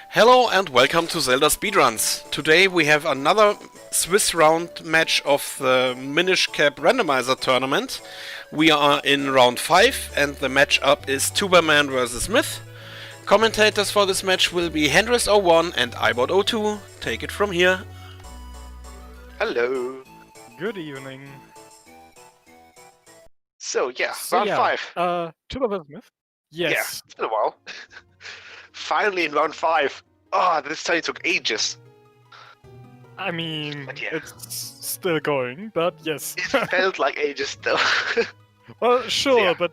Hello and welcome to Zelda Speedruns. Today we have another Swiss round match of the Minish Cap Randomizer tournament. We are in round 5 and the matchup is Tubamann vs Myth. Commentators for this match will be Hendris01 and iBot02. Take it from here. Hello. Good evening. So round 5. Tubamann vs Myth? Yes. Yeah, it's been a while. Finally in round 5. Oh, this time it took ages. I mean, But yeah. it's still going, but yes. It felt like ages though. Well, sure, Yeah. but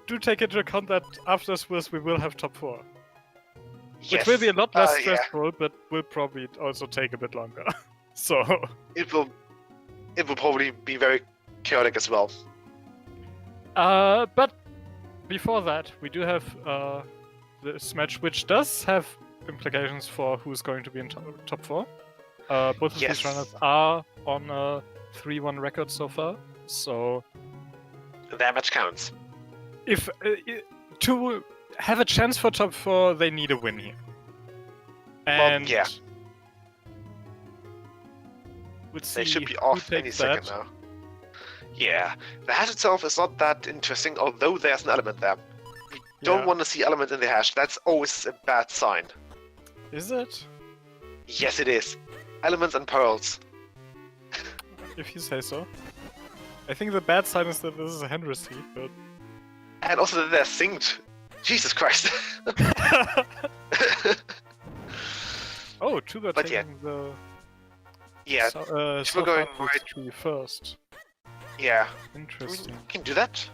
do take into account that after Swiss we will have top 4. Yes. Which will be a lot less Yeah. stressful, but will probably also take a bit longer. So... It will probably be very chaotic as well. But before that, we do have this match, which does have implications for who's going to be in top 4. Both of Yes. these runners are on a 3-1 record so far, so That much counts. if to have a chance for top 4, they need a win here. And yeah. let's They see should be who off any takes second that. now. Yeah. The hash itself is not that interesting, although there's an element there. We don't Yeah. want to see element in the hash. That's always a bad sign. Is it? Yes, it is. Elements and pearls. If you say so. I think the bad sign is that this is a hand receipt, but... And also that they're synced. Jesus Christ. Oh, Tuba But yeah. taking the... Yeah, So, we're going right right- tree first. yeah. Interesting. We can do that?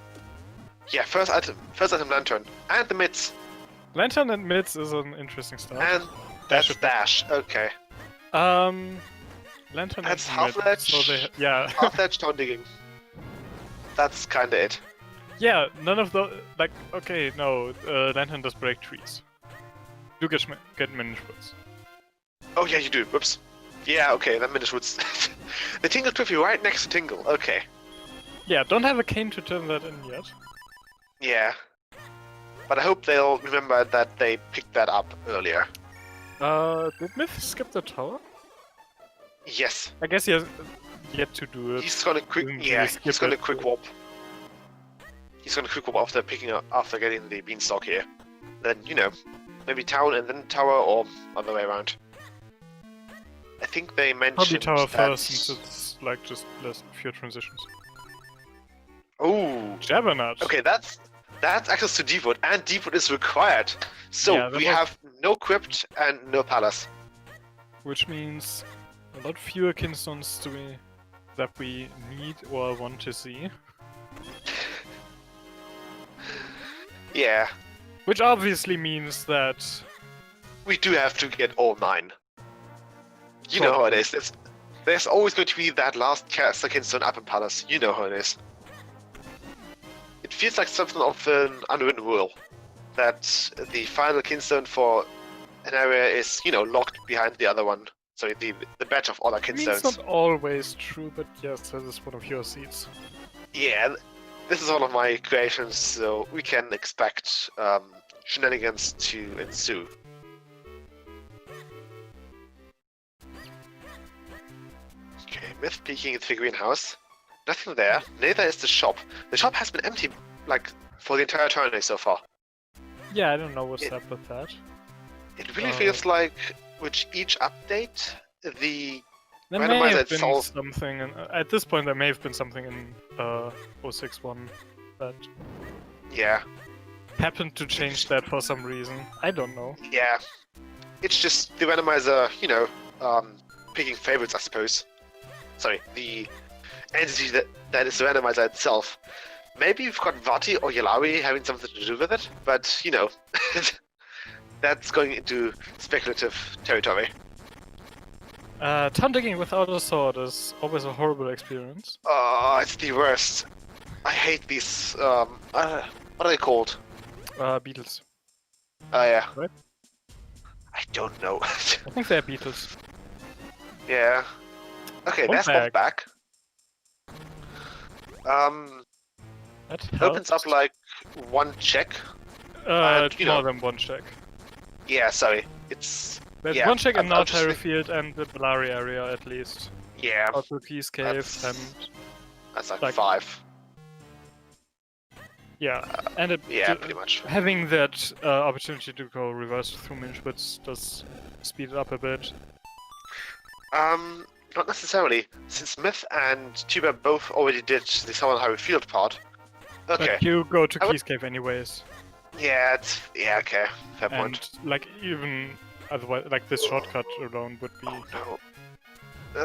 Yeah, first item lantern. And the mids. Lantern and mids is an interesting start. And that's Dash. dash. Okay. Lantern That's and half mid, ledge. so they, yeah. Half edge town digging. That's kinda it. Yeah, none of the, like, okay, no, Lantern does break trees. Do get minish woods. Oh yeah, you do. Whoops. Yeah, okay, that minish woods. The Tingle Trophy right next to Tingle. Okay. Yeah, don't have a cane to turn that in yet. Yeah. But I hope they'll remember that they picked that up earlier. Did Myth skip the tower? Yes. I guess he has yet to do it. He's gonna quick. Didn't Yeah, really he's skip gonna it. quick warp. He's gonna quick warp after getting the beanstalk here. Then maybe town and then tower or other way around. I think they Probably mentioned tower that... first, since it's like just fewer transitions. Oh. Jabbernet. Okay, that's access to Deepwood, and Deepwood is required. So Yeah, that we was- have no crypt and no palace. Which means a lot fewer kinstones that we need or want to see. Yeah, Which obviously means that we do have to get all 9. You know how it is. There's always going to be that last caster kinstone up in palace. You know how it is. It feels like something of an unwritten rule that the final kinstone for an area is, locked behind the other one. Sorry, the batch of other I mean, it's kinstones. not always true, but yes, that is one of your seeds. Yeah, this is one of my creations, so we can expect shenanigans to ensue. Okay, Myth peeking at the figurine house. Nothing there. Neither is the shop. The shop has been empty, like, for the entire tourney so far. Yeah, I don't know what's It- up with that. It really feels like, with each update, the There may Randomizer have been itself- something, at this point there may have been something in 061 that yeah, happened to change that for some reason. I don't know. yeah. It's just the randomizer, picking favorites, I suppose. Sorry, the entity that is the randomizer itself. Maybe we've got Vati or Yalawi having something to do with it, but, that's going into speculative territory. Town digging without a sword is always a horrible experience. Oh, it's the worst. I hate these, what are they called? Beetles. Oh, yeah. Right? I don't know. I think they're beetles. Yeah. Okay, Hold there's one back. That Opens up helps. like one check. More know. than one check. Yeah, sorry. It's There's Yeah, one check in I'm just Nautary Field and the Bellari area at least. Yeah, Also Peace Cave and that's like like- 5. yeah, and it Yeah, pretty much. having that opportunity to go reverse through Minish Woods does speed it up a bit. Not necessarily, since Myth and Tuba both already did the Southern Highway Field part. Okay. But you go to I would- Keys Cave anyways. Yeah, okay. Fair And point. like even otherwise, like this shortcut alone would be. No.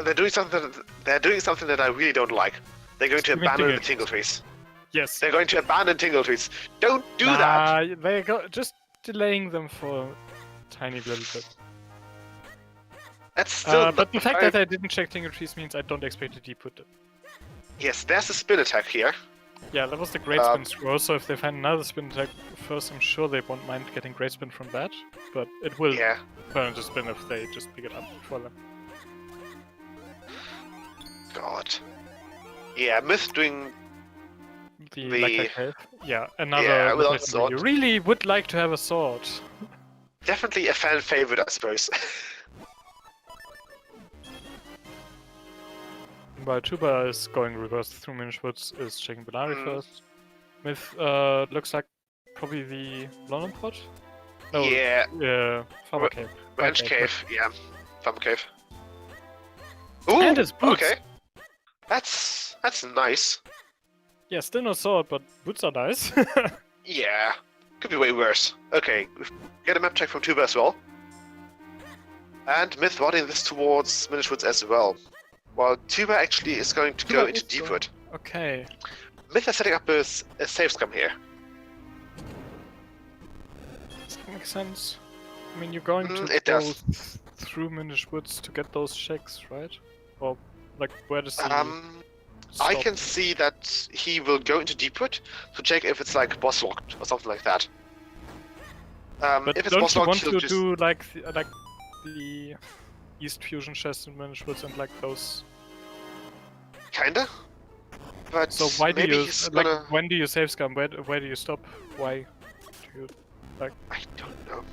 They're doing something. They're doing something that I really don't like. They're going to Steaming abandon the Tingle. Tingle Trees. Yes. They're going to abandon Tingle Trees. Don't do that. They go just delaying them for a tiny little bit. That's still. But the fact I- that I didn't check Tingle Trees means I don't expect to deep-put it. Yes, there's a spin attack here. Yeah, that was the Great Spin scroll, so if they find another spin attack first, I'm sure they won't mind getting Great Spin from that. But it will Yeah. turn into spin if they just pick it up for them. God. Yeah, Myth doing. The The- Lacquer Cave. Yeah, another Yeah, without location where you sword. really would like to have a sword. Definitely a fan favorite, I suppose. While Tuba is going reverse through Minish Woods, is checking Bellari first. Myth looks like probably the London pot? No, Yeah, Farmer Cave. Ranch Okay, Cave. Yeah, Farmer Cave. Ooh, And his boots. okay. That's nice. Yeah, still no sword, but boots are nice. Yeah, could be way worse. Okay, get a map check from Tuba as well. And Myth routing this towards Minish Woods as well. While Tuba actually is going to go Tuba into is going- Deepwood. Okay. Myth is setting up a safe scum here. Does that make sense? I mean, you're going to it go does. through Minish Woods to get those checks, right? Or, like, where does he I stop? can see that he will go into Deepwood to check if it's like boss locked or something like that. But if it's don't boss you locked, want he'll to just do, like the East Fusion chest in Minish Woods and, like, those... kinda. But So why do maybe you, he's like, gonna. when do you save scum? Where do you stop? Why do you... I don't know.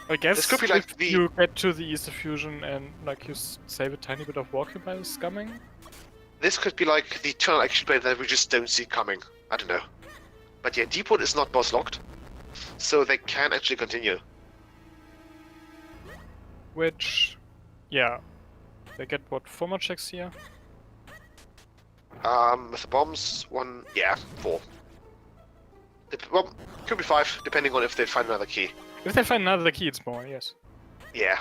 I guess This could be like if the- you get to the East Fusion and, like, you save a tiny bit of walking by scumming? This could be like the tunnel action play that we just don't see coming. I don't know. But yeah, Deepwood is not boss locked, so they can actually continue. Which... yeah. They get, what, 4 more checks here? With the bombs, 1, yeah, 4. Well, could be 5, depending on if they find another key. If they find another key, it's more, yes. Yeah.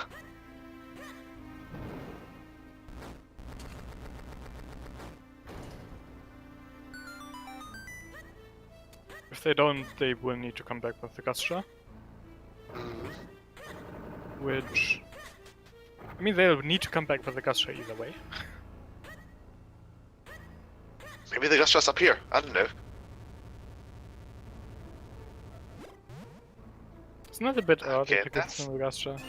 If they don't, they will need to come back with the Gustra. Mm. Which... I mean, they'll need to come back with the Gustra either way. Maybe the gust just up here. I don't know. It's not a bit early Okay, to give that's- them the Gustra.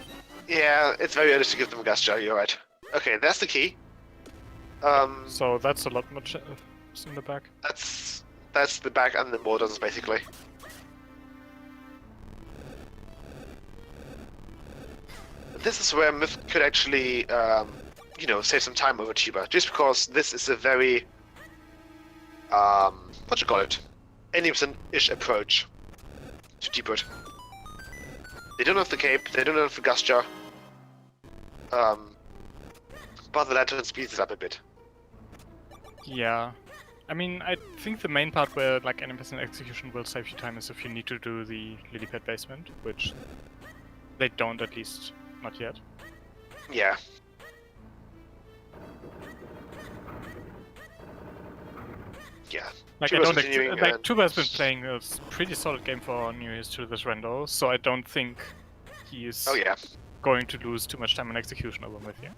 Yeah, it's very early to give them a gust jar, you're right. Okay, that's the key. So that's a lot more in the back. That's the back and the borders, basically. This is where Myth could actually, you know, save some time over Tuba, just because this is a very, what you call it, 80%-ish approach to Deepwood. They don't have the cape, they don't have the gas jar, but the lantern speeds it up a bit. Yeah. I mean, I think the main part where, like, 80% execution will save you time is if you need to do the lily pad basement, which they don't, at least not yet. Yeah. Yeah. Like, I Tuba's don't continuing like, and- Tuba has been playing a pretty solid game for New Year's to this rendo, so I don't think he is Oh yeah. going to lose too much time on execution over with you.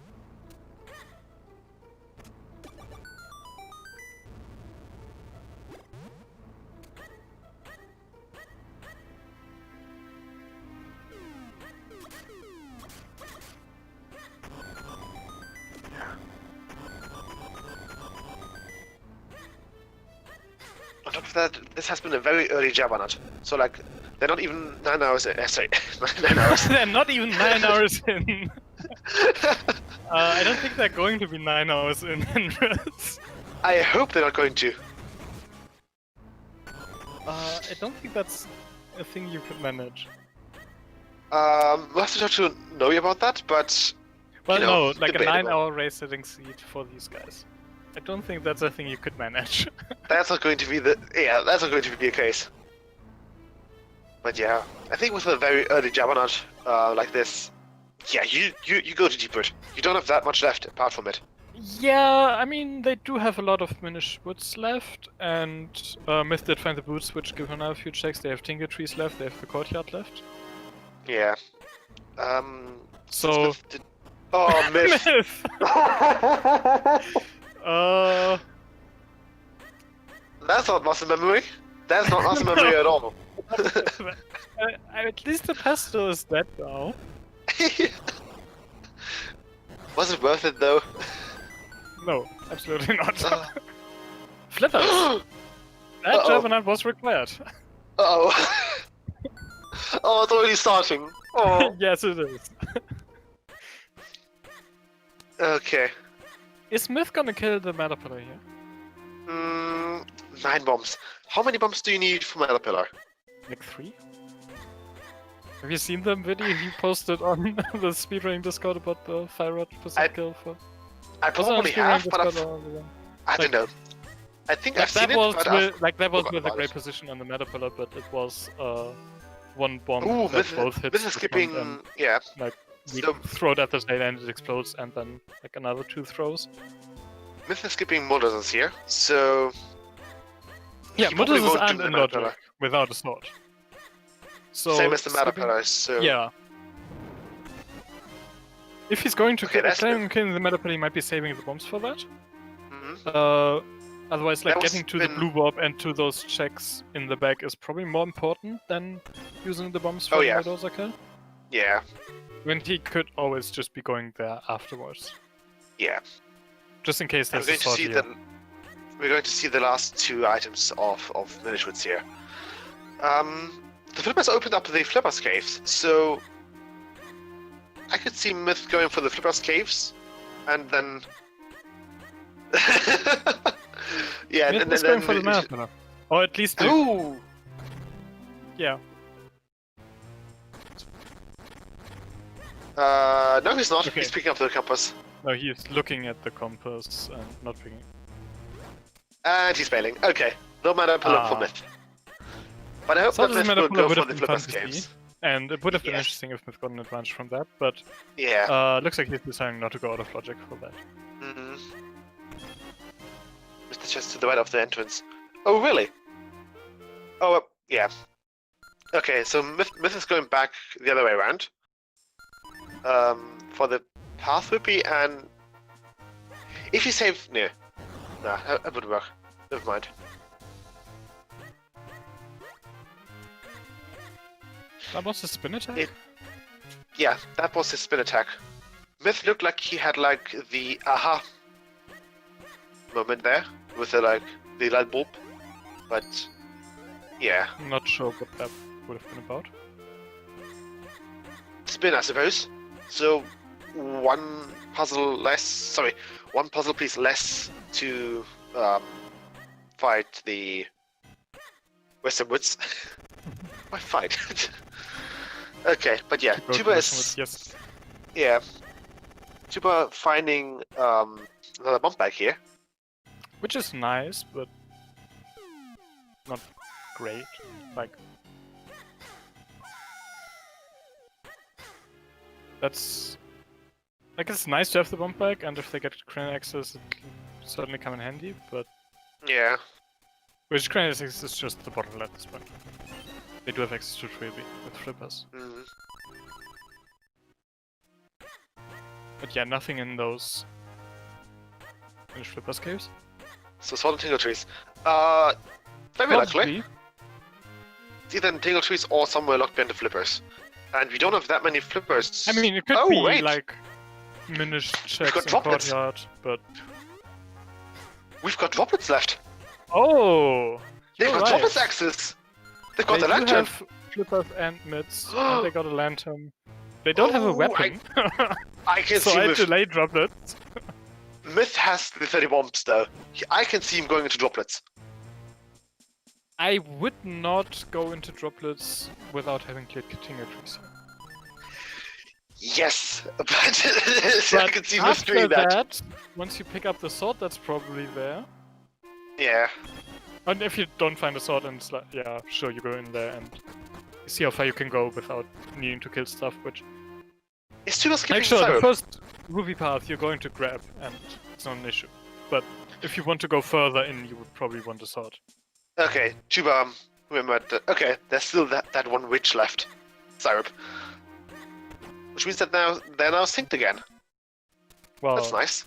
On top of that, this has been a very early jab on it. So like, They're not even 9 hours in. Sorry, 9 hours. They're not even 9 hours in. I don't think they're going to be 9 hours in. I hope they're not going to. I don't think that's a thing you could manage. We'll have to talk to Noe about that, but... Well, you know, no, like debatable. a 9-hour race setting seat for these guys. I don't think that's a thing you could manage. That's not going to be the... Yeah, that's not going to be the case. But yeah, I think with a very early Juggernaut like this, yeah, you go to Deepwood. You don't have that much left apart from it. Yeah, I mean, they do have a lot of Minish woods left, and Myth did find the boots, which give another few checks. They have Tingle trees left, they have the courtyard left. Yeah. So... Oh, Myth! Myth! That's not muscle memory. That's not muscle memory at all. At least the pesto is dead now. Was it worth it though? No, absolutely not. Flippers! That Juggernaut was required. Uh-oh. Oh, it's already starting. Oh. Yes, it is. Okay. Is Myth gonna kill the Caterpillar here? 9 bombs. How many bombs do you need for Caterpillar? Like 3? Have you seen the video he posted on the speedrunning Discord about the 500% kill for? I probably have, but I don't know. I think I've seen it, but that was with a great position on the Caterpillar, but it was one bomb Ooh, that both hits. this is skipping. And, yeah. Like we So- throw it at the side and it explodes, and then like another 2 throws. Myth is skipping Mulders here, so. Yeah, he but probably this is won't do the unlogic Caterpillar. without a sword. So Same as the skipping- Caterpillar, so. Yeah. If he's going to Okay, that's killing the Caterpillar, he might be saving the bombs for that. Mhm. Otherwise, like That was getting to the been- blue orb and to those checks in the back is probably more important than using the bombs for Oh, the yeah. Medusa kill. Yeah. When he could always just be going there afterwards, Yeah. just in case We're there's a going to sword see here. we're going to see the last 2 items of Minish woods here. The Flippers opened up the Flippers caves, so I could see Myth going for the Flippers caves, and then yeah, Myth and is then going for the Caterpillar. Or at least the... Ooh! Yeah. No, he's not. Okay. He's picking up the compass, No, he's looking at the compass and not picking. and he's failing. Okay, no matter pull for Myth. But I hope So that doesn't Myth matter, will go would for have the been fun Flippers to see. caves. And it would have been Yes. interesting if Myth got an advantage from that, but Yeah. looks like he's deciding not to go out of logic for that. Mm-hmm. Mr. Chest to the right of the entrance. Oh, really? Oh, yeah. Okay, so Myth is going back the other way around. For the path whippy, and if you save, no, that wouldn't work. Never mind. That was a spin attack? Yeah, that was his spin attack. Myth looked like he had like the aha moment there with the the light bulb, but yeah, I'm not sure what that would have been about. spin I suppose. So one puzzle piece less to fight the Western Woods. Why fight? Okay, but yeah, Go to Tuba Western is Woods, yes. yeah. Tuba finding another bomb bag here. Which is nice, but not great. Like, that's like it's nice to have the bomb bag, and if they get crane access, it can certainly come in handy. But Yeah. which crane access is just the bottle at this point. They do have access to Treeby with flippers, Mhm. but yeah, nothing in those Finnish flippers caves. So Sword and Tingle Trees. Very likely. Probably. It's either in Tingle Trees or somewhere locked behind the flippers. And we don't have that many flippers. I mean, it could Oh, be wait. like Minish checks got in droplets. courtyard, but We've got droplets left. oh, They've you're got right. droplets access. They've got They the do lantern. have flippers and mids, and they got a lantern. They don't have a Oh, weapon, I can so see I Myth. delay droplets. Myth has the 30 bombs though. I can see him going into droplets. I would not go into droplets without having cleared Tingle trees. Yes, but I can see Myth after doing that. once you pick up the sword, that's probably there. Yeah. And if you don't find a sword, and it's like, yeah, sure, you go in there and see how far you can go without needing to kill stuff, which... Is Tuba skipping Like, sure, the Syrup? first ruby path you're going to grab, and it's not an issue. But if you want to go further in, you would probably want a sword. Okay, Tuba, remember that. Okay, there's still that one witch left. Syrup. Which means that they're now synced again. Well, That's nice.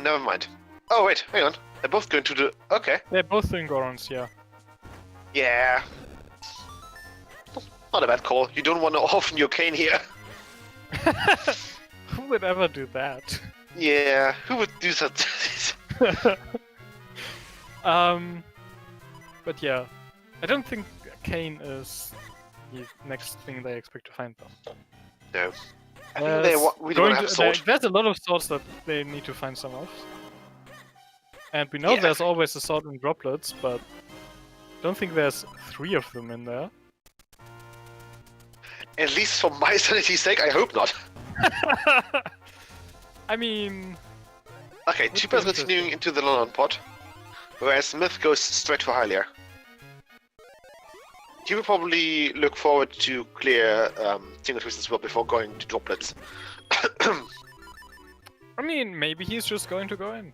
Never mind. Oh wait, hang on. They're both going to the... Okay. they're both doing Gorons, yeah. Yeah. Not a bad call. You don't want to orphan your cane here. Who would ever do that? Yeah, who would do that? But yeah, I don't think Kane is the next thing they expect to find though. No. I think they really want to have a sword. There's a lot of swords that they need to find some of. And we know Yeah. there's always a sword in droplets, but don't think there's 3 of them in there. At least for my sanity's sake, I hope not. I mean... Okay, Would be Tuba's continuing into the London pot, whereas Smith goes straight for Hylia. He will probably look forward to clear single twists as well before going to droplets. I mean, maybe he's just going to go in.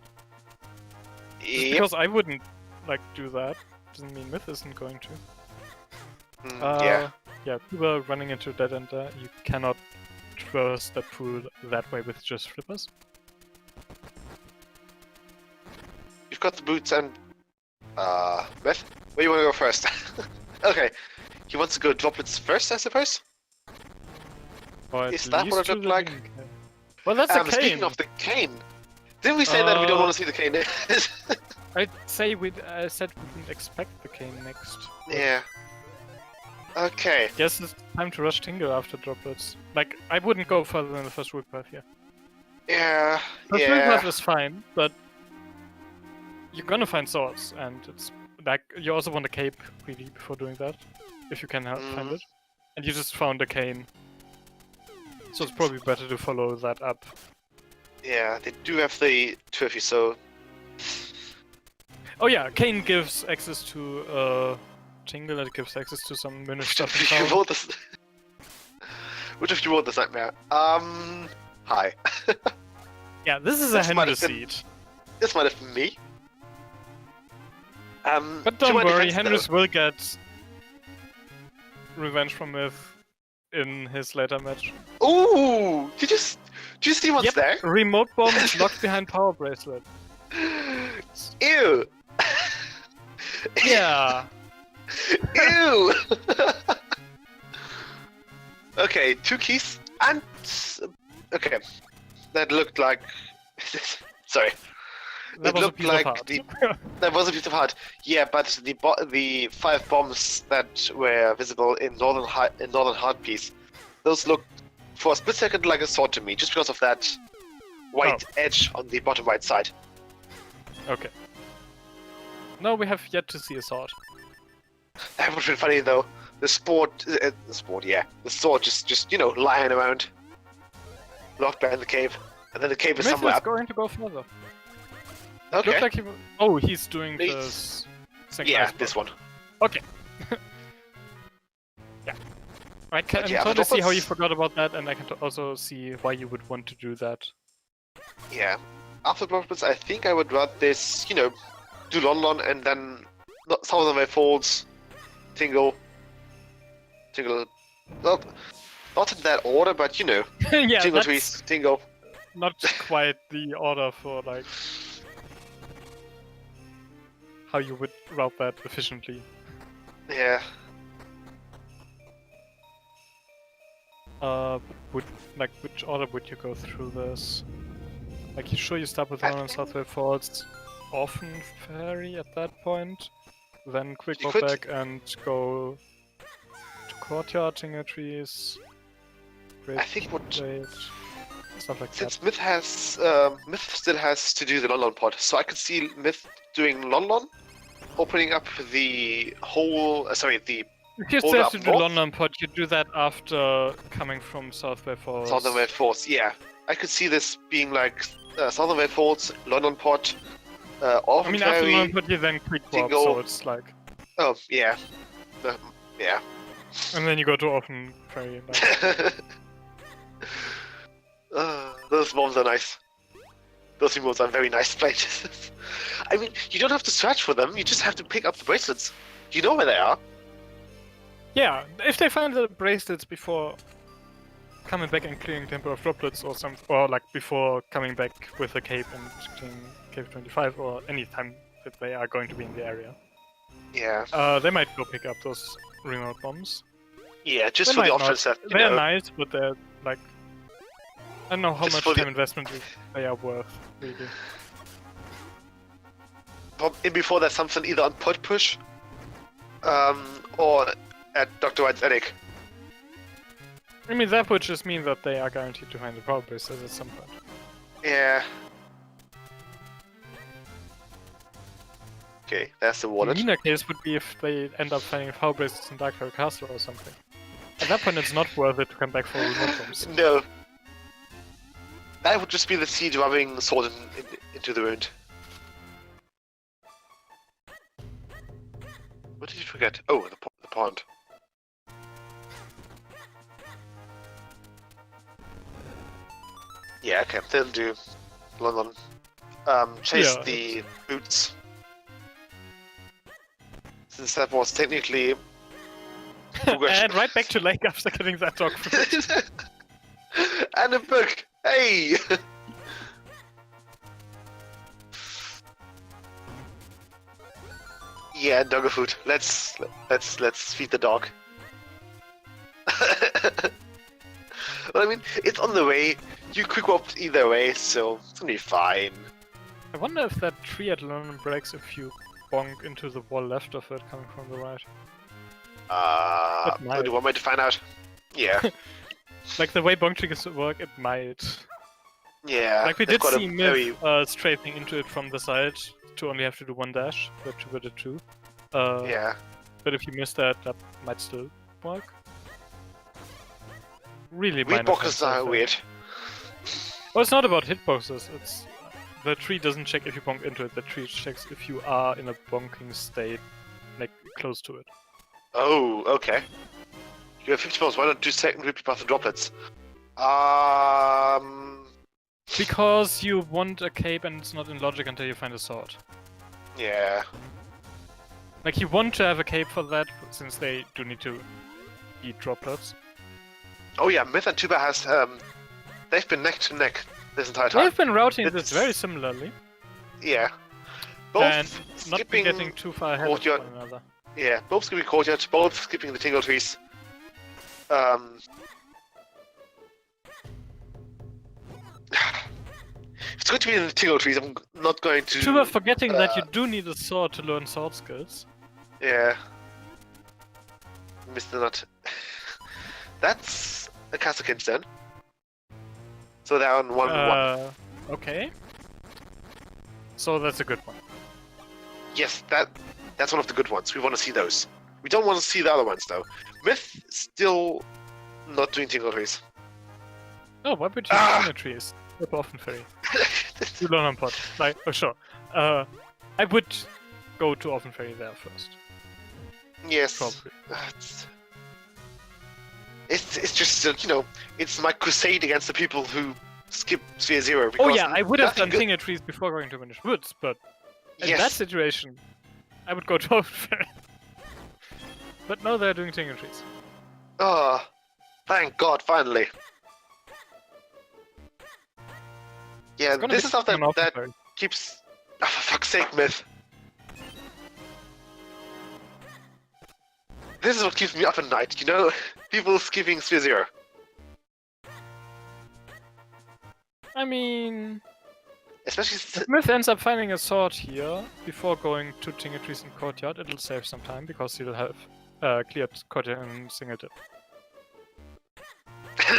Yep. Because I wouldn't, like, do that. Doesn't mean Myth isn't going to. Yeah. Yeah, Tuba running into dead end there. You cannot traverse that pool that way with just flippers. You've got the boots and... Beth? Where do you want to go first? Okay. He wants to go droplets first, I suppose? Or at Is that least what it to looked the like? link. Well, that's a cane! Speaking of the cane, didn't we say that we don't want to see the cane? I'd say I said we didn't expect the cane next. Yeah. Okay. Guess it's time to rush Tingle after droplets. Like, I wouldn't go further than the first root path here. Yeah. The first root Yeah. path is fine, but you're gonna find swords, and it's like you also want a cape really before doing that, if you can find it. And you just found a cane, so it's probably better to follow that up. Yeah, they do have the trophy, so... Oh yeah, cane gives access to Tingle, and it gives access to some Minish stuff in Which of you town. wrote this? Which of you wrote this nightmare? Hi. Yeah, this is This a might Henry have been- seed. This might have been me. But to don't my worry, defense, Henrys will get revenge from Myth in his later match. Ooh! Did you see what's Yep, there? remote bomb is locked behind power bracelet. Ew! Yeah. Ew! Okay, 2 keys and... Okay. That looked like... Sorry. That It was a looked piece like of heart. That was a piece of heart. Yeah, but the 5 bombs that were visible in Northern Heart piece, those looked for a split second like a sword to me, just because of that white edge on the bottom right side. Okay. No, we have yet to see a sword. That would have been funny though. The sword, yeah. The sword just lying around, locked behind the cave, and then the cave is Myth somewhere is up. going to go further. Okay. Looks like he... Oh, he's doing Please. this... Yeah, this one. Okay. Yeah. I can But yeah, totally see how you droplets- forgot about that, and I can also see why you would want to do that. Yeah. After droplets, I think I would rather this, do London and then Southern Way Falls, Tingle. Not in that order, but Yeah, Tingle that's Trees, Tingle. not quite the order for, like... how you would route that efficiently. Yeah. Which order would you go through this? Like, you sure you start with I London, Southway Falls, often Ferry at that point? then quick You walk could- back and go to courtyard, tingle trees, great I think what stuff like that. since Myth still has to do the Lon pod, so I could see Myth doing Lon, opening up the whole. The If you Hold have up, to do north? London pod, you do that after coming from Southway Falls. Southern Red Force. Yeah, I could see this being like Southern Red Force, London pod, Orphan I mean, after Fairy. London pod, you then quick warp, Tingle. so it's like... Oh yeah, yeah. And then you go to Orphan Fairy. And like... Those mobs are nice. Those remotes are very nice places. I mean, you don't have to search for them. You just have to pick up the bracelets. You know where they are. Yeah, if they find the bracelets before coming back and clearing Temple of Droplets or something, or like before coming back with a cape and clearing Cave 25, or any time that they are going to be in the area, Yeah. they might go pick up those remote bombs. Yeah, just They for the might option not. set. They're nice, but they're like... I don't know how Just much for the- time investment they are worth, really. In before there's something either on Pod Push, or at Dr. White's Attic. I mean, that would just mean that they are guaranteed to find the power bracelets at some point. Yeah. Okay, that's the The wallet. meaner case would be if they end up finding power bracelets in Darkfire Castle or something. At that point, it's not worth it to come back for remote bombs. No. That would just be the siege rubbing sword into the wound. What did you forget? Oh, the pond. Yeah, okay, then do London. Chase Yeah. the boots. Since that was technically progression. And right back to Lake after getting that dog food. And a book. Hey. Yeah, dog food. Let's feed the dog. Well, I mean, it's on the way. You quick warp either way, so it's gonna be fine. I wonder if that tree at London breaks if you bonk into the wall left of it coming from the right. It might. Do you want me to find out? Yeah. Like the way bonk triggers work, it might. Yeah. Like we they've did got a see very- Myth strafing into it from the side to only have to do one dash, but Tuba did two. Yeah. But if you miss that, that might still work. Really Weed minor boxes things like are that. weird. Well, it's not about hitboxes, it's... The tree doesn't check if you bonk into it, the tree checks if you are in a bonking state, like, close to it. Oh, okay. You have 50 points. Why not do second repeat path of droplets? Because you want a cape and it's not in logic until you find a sword. Yeah. Like, you want to have a cape for that, since they do need to eat droplets. Oh yeah, Myth and Tuba has they've been neck to neck this entire time. They've been routing this It's- very similarly, Yeah. Both and not skipping getting too far ahead courtyard. of one another. Yeah, both skipping courtyard, both skipping the tingle trees. If it's going to be in the tingle trees, I'm not going to. Tuba forgetting that you do need a sword to learn sword skills. Yeah. Missed the nut. That's a Castle then. So they're on 1-1. Okay. So that's a good one. Yes, that's one of the good ones. We want to see those. We don't want to see the other ones though. Myth still not doing tingle trees. Oh, why would you Ah! do the trees? Rip off and fairy. You learn on pot. Like, oh sure. I would go to Orphan Fairy there first. Yes. Probably. It's just you know, it's my crusade against the people who skip Sphere Zero. Oh because yeah, I would have nothing done good- Tingle Trees before going to Vanish Woods, but in Yes. that situation, I would go to Orphan Fairy. But no, they're doing Tingle Trees. Oh, thank God, finally. Yeah, It's gonna this be is stuff that, an Orphan that Fairy. keeps. Oh, for fuck's sake, Myth. This is what keeps me up at night, you know? People skipping Sphere Zero. I mean, Especially If Myth ends up finding a sword here before going to Tingle Trees and Courtyard, it'll save some time because he'll have cleared Courtyard and single dip.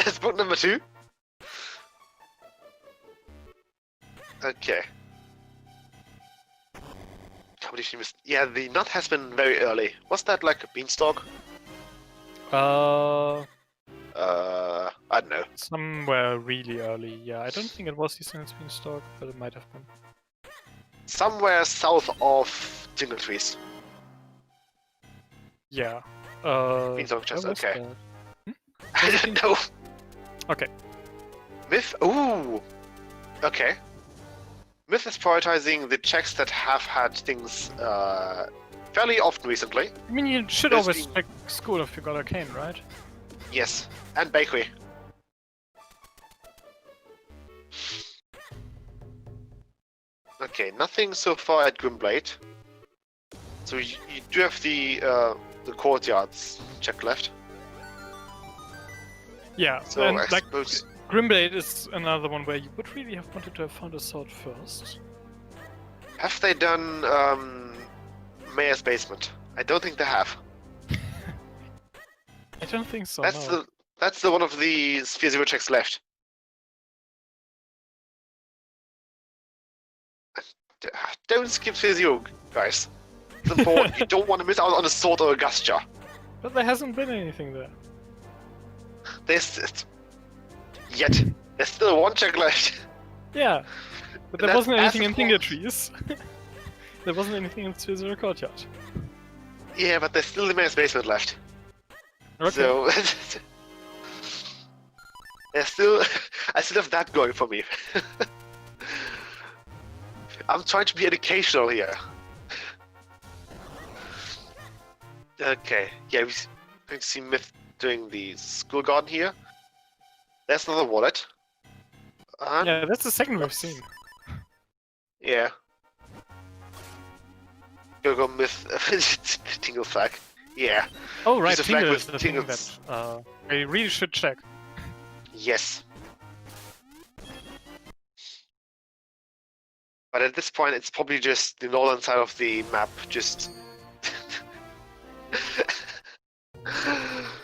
That's book number 2. Okay. Competition missed. Yeah, the nut has been very early. Was that like a beanstalk? I don't know. Somewhere really early, yeah. I don't think it was the Sinus Beanstalk, but it might have been. Somewhere south of Tingle Trees. Yeah. Beanstalk chest, where was okay. that? I don't know. Okay. Myth. Ooh. Okay. Myth is prioritizing the checks that have had things fairly often recently. I mean, you should There's always been- check School if you got Arcane, right? Yes, and bakery. Okay, nothing so far at Grimblade. So you do have the courtyards check left. Yeah, So and I like suppose Grimblade is another one where you would really have wanted to have found a sword first. have they done Mayor's Basement? I don't think they have. I don't think so. That's no. the one of the Sphere Zero checks left. Don't skip Sphere Zero, guys. It's important. You don't want to miss out on a sword or a Gusture. But there hasn't been anything there. There's still one check left. Yeah, but there That's wasn't anything in as Tingle important. Trees. There wasn't anything in Sphere Courtyard. Yeah, but there's still the Mayor's Basement left. Okay. So I still have that going for me. I'm trying to be educational here. Okay, yeah, we can see Myth doing the school garden here. There's another wallet. Yeah, that's the second we've seen. Yeah. Go Myth. Tingle flag. Yeah. Oh right, There's a flag Tingle with is the thing tingles. that I really should check. Yes. But at this point, it's probably just the northern side of the map, just...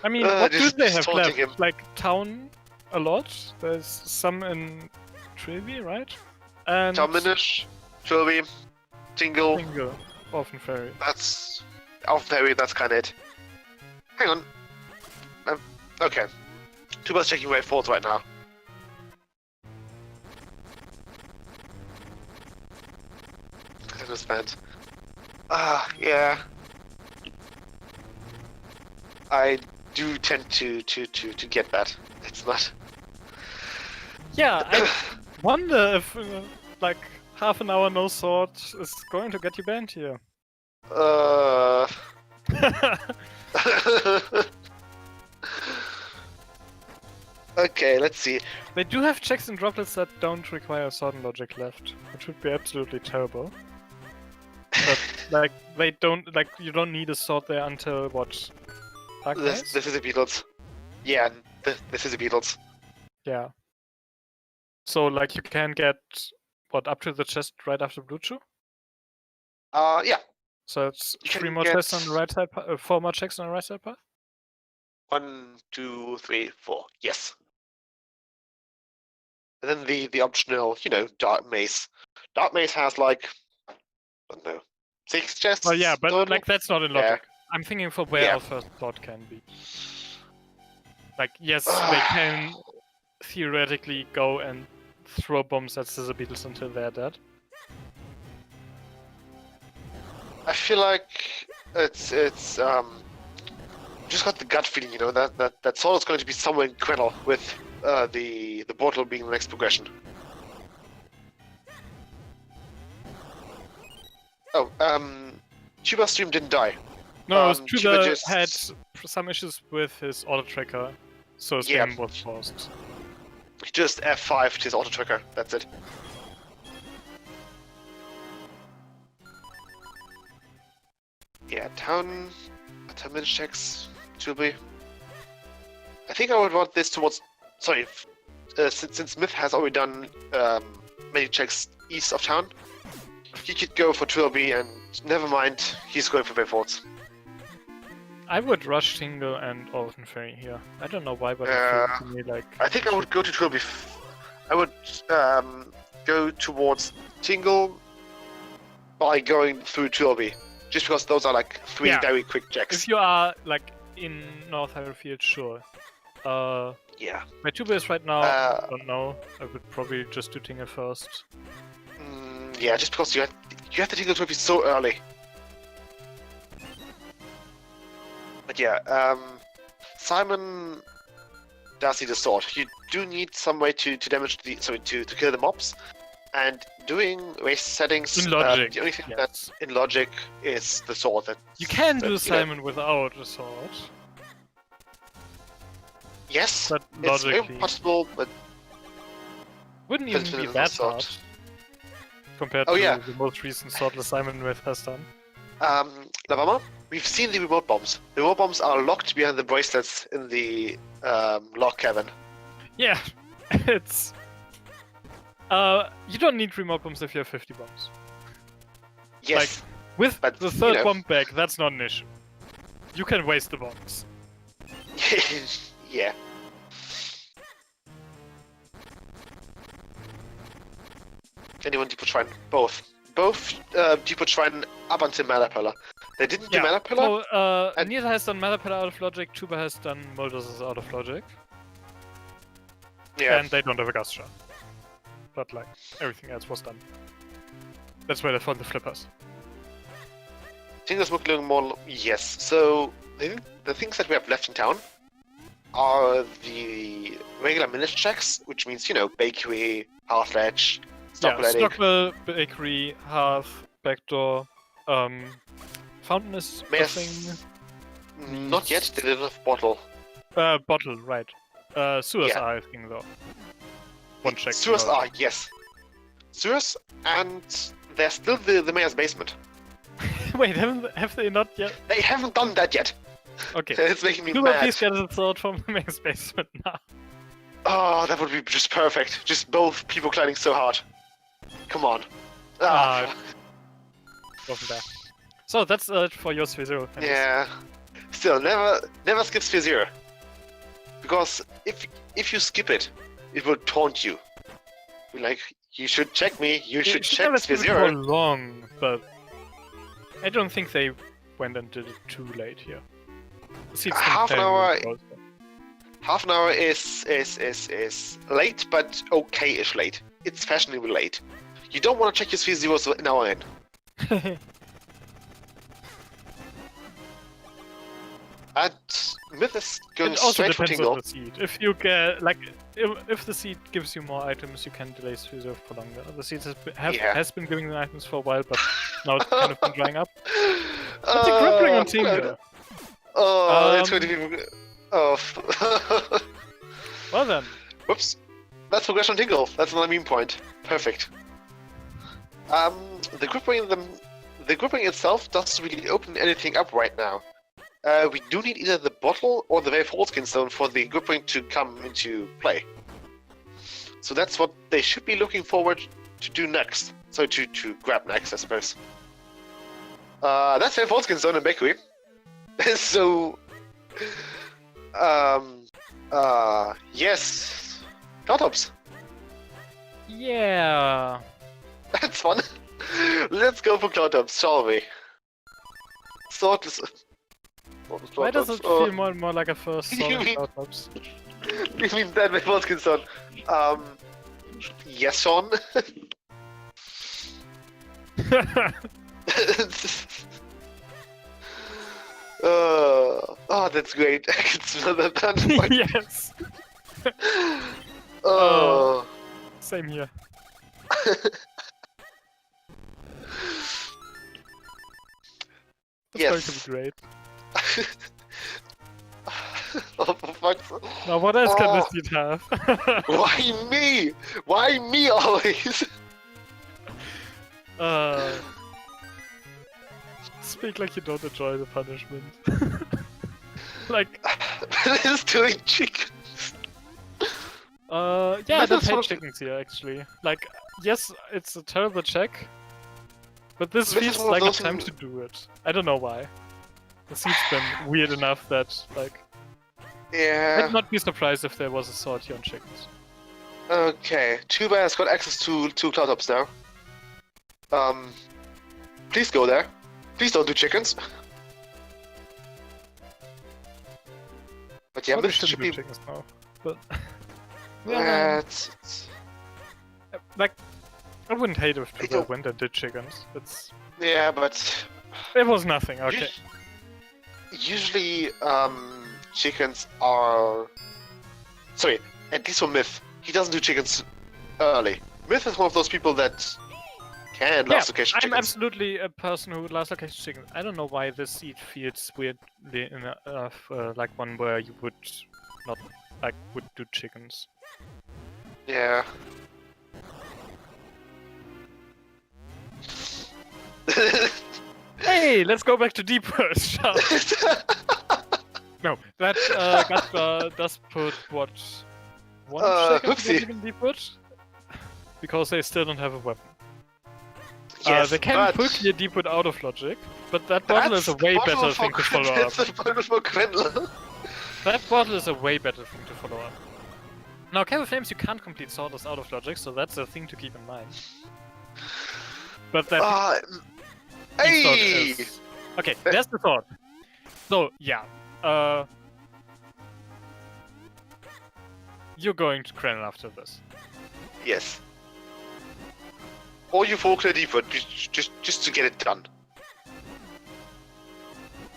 I mean, what do just they have taunting left? him. Like town, a lot. There's some in Trilby, right? And Dominish, Trilby, Tingle, Tingle, Orphan Fairy. that's... Alpha that's kinda it. Hang on. Okay. Tuba's checking way forward right now. I understand. Yeah. I do tend to get that. It's not... Yeah, I wonder if like half an hour no sword is going to get you banned here. Okay, let's see. They do have checks and droplets that don't require sword and logic left, which would be absolutely terrible. But like they don't like you don't need a sword there until what? Dark Maze? This is the Beatles. Yeah, this is the Beatles. Yeah. So like you can get what up to the chest right after Blue Chew? Yeah. So it's You 3 can more get- chests on the right side, 4 more checks on the right side path. 1, 2, 3, 4. Yes. And then the optional, Dark Maze. Dark Maze has like, I don't know, 6 chests. Well, yeah, but total? like that's not in Yeah. logic. I'm thinking for where Yeah. our first thought can be. Like, yes, they can theoretically go and throw bombs at Scissor Beetles until they're dead. I feel like it's just got the gut feeling, that sword is going to be somewhere in Quennel with the portal being the next progression. Oh, Tuba stream didn't die. No, Tuba Tuba just- had some issues with his auto tracker, so his Yeah. game was paused. Just F5 to his auto tracker. That's it. Yeah, town minute checks. Tuba. I think I would want this towards. Sorry, since Myth has already done many checks east of town. He could go for Trilby, and never mind, he's going for Bayfords. I would rush Tingle and Orphan Fairy here. I don't know why, but it feels to me like... I think I would go to Trilby. I would go towards Tingle by going through Trilby. Just because those are like 3 very quick checks. If you are like in North Highfield, sure. Yeah. My Tuba is right now, I don't know. I would probably just do Tingle first. Yeah, just because you have to Tingle Trilby so early. But yeah, Simon does need a sword. You do need some way to damage to kill the mobs, and doing race settings. In logic, the only thing that's in logic is the sword. That you can do Simon without a sword. Yes, but it's logically very possible, but wouldn't even be that hard compared to the most recent swordless Simon Myth has done. Lavama, we've seen the remote bombs. The remote bombs are locked behind the bracelets in the lock cabin. Yeah, it's... you don't need remote bombs if you have 50 bombs. Yes. Like, with the third bomb back, that's not an issue. You can waste the bombs. Yeah. Anyone Depot Shrine? Both. Both Depot Shrine up until Mana Pillar. They didn't do Mana Pillar. So, Anita has done Mana Pillar out of logic, Tuba has done Moldos out of logic. Yeah. And they don't have a Gust Shot. But like, everything else was done. That's where they found the flippers. Tingle's looking more... Yes. So, the things that we have left in town are the regular Minish checks, which means, you know, Bakery, Half Ledge, Stockwell, Bakery, Half, Backdoor, Fountain is a thing. Not yet, they didn't have Bottle. Bottle, right. Sewers are a thing though. One check. Sewers are, yes. Sewers, and there's still the Mayor's Basement. Wait, have they not yet? They haven't done that yet! Okay. It's making me Tuba, mad. please get a sword from the Mayor's Basement now. Oh, that would be just perfect. Just both people climbing so hard. Come on. Wasn't there. So that's for your Sphere Zero. Yeah. Still, never skip Sphere Zero. Because if you skip it, it will taunt you. Be like, you should check me, you should check Sphere Zero. For long, but I don't think they went and did it too late here. Half an hour is late, but okay-ish late. It's fashionably late. You don't want to check your Sphere Zeros an hour in. And Myth is going straight for Tingle. On the seed. If you get if the seed gives you more items, you can delay Sphere Zero for longer. The seed has been giving the items for a while, but now it's kind of been drying up. What's a grip ring on Tingle? Oh, it's going to be... Oh. Well then. Whoops. That's progression on Tingle. That's another meme point. Perfect. The grip ring itself doesn't really open anything up right now. We do need either the bottle or the very Foldskin Stone for the grip ring to come into play. So that's what they should be looking forward to do next. So to grab next, I suppose. That's very Foldskin Stone and Bakery. So, yes, Cloudtops. Yeah. That's fun. Let's go for Cloudtops, shall we? Swordless. Why does it feel more and more like a first sword Cloudtops? You mean that with Foldskin Stone? Yes, Sean. Oh, that's great. I can smell that done. Yes. Oh. Same here. It's going to be great. Oh, for fuck's sake. Now, what else can this dude have? Why me? Why me always? Speak like you don't enjoy the punishment. Like... This is doing chicken. Yeah, the pet chickens here, actually. Like, yes, it's a terrible check, but this This is feels one of like a those time who- to do it. I don't know why. The seat's been weird enough that, like, Yeah. I'd not be surprised if there was a sword here on chickens. Okay. Tuba has got access to Cloudtops now. Please go there. Please don't do chickens. But yeah, Probably Myth should shouldn't be. do chickens now, but yeah, It's- like, I wouldn't hate if I people don't- went and did chickens. yeah, but It was nothing. Okay. usually, chickens are. Sorry, at least for Myth, he doesn't do chickens early. Myth is one of those people that can last location I'm chickens. absolutely a person who last location chickens. I don't know why this seat feels weirdly enough like one where you would not would do chickens. Yeah. Hey, let's go back to deep first. Shut up. No, that Gaspar does put what one second Hoopsie. in deep wood because they still don't have a weapon. Yes, they can but full clear deep wood out of logic, but that bottle is a way better thing to follow up. That's a bottle for Krendler. That bottle is a way better thing to follow up. Now, Cave of Flames you can't complete Sawdust out of logic, so that's a thing to keep in mind. But that Hey! is... Okay, there's the thought. So, yeah. You're going to Krenn after this. Yes. Or you full clear deep wood, just to get it done.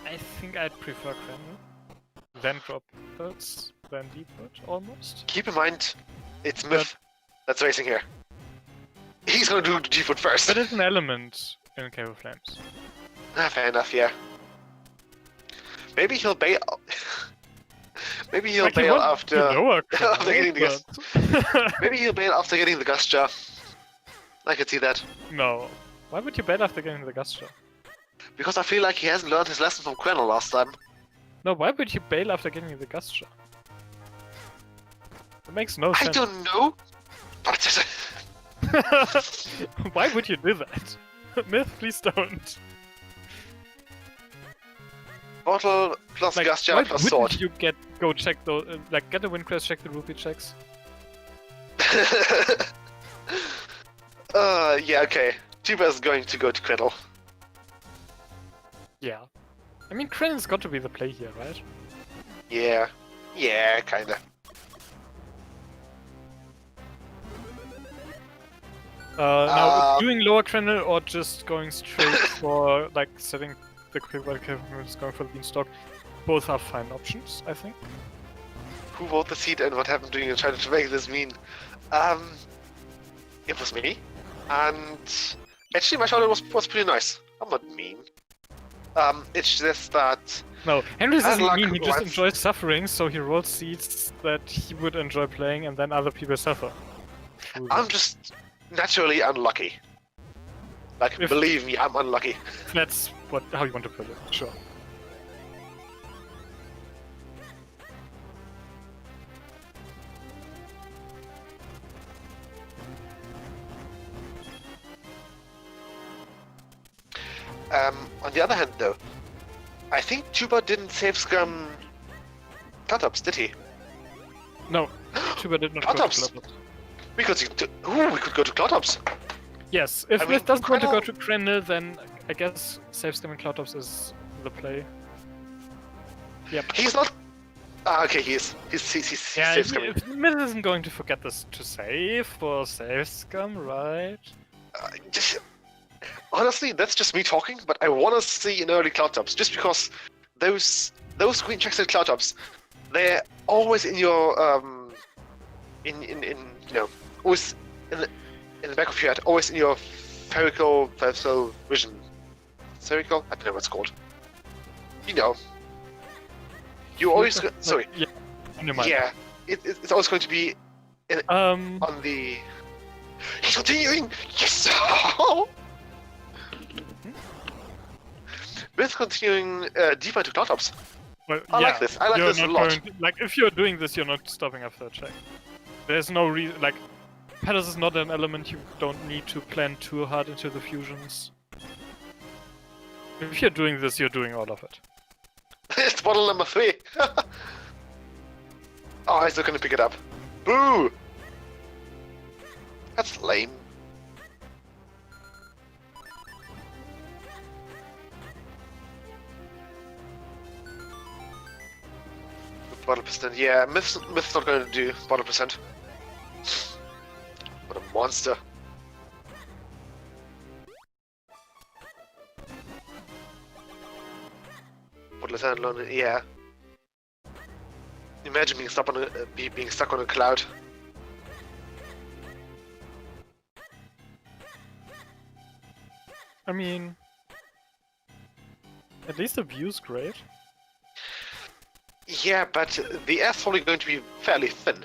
I think I'd prefer Krenn. Then drop thirds, then deep wood, almost. Keep in mind, it's Myth that's racing here. He's gonna do deep wood first. That is an element in Cave of Flames. Fair enough, yeah. Maybe he'll bail. Maybe he'll Like, he bail won't after. do lower after getting the Krenn, but- Maybe he'll bail after getting the gust jar. I could see that. No. Why would you bail after getting the gust jar? Because I feel like he hasn't learned his lesson from Krennel last time. No, why would you bail after getting the gust jar? It makes no I sense. don't know. But Why would you do that? Myth, please don't. bottle plus Like, gust jar why plus wouldn't sword. you go check those, get a Windcrest, check the rupee checks? Yeah, okay. Tuba is going to go to Krennel. Yeah. I mean, Krenn's got to be the play here, right? Yeah. Yeah, kinda. Now, doing lower Krennel or just going straight for, like, setting the quick while Kevin is going for the Beanstalk, both are fine options, I think. Who wrote the seed and what happened doing and trying to make this mean? It was me. And actually my shoulder was pretty nice. I'm not mean. It's just that No, Henry doesn't luck mean he just once. enjoys suffering, so he rolls seeds that he would enjoy playing, and then other people suffer. I'm just naturally unlucky. Like, If- believe me, I'm unlucky. That's how you want to put it, sure. On the other hand, though, I think Tuba didn't save scum Cloudtops, did he? No, Tuba did not go to Cloudtops. Cloudtops. We could go to Cloudtops. Yes, if I mean, Myth doesn't want to go Krennel- to Krennel, then I guess save scum and Cloudtops is the play. Yep. He's not. Okay, he is. He's Yeah, safe scumming. Myth isn't going to forget this to save for save scum, right? Honestly, that's just me talking, but I want to see an early Cloudtops, just because those green checks at Cloudtops, they're always in your always in the back of your head, always in your spherical vision. Spherical? I don't know what it's called. You know. You always sorry. Yeah, on your mind. Yeah, it's always going to be on the. He's continuing. Yes. With continuing deeper into Cloudtops. Well, I like this. I like you're this a not lot. going to- like, if you're doing this, you're not stopping after a check. There's no reason, like, Palace is not an element you don't need to plan too hard into the fusions. If you're doing this, you're doing all of it. It's bottle number 3. Oh, he's not gonna pick it up. Boo! That's lame. Bottle percent, yeah, Myth's not going to do bottle percent. What a monster. Bottle percent alone, yeah. Imagine being stuck on a cloud. I mean, at least the view's great. Yeah, but the air's probably going to be fairly thin.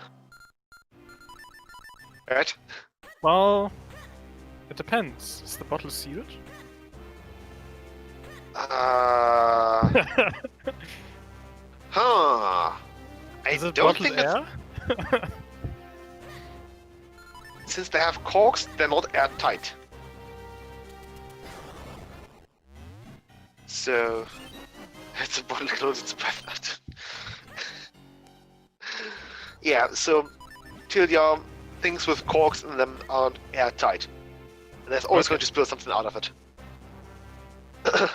Right? Well, it depends. Is the bottle sealed? Huh. Is it don't bottled think it's... air? Since they have corks, they're not airtight. So... It's a bottle close its breath. Yeah, so... Till your things with corks in them aren't airtight. And there's always going to spill something out of it. The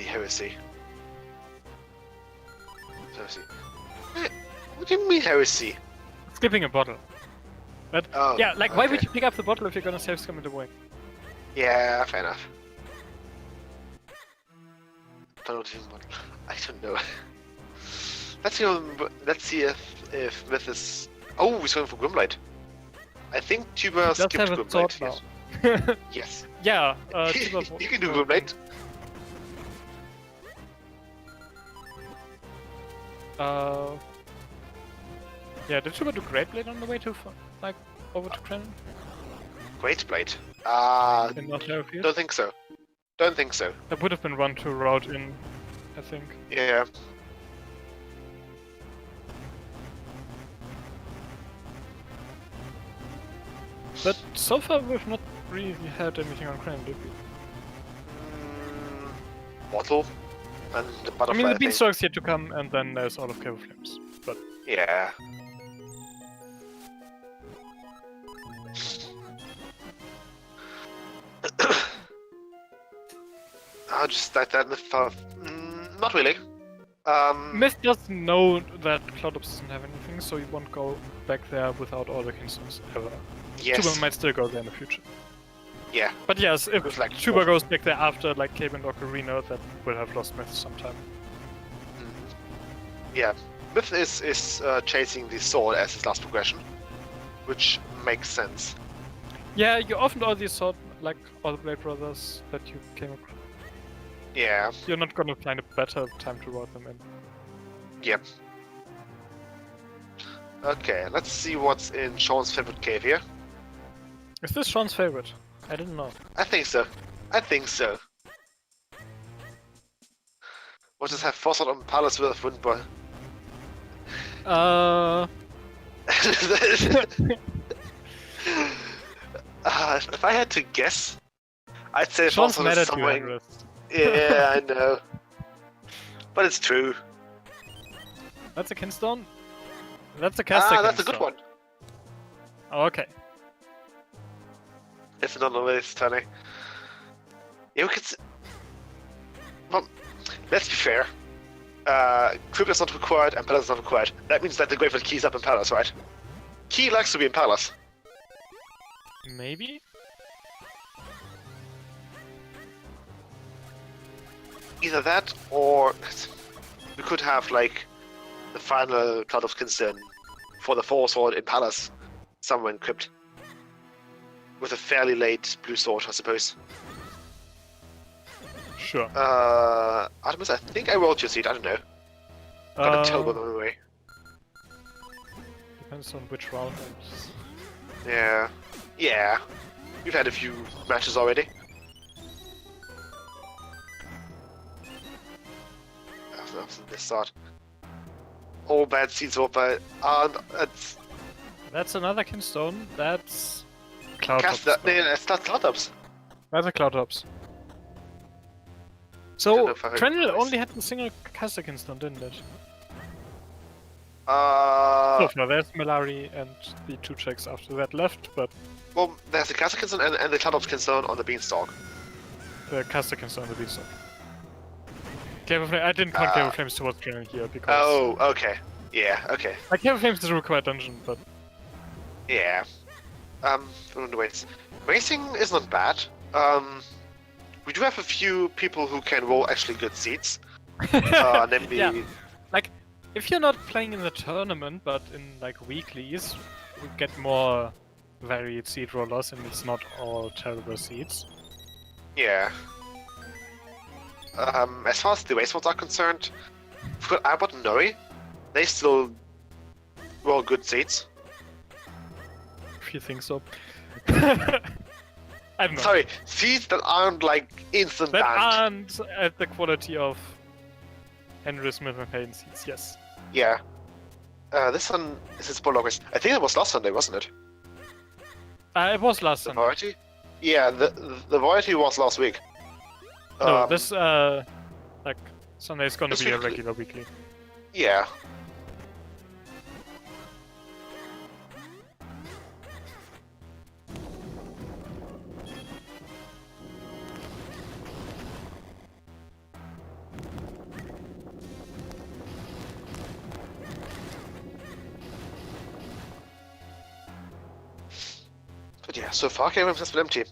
heresy. Heresy. What do you mean heresy? Skipping a bottle. But Oh, yeah, like why would okay. you pick up the bottle if you're gonna save scum it away? Yeah, fair enough. I don't know. Let's see if Myth is... Oh, he's going for Grimlight. I think Tuba Does skipped have a sword Grimlight. now. Yes. Yeah, Yes. You can do Grimlight. Yeah, did Tuba do Great Blade on the way to like over to Krenin? Great Blade. In North Field? Don't think so. Don't think so. That would have been one to route in, I think. Yeah. But so far we've not really had anything on Krenin, did we? Bottle and the I butterfly. mean, the thing. Beanstalk's yet to come, and then there's all of Cable Flames. But Yeah. I'll just start that Myth for... not really. Myth does know that Cloudops doesn't have anything, so you won't go back there without all the Kingstones ever. Yes. Tuba might still go there in the future. Yeah. But yes, if With, like, Tuba goes back there after like Cave and Ocarina, that will have lost Myth sometime. Yeah. Myth is chasing the sword as his last progression, which makes sense. Yeah, you often all these sort like all the Blade Brothers that you came across. Yeah. You're not gonna find a better time to route them in. Yep. Okay, let's see what's in Sean's favorite cave here. Is this Sean's favorite? I didn't know. I think so. I think so. What does have Foresight on Palace with a Windboy? If I had to guess, I'd say Sean's Foresight mad is at you, somewhere. Everest. Yeah, I know. But it's true. That's a Kinstone? That's a caster That's a good Kinstone. one. Oh, okay. It's not always turning. Yeah, we could. Well, let's be fair. Crypt is not required and Palace is not required. That means that the Graveyard Key is up in Palace, right? Key likes to be in Palace. Maybe? Either that, or we could have like the final Cloud of Kinston for the Force Sword in Palace, somewhere in Crypt, with a fairly late blue sword, I suppose. Sure. Artemis, I think I rolled your seat. I don't know. Got a terrible memory. Depends on which round. Yeah, yeah. We've had a few matches already. After this start. all bad seeds over. It's That's another Kinstone. That's no, Cloudtops. it's not Cloudtops. That's a Cloudtops. don't So know if I heard Trendle twice. only had a single caster Kinstone, didn't it? Uh, So far, there's Malari and the 2 checks after that left, but well, there's the Caster Kinstone and the Cloudtops Kinstone on the Beanstalk. the caster Kinstone on the beanstalk. Cave of Flames, I didn't count Cave of Flames towards Trendle here because Oh, okay. Yeah, okay. like Cave of Flames is a required dungeon, but Yeah. Racing is not bad. We do have a few people who can roll actually good seats. Namely, yeah, like if you're not playing in the tournament but in like weeklies, we get more varied seed rollers and it's not all terrible seeds. yeah. As far as the race modes are concerned, for Albert and Nori, they still roll good seats. If you think so. I don't know. Sorry, seats that aren't like instant That banned. aren't at the quality of Henry Smith and Hayden seeds, yes. Yeah. This one is a spoiler race. I think it was last Sunday, wasn't it? It was last The Sunday. variety? Yeah, the variety was last week. No, this like Sunday is gonna this be a weekly. regular weekly. Yeah. But yeah, so far Game has been empty.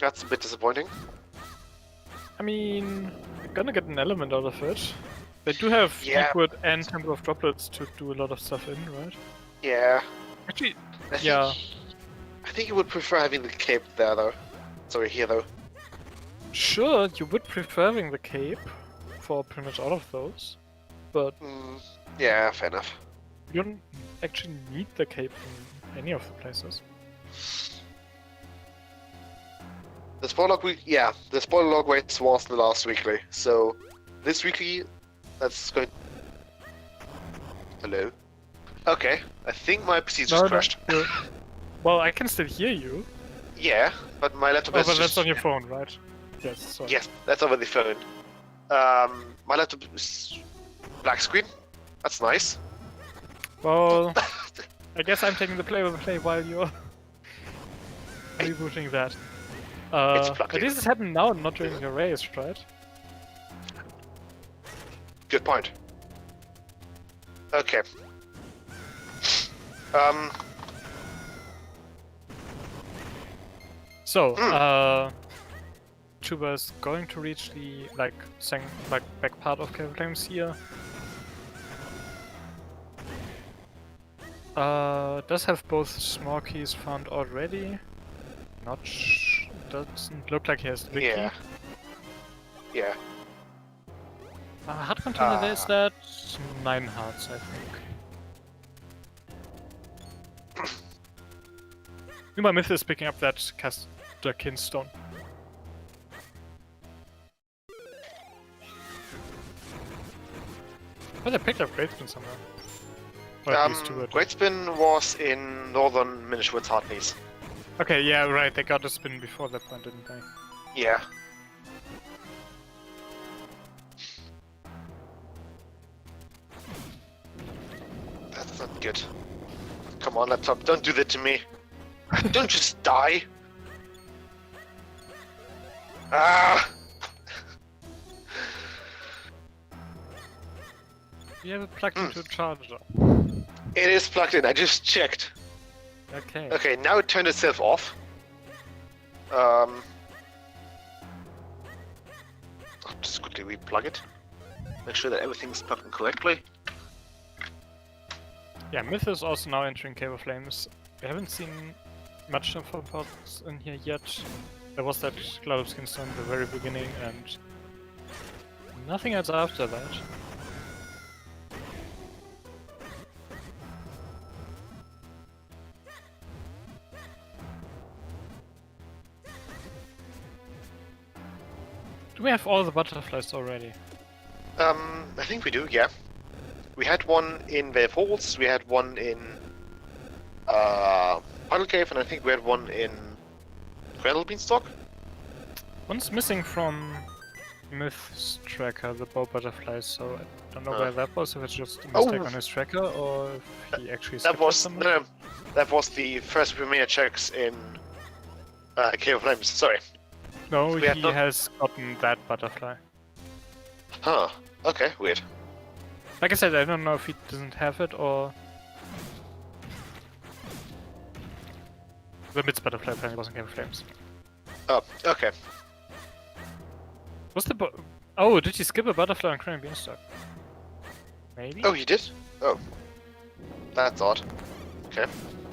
That's a bit disappointing. I mean, we're gonna get an element out of it. They do have Yeah. Liquid and Temple of Droplets to do a lot of stuff in, right? Yeah. Actually, I think, yeah. I think you would prefer having the cape there though. Sorry, here though. Sure, you would prefer having the cape for pretty much all of those, but Yeah, fair enough. you don't actually need the cape in any of the places. The spoiler log week, yeah, the spoiler log race was the last weekly. So this weekly, that's going. Hello. Okay, I think my PC just crashed. you're- Well, I can still hear you. Yeah, but my laptop Oh, is but that's just... on your phone, right? Yes, sorry. Yes, that's over the phone. My laptop is black screen. That's nice. Well, I guess I'm taking the play-by-play while you're rebooting that. It's plugged But in. this is happening now, not during your race, right? Good point. Okay. So, Tuba is going to reach the back part of Cave of Flames here. Does have both small keys found already. Doesn't look like he has the big Yeah. key. Yeah. Hard container there is that 9 hearts, I think. My Myth is picking up that caster Kinstone. Oh, they picked up Greatspin somewhere. Or at least two. Great Spin was in northern Minish Woods Hardpiece. Okay, yeah, right. They got a spin before that point, didn't they? Yeah. That's not good. Come on, laptop, don't do that to me. Don't just die. Ah! You have it plugged into a charger. It is plugged in, I just checked. Okay. Okay, now it turned itself off. I'll just quickly replug it. Make sure that everything's plugged in correctly. Yeah, Myth is also now entering Cave of Flames. We haven't seen much of pods in here yet. There was that Cloud of Skinstone at the very beginning, and nothing else after that. Do we have all the butterflies already? I think we do, yeah. We had one in Wave Halls, we had one in Puddle Cave, and I think we had one in Cradle Beanstalk. One's missing from Myth's tracker, the bow butterflies, so I don't know where that was, if it's just a mistake on his tracker, or if he actually skipped that was the first premier checks in Cave of Flames, sorry. No, he has gotten that butterfly. Huh, okay, weird. Like I said, I don't know if he doesn't have it, or... The Myth's butterfly apparently wasn't Cave of Flames. Oh, okay. What's the Oh, did he skip a butterfly on Cranny Beanstalk? Maybe? Oh, he did? Oh. That's odd. Okay.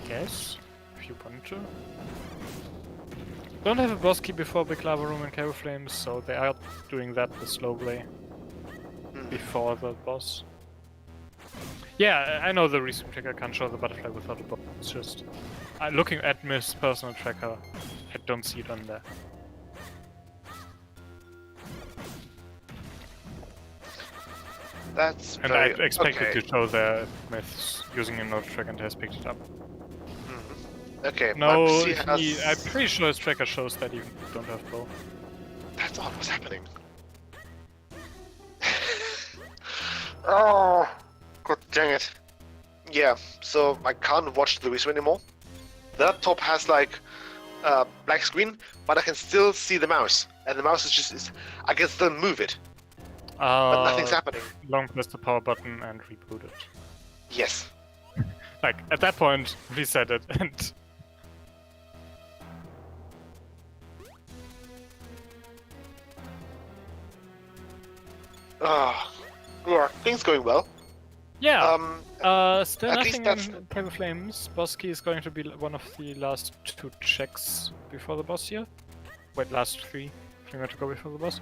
Yes, if you want to. Don't have a boss key before Big Lava Room and Cave of Flames, so they are doing that the slow way. Before the boss. Yeah, I know the reason tracker can't show the butterfly without a boss. It's just... looking at Myth's personal tracker, I don't see it on there. That's and I expected to show there Myth's using a node track and has picked it up. Okay, no, I'm pretty sure his tracker shows that you don't have bow. That's odd, what's happening? Oh, god dang it. Yeah, so I can't watch the visual anymore. The laptop has like a black screen, but I can still see the mouse. And the mouse is just, I can still move it. But nothing's happening. Long press the power button and reboot it. Yes. Like, at that point, reset it and... Yeah, things going well. Yeah. Still at nothing least in Cave of Flames. Boss key is going to be one of the last 2 checks before the boss here. Wait, last 3. If you want to go before the boss.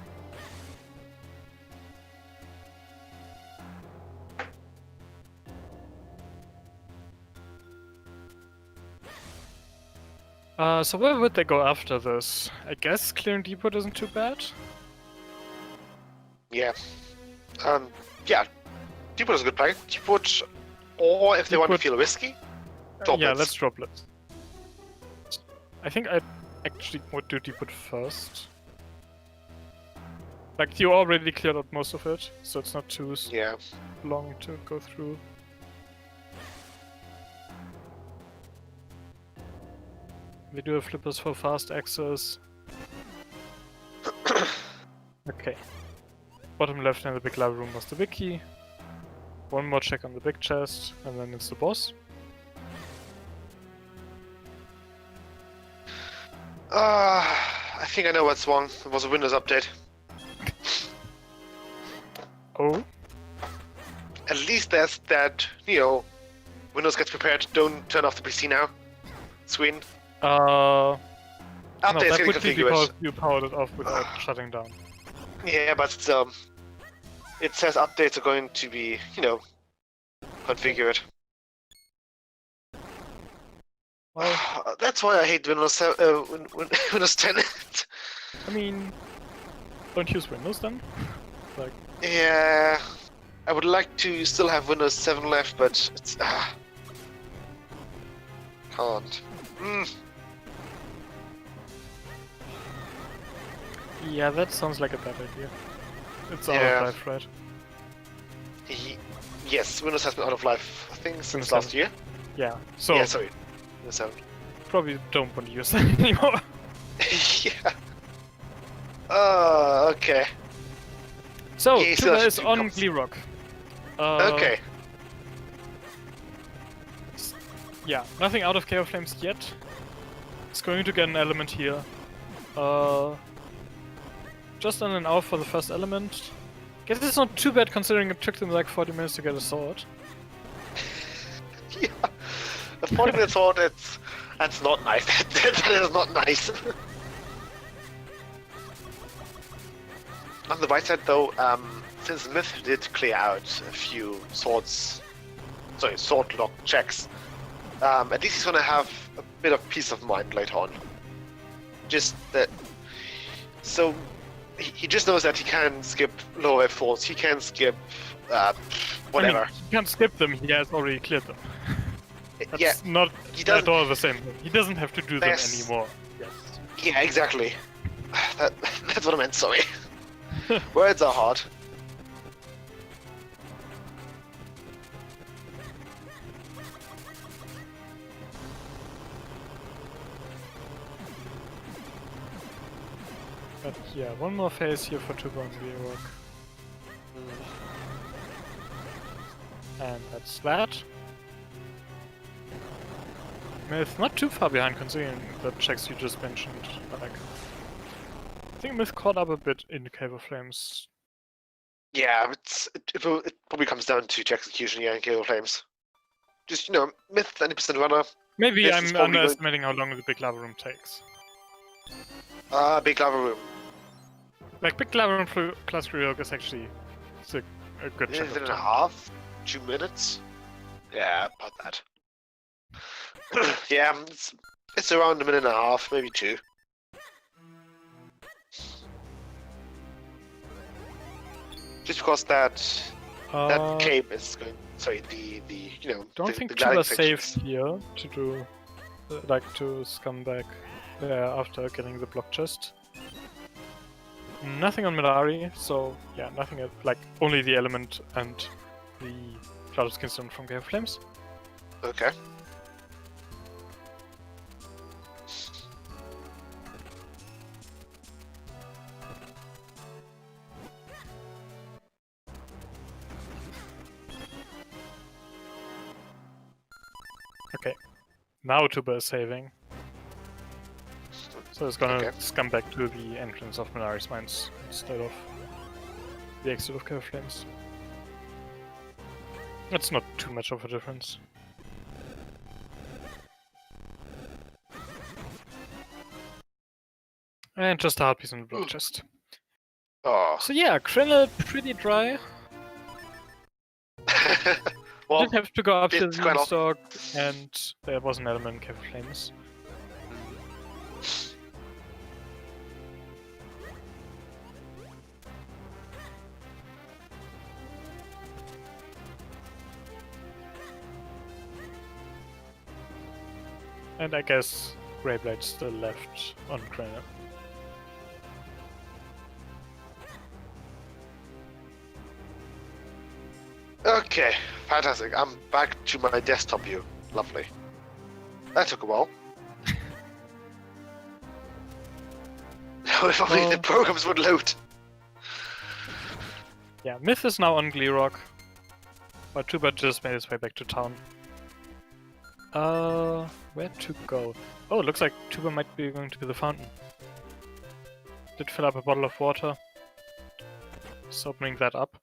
So where would they go after this? I guess clearing Depot isn't too bad. Yeah. Yeah. Depot is a good play. Depot, or if they want to feel risky, droplets. Yeah, let's droplets. I think I actually would do Depot first. Like, you already cleared out most of it, so it's not too long to go through. We do have flippers for fast access. Okay. Bottom left in the big lava room was the big key. One more check on the big chest, and then it's the boss. I think I know what's wrong. It was a Windows update. Oh? At least there's that, Windows gets prepared, don't turn off the PC now. Screen. No, Update's that getting would be because configured. you powered it off without shutting down. Yeah, but it says updates are going to be, configured. Well, that's why I hate Windows Windows 10. I mean, don't use Windows then? Like, yeah, I would like to still have Windows 7 left, but it's can't. yeah, that sounds like a bad idea. It's out Yeah. of life, right? Yes, Windows has been out of life, I think, since Windows last 7. year. Yeah, so Yeah, sorry. Windows 7. probably don't want to use that anymore. Yeah. Okay. So, Yeah, so Tuba that's is two on cops. Gleerock. Okay. Yeah, nothing out of Cave of Flames yet. It's going to get an element here. Just on an hour for the first element. Guess it's not too bad considering it took them like 40 minutes to get a sword. Yeah. A 40-minute sword, that's not nice. That is not nice. On the right side though, since Myth did clear out a few sword lock checks, at least he's gonna have a bit of peace of mind later on. Just that, so he just knows that he can skip lower F4s. He can skip whatever. I mean, he can't skip them. He has already cleared them. That's Yeah, not he at doesn't. all the same thing. He doesn't have to do them There's- anymore. Yes. Yeah, exactly. That's what I meant. Sorry. Words are hard. But yeah, one more phase here for Tubamann rework. And that's that. Myth not too far behind considering the checks you just mentioned. Like, I think Myth caught up a bit in the Cave of Flames. Yeah, it probably comes down to execution, yeah, and Cave of Flames. Just, you know, Myth 90% runner. Maybe Myth is I'm probably going- underestimating how long the big lava room takes. Big lava room. Like, big lava room for class rework is actually a good chunk Minute of and a time. half? 2 minutes? Yeah, about that. Yeah, it's around a minute and a half, maybe 2. Just because that cape is going. Sorry, the you know. Don't the, think the Tuba gliding safe sections. here to do, like, to scum back there after getting the block chest. Nothing on Midari, so yeah, nothing like only the element and the Cloud of Skinstone from Cave of Flames. Okay. Okay, now Tuba is saving. So it's gonna Okay. scum back to the entrance of Midari's mines instead of the exit of Cave of Flames. That's not too much of a difference. And just a hard piece on the block chest. Oh. So yeah, Krillin pretty dry. Well, Didn't have to go up to it's the quite stock, and there was an element in Cave of Flames. And I guess Greyblade's still left on Krillin. okay, fantastic. I'm back to my desktop view. Lovely. That took a while. If only the Oh. programs would load. Yeah, Myth is now on Gleerock, but Tuba just made his way back to town. Where to go? Oh, looks like Tuba might be going to the fountain. Did fill up a bottle of water. Just opening that up.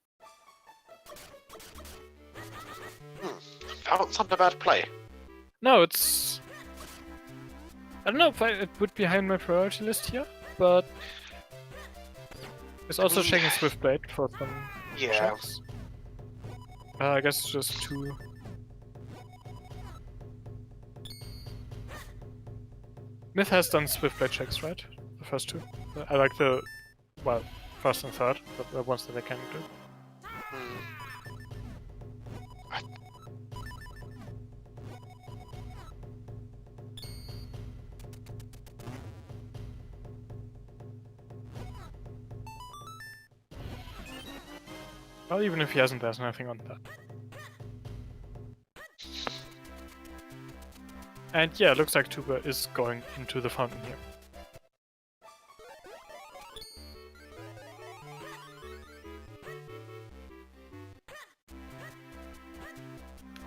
Fountain's not a bad play. No, it's... I don't know if it would be high on my priority list here, but... It's also mean- checking Swiftblade for some Yeah. checks. I guess just 2. Myth has done Swiftblade checks, right? The first 2. I like the... well, first and third, but the ones that I can do. Hmm. Well, even if he hasn't, there's nothing on that. And yeah, looks like Tuba is going into the fountain here.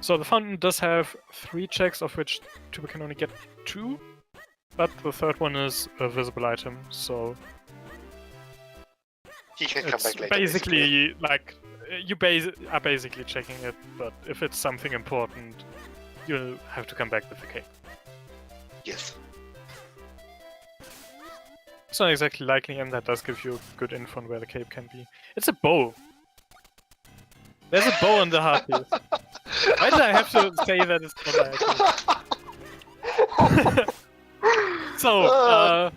So the fountain does have 3 checks, of which Tuba can only get 2, but the third one is a visible item, so He can come it's back later. basically like you are basically checking it, but if it's something important, you'll have to come back with the cape. Yes. It's not exactly likely, and that does give you good info on where the cape can be. It's a bow. There's a bow on the hard piece. Why did I have to say that it's not likely? So,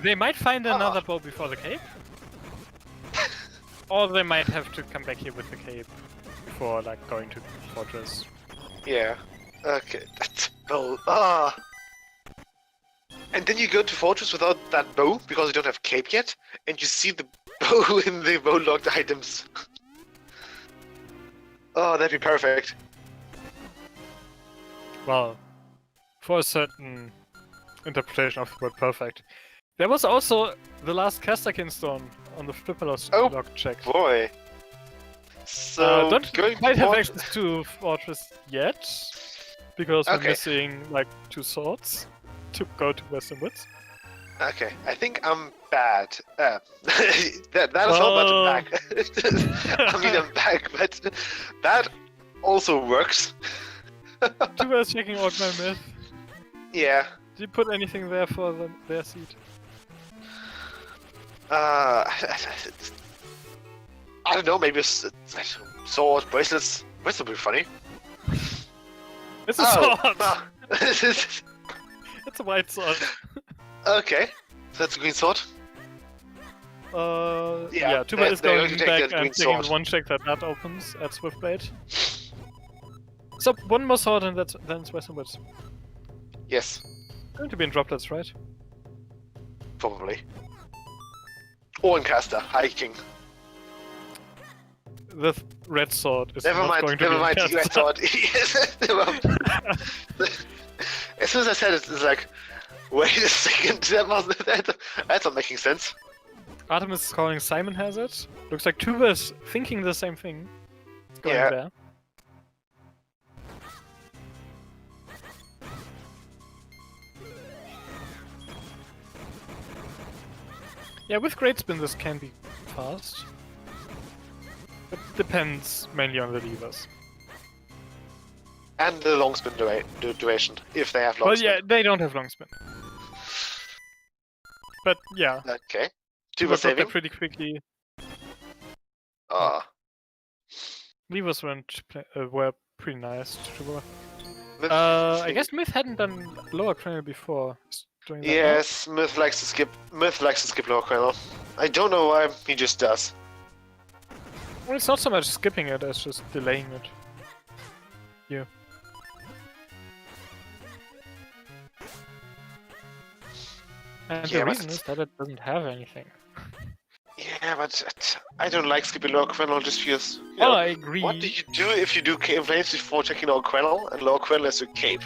They might find another bow before the cave. Or they might have to come back here with the cave before like going to the fortress. Yeah. Okay. That's bow. Ah. And then you go to fortress without that bow because you don't have cape yet, and you see the bow in the bow locked items. Oh, that'd be perfect. Well, for a certain interpretation of the word perfect. There was also the last Castakin stone on the Flipperlos lock check. Boy. So don't going quite to have fortress. access to fortress yet, because we're missing like 2 swords to go to Western Woods. Okay, I think I'm bad. that is not much back. I mean, I'm back, but that also works. Tuba is checking out my myth. Yeah. Did you put anything there for their seat? I don't know, maybe sword, bracelets. Bracelets would be funny. It's a sword! No. It's a white sword. Okay, so that's a green sword. Yeah, Tuba is going back and taking sword. the one check that opens at Swiftblade. So, one more sword and then it's Western Woods. Yes, Going to be in droplets, right? probably. Or in caster, hiking. The red sword is Never not mind, going to never be mind, in you caster. thought. As soon as I said it, it's like, wait a second, that's not making sense. Artemis is calling Simon has it. Looks like Tuba is thinking the same thing. Going Yeah. there. Yeah, with Great Spin this can be fast. It depends mainly on the levers. And the long spin duration, if they have long Well, spin. yeah, they don't have long spin. But yeah, Okay. Tuba Tuba got there saving. pretty quickly. Ah. Levers were pretty nice to Tuba. Myth I saving. guess Myth hadn't done lower channel before. He's doing that now. Yes, Myth likes to skip lower channel. I don't know why, he just does. Well, it's not so much skipping it as just delaying it. Yeah. And Yeah, the but reason is that it doesn't have anything. Yeah, but I don't like skipping lower channel just because. Well, I agree. What do you do if you do cave flames before checking lower channel and lower channel is your cape?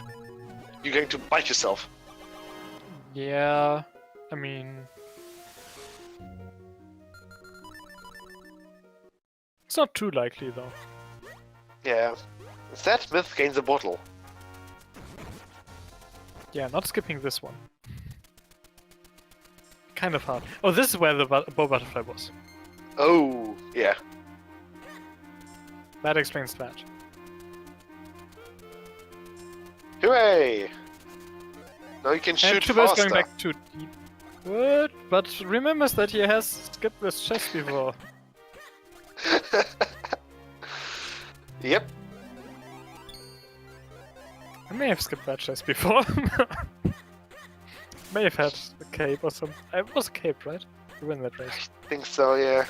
You're going to bite yourself. Yeah, I mean... It's not too likely, though. Yeah. Instead, Myth gains a bottle. Yeah, not skipping this one. Kind of hard. Oh, this is where the bow butterfly was. Oh, yeah. That explains that. Hooray! Now you can And shoot Tuba is faster. going back to deep wood, but remembers that he has skipped this chest before. Yep. I may have skipped that chest before. May have had a cape or something. It was a cape, right? You win that race. I think so, yeah.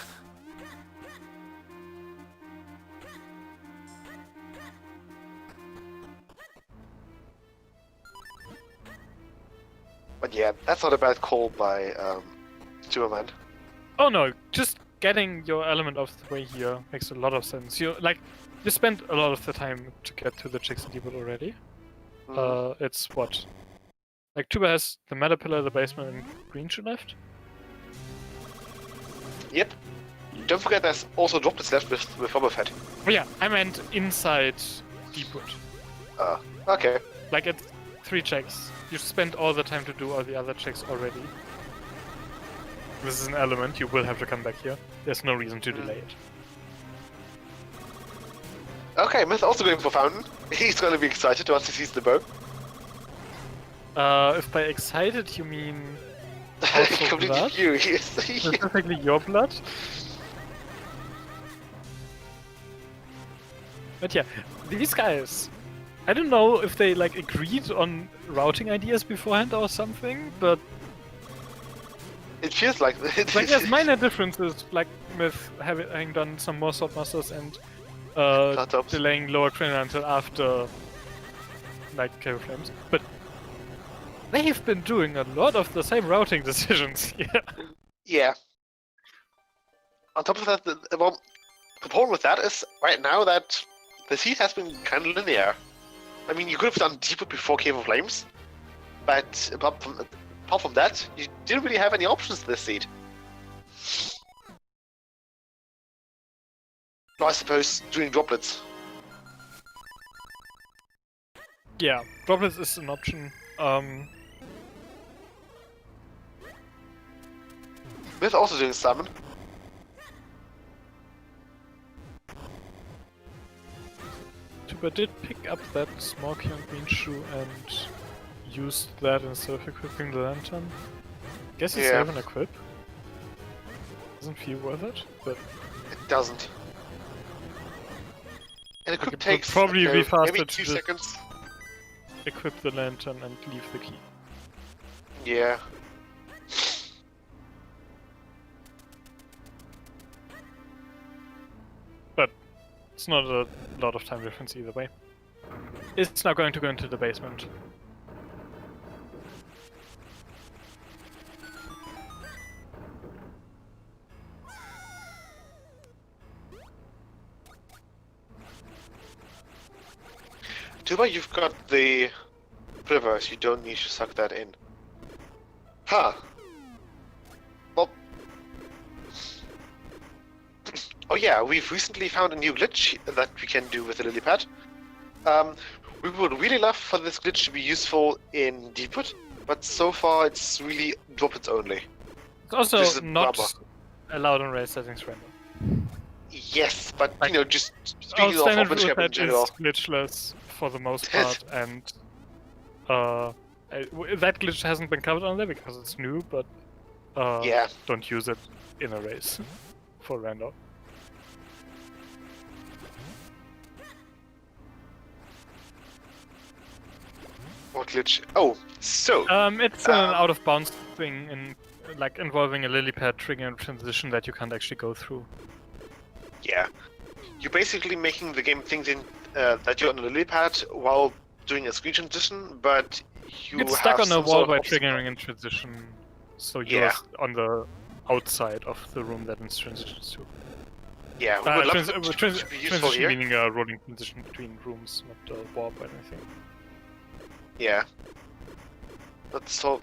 But yeah, that's not a bad call by Tubamann. Oh no, just getting your element of the way here makes a lot of sense. You spent a lot of the time to get to the Jackson Depot already. It's what? Like Tuba has the meta pillar, the basement, and green shoe left? Yep. Don't forget there's also droplets left with Boba Fett. Oh yeah, I meant inside Deepwood. Okay. Like it's 3 checks. You spent all the time to do all the other checks already. This is an element, you will have to come back here. There's no reason to delay it. Okay, Myth also going for Fountain. He's gonna be excited once he sees the bow. If by excited you mean also Completely blood? furious. Specifically your blood? But yeah, these guys, I don't know if they like agreed on routing ideas beforehand or something, but It feels like Like there's minor differences, like with having done some more swordmasters and Flat-tops. delaying lower crane until after like Cave Flames, but they've been doing a lot of the same routing decisions here. Yeah. On top of that, the problem with that is right now that the seed has been kind of linear. I mean, you could have done deeper before Cave of Flames, but apart from that, you didn't really have any options this seed. No, I suppose doing droplets. Yeah, droplets is an option. Myth also doing summon. Tuba did pick up that smoky and green shoe and used that instead of equipping the lantern. Guess it's Yeah. even equip. Doesn't feel worth it, but It doesn't. And it Like, could it would take probably be faster maybe to 2 just- seconds. equip the lantern and leave the key. Yeah. But it's not a lot of time difference either way. It's now going to go into the basement. Too bad you've got the reverse, you don't need to suck that in. Huh. Well... Oh yeah, we've recently found a new glitch that we can do with the lily pad. We would really love for this glitch to be useful in Deepwood, but so far it's really droplets only. It's also This is not rubber. allowed on race settings random. Yes, but Like, you know, just Our speaking of standard OpenSCAP in rule general. is glitchless for the most part, and that glitch hasn't been covered on there because it's new, but Yeah. don't use it in a race for random. What glitch? Oh, so It's an out of bounds thing in like involving a lily pad triggering a transition that you can't actually go through. yeah, you're basically making the game think that you're on a lily pad while doing a screen transition, but you It's have stuck on a some wall sort by of obstacle. triggering a transition, so you're Yeah. on the outside of the room that it's transitions to. Yeah, we would love it to be useful transition here. meaning a rolling transition between rooms, not a warp or anything. Yeah. That's so.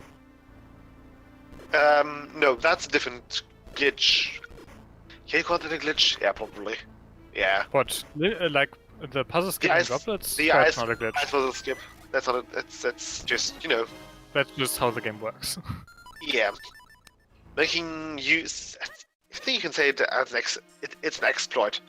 No, that's a different glitch. Can you call that a glitch? Yeah, probably. Yeah. What? Like the puzzle skipping ice- droplets? The That's ice, not a glitch. ice puzzle skip. That's not a. That's just, you know. That's just how the game works. Yeah. Making use. I think you can say it as it's an exploit.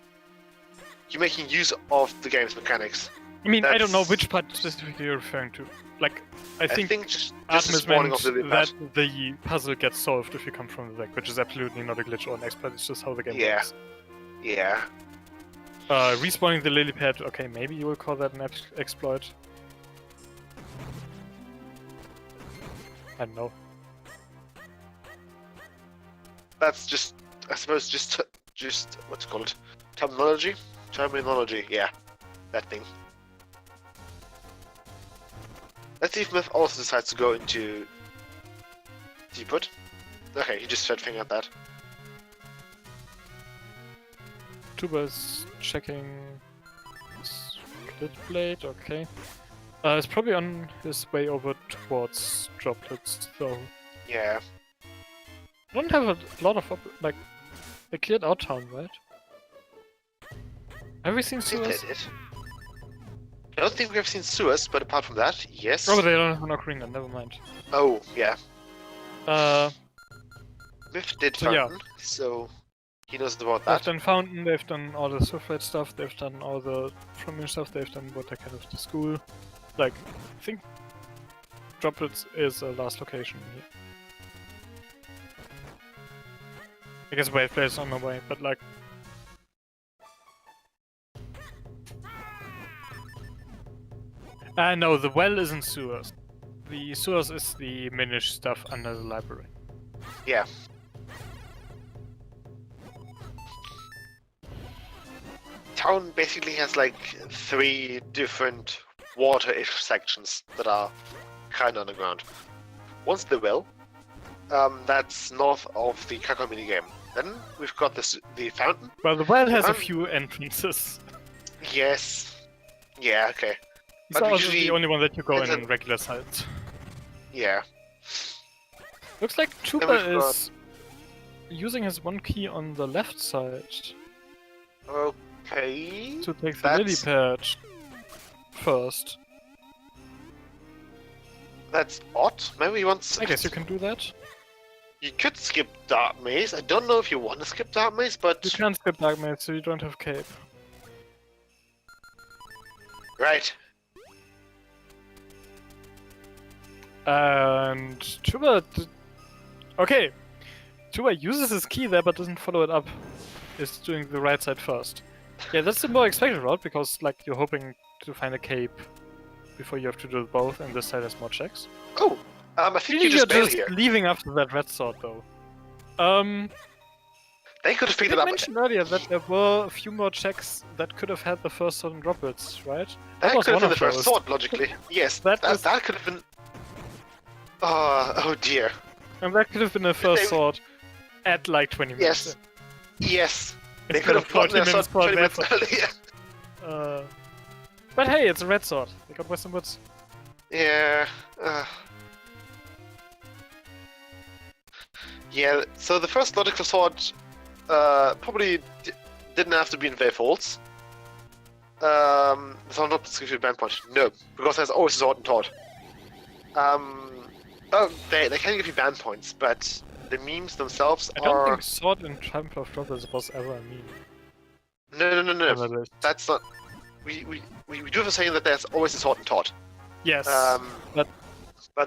You're making use of the game's mechanics. I mean, I don't know That's- which part specifically you're referring to. Like, I think just the Artemis spawning meant of the that the puzzle gets solved if you come from the deck, which is absolutely not a glitch or an exploit, it's just how the game Yeah. works. Yeah. Respawning the lily pad, okay, maybe you will call that an exploit. I don't know. That's just, I suppose, just what's it called? Terminology? Terminology, yeah. That thing. Let's see if Myth also decides to go into Deepwood. Okay, he just started figuring out that. Tuba's checking split blade, okay. It's probably on his way over towards droplets, though. Yeah. I don't have a lot of like they cleared out town, right? Have we seen I think they sewers? did. I don't think we have seen sewers, but apart from that, yes. Oh, but they don't have an ocarina, never mind. Oh, yeah. Myth did So, yeah. fountain, so he knows about They've that. done fountain, they've done all the Swift stuff, they've done all the from stuff, they've done what I kind of the school. Like, I think droplets is a last location here. I guess wave play is on the way, but like no, the well isn't sewers. The sewers is the Minish stuff under the library. Yeah. Town basically has like 3 different water-ish sections that are kind of underground. One's the well. That's north of the Kakao minigame. Then we've got the fountain. Well, the well has a fountain- few entrances. Yes. Yeah, okay. It's But we also usually- the only one that you go it's in a- regular sites. Yeah. Looks like we've Tuba got- is using his one key on the left side Okay. to take the That's- lily pad first. That's odd. Maybe he wants... I guess you can do that. You could skip Dark Maze. I don't know if you want to skip Dark Maze, but... You can't skip Dark Maze, so you don't have cape. Right. And Tuba... Okay. Tuba uses his key there, but doesn't follow it up. Is doing the right side first. Yeah, that's the more expected route, because like you're hoping to find a cape before you have to do both, and this side has more checks. Oh, I think Really, you just you're bailed just here. leaving after that red sword, though. They could have I picked did it up. mention earlier that there were a few more checks that could have had the first sword and droplets, right? That was could have one been the of first those. sword, logically. Yes, That that, was- that could have been... oh dear. And that could have been the first They- sword at like 20 minutes. Yes. Yes. They Instead could of have gotten 40 their minutes sword for 20 an minutes effort. earlier. But hey, it's a red sword. They got Western Woods. Yeah. Yeah, so the first logical sword probably didn't have to be in Wave Holds. The sword not gives you a band point. No, because there's always a sword and taught. Oh, they can give you band points, but the memes themselves I don't are... think sword and Temple of Droplets was ever a meme. No. on the list. That's not... We do have a saying that there's always a sword and taught. Yes, But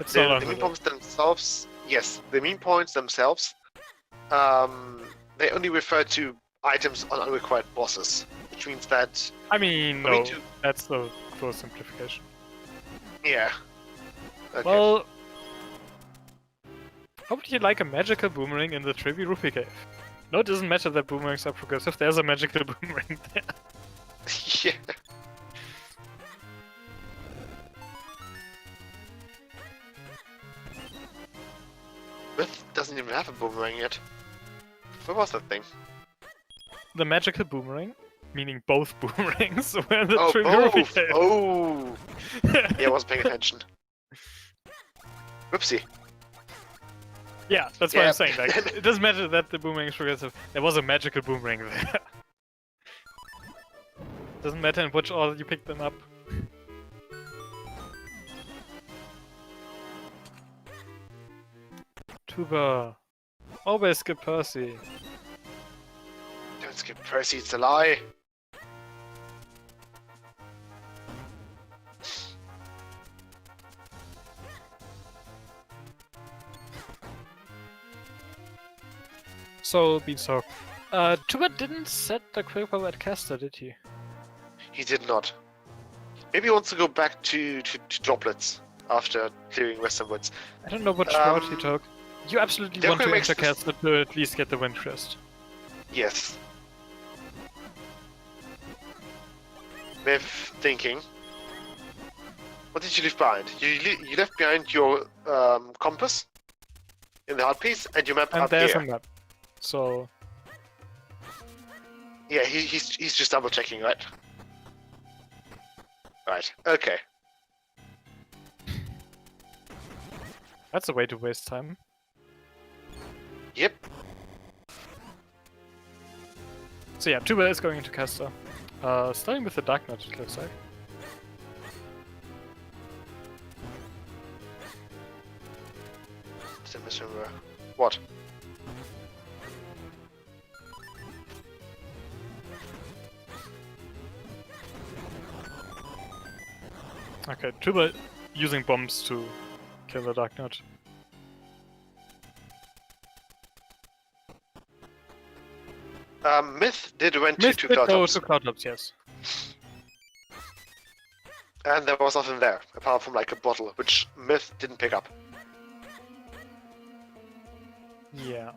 it's not on the the meme points themselves, yes, the meme points themselves, they only refer to items on unrequired bosses, which means that, I mean, I mean no, to- that's the close simplification. yeah. Okay. Well, how would you like a magical boomerang in the Trivi Rupee Cave? No, it doesn't matter that boomerangs are progressive, there's a magical boomerang there. yeah. Myth doesn't even have a boomerang yet. Where was that thing? The magical boomerang, meaning both boomerangs, were in the Oh, Trivi Rupee both! Cave. Oh! Yeah, I wasn't paying attention. Whoopsie. Yeah, that's what Yeah. I'm saying. Like, it doesn't matter that the boomerang is progressive. There was a magical boomerang there. Doesn't matter in which order you pick them up. Tuba. Always skip Percy. Don't skip Percy, it's a lie. So, Beanstalk. Tuba didn't set the quick power at caster, did he? He did not. Maybe he wants to go back to droplets after clearing Western Woods. I don't know which route he Um, took. You absolutely want to definitely makes enter this- caster to at least get the wind crest. Yes. With thinking. What did you leave behind? You left behind your compass in the hard piece and your map And up there's here. a map. So, Yeah, he's just double checking, right? Right. Okay. that's a way to waste time. Yep. So yeah, Tuba is going into caster. Starting with the Dark Knight, it looks like. Didn't misremember. What? Okay, Tuba using bombs to kill the Dark Knight. Myth did went Myth to did go Cloudtops, to Cloudtops, yes. and there was nothing there apart from like a bottle, which Myth didn't pick up. Yeah.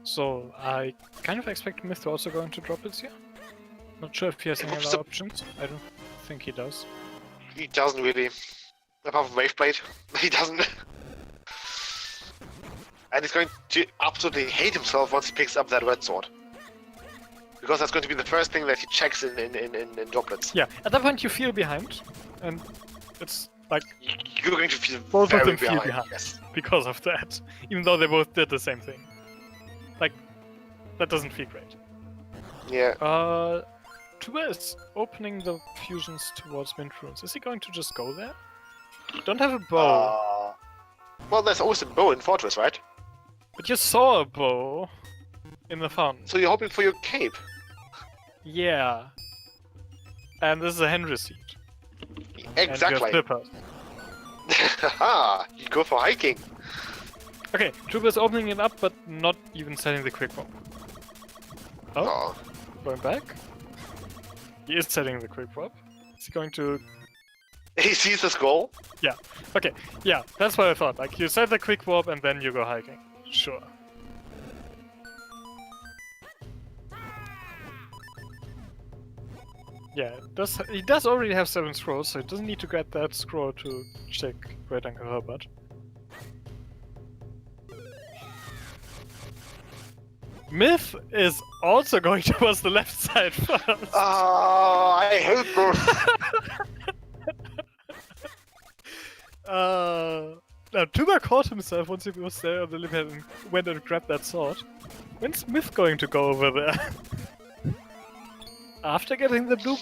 So I kind of expect Myth to also go into droplets here. Not sure if he has any other options. I don't think he does. He doesn't really. Apart from Wave Blade, he doesn't. And he's going to absolutely hate himself once he picks up that red sword. Because that's going to be the first thing that he checks in droplets. Yeah, at that point you feel behind, and it's like You're going to feel both very of them feel behind. behind Yes. because of that, even though they both did the same thing. Like, that doesn't feel great. Yeah. Tuba is opening the fusions towards Wind Runes. Is he going to just go there? Don't have a bow. Well, there's always a bow in Fortress, right? But you saw a bow in the fountain. So you're hoping for your cape. Yeah. And this is a Henry seat. Exactly. And you have slippers. Haha, you go for hiking. Okay, Tuba is opening it up, but not even setting the quick bomb. Oh, going back. He is setting the quick bomb. Is he going to... He sees the skull. Yeah. Okay. Yeah, that's what I thought. Like, you set the quick warp and then you go hiking. Sure. Yeah, he does already have 7 scrolls, so he doesn't need to get that scroll to check Great Uncle Herbert. Myth is also going towards the left side first. Oh, I hate this. Now Tuba caught himself once he was there on the lip and went and grabbed that sword. When's Myth going to go over there? After getting the blue?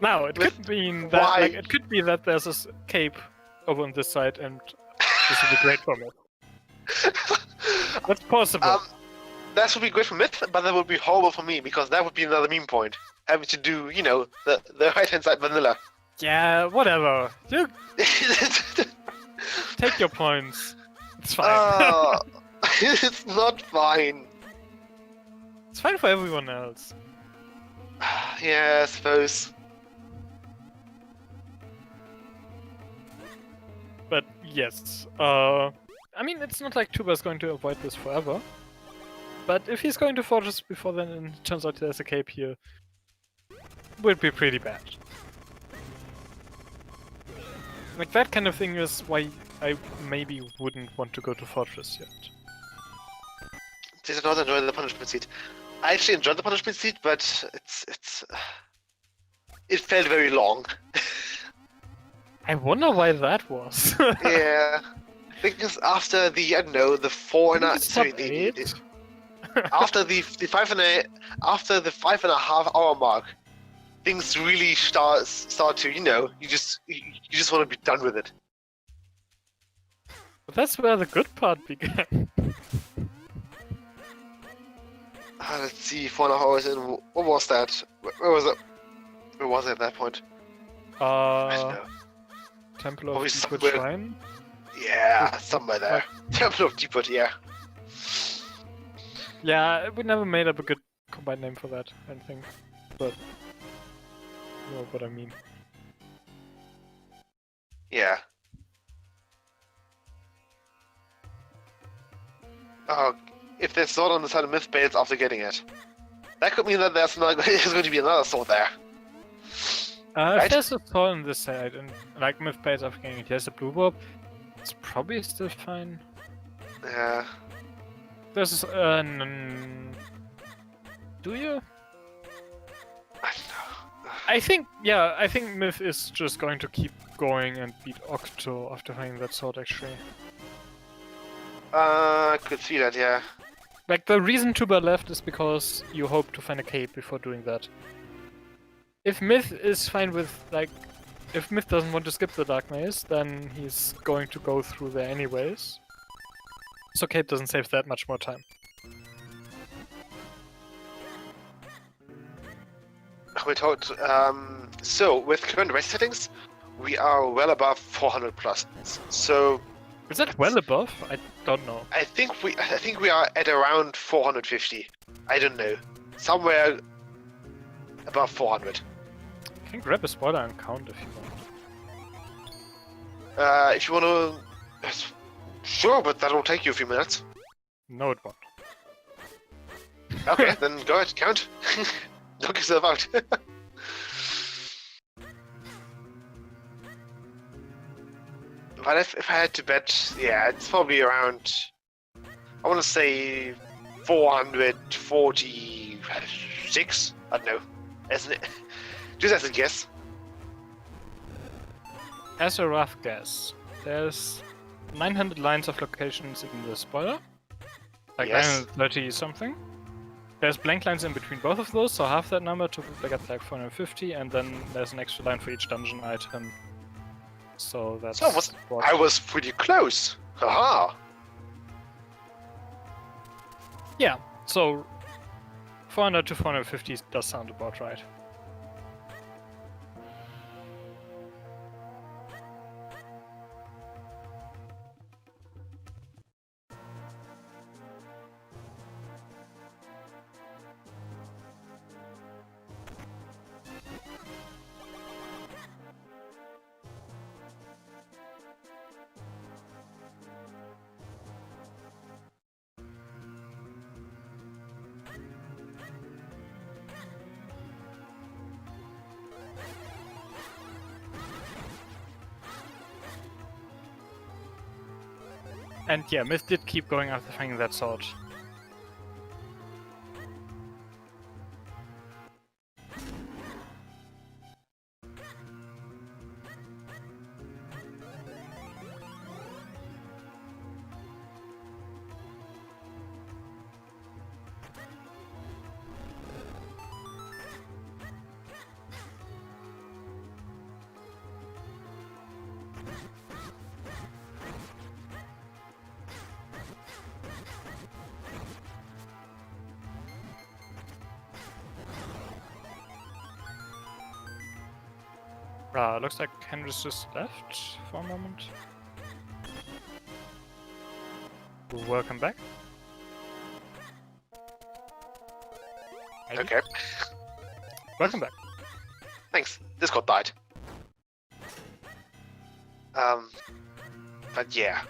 Now it could mean that it could be that there's a cape over on this side, and this would be great for Myth. That's possible. That would be great for Myth, but that would be horrible for me because that would be another meme point. Having to do, you know, the right hand side vanilla. Yeah, whatever. You take your points. It's fine. It's not fine. It's fine for everyone else. Yeah, I suppose. But yes, I mean, it's not like Tuba's going to avoid this forever. But if he's going to Fortress before then and it turns out there's a cape here, would be pretty bad. Like, that kind of thing is why I maybe wouldn't want to go to Fortress yet. Did not enjoy the punishment seat. I actually enjoyed the punishment seat, but it felt very long. I wonder why that was. Yeah, because after the, I don't know, the 4 and a... Sorry, after the 5.5 hour mark, things really start to, you know, you just want to be done with it. But that's where the good part began. Let's see, 4.5 hours in. What was that? Where was it? Where was it at that point? I don't know. Temple of Deepwood somewhere... Shrine? Yeah, somewhere there. Temple of Deepwood, yeah. Yeah, we never made up a good combined name for that, I think. But you know what I mean. Yeah. If there's sword on the side of Myth Bates after getting it, that could mean that there's going to be another sword there. If Right? there's a sword on this side, and like Myth Bates after getting it, there's a blue warp, it's probably still fine. Yeah. There's do you? I don't know. I think Myth is just going to keep going and beat Octo after finding that sword, actually. I could see that, yeah. Like, the reason Tuba left is because you hope to find a cape before doing that. If Myth is fine with, like, if Myth doesn't want to skip the Dark Maze, then he's going to go through there anyways. So Cape doesn't save that much more time. We're told, so with current race settings, we are well above 400 plus. So Is that well above? I don't know. I think we are at around 450. I don't know, somewhere above 400. You can grab a spoiler and count if you want. If you want to, sure, but that will take you a few minutes. No, it won't. Okay, then go ahead, count. Knock yourself out. But if I had to bet, yeah, it's probably around, I want to say 446. I don't know, isn't it? Just as a guess. As a rough guess, there's 900 lines of locations in the spoiler. Like Yes. 930 something. There's blank lines in between both of those, so half that number to get like 450, and then there's an extra line for each dungeon item. So that's So what... I was pretty close. Haha. Yeah, so 400 to 450 does sound about right. And yeah, Myth did keep going after finding that sword. Looks like Henry's just left for a moment. Welcome back. Maybe? Okay. Welcome back. Thanks. Discord died. But yeah.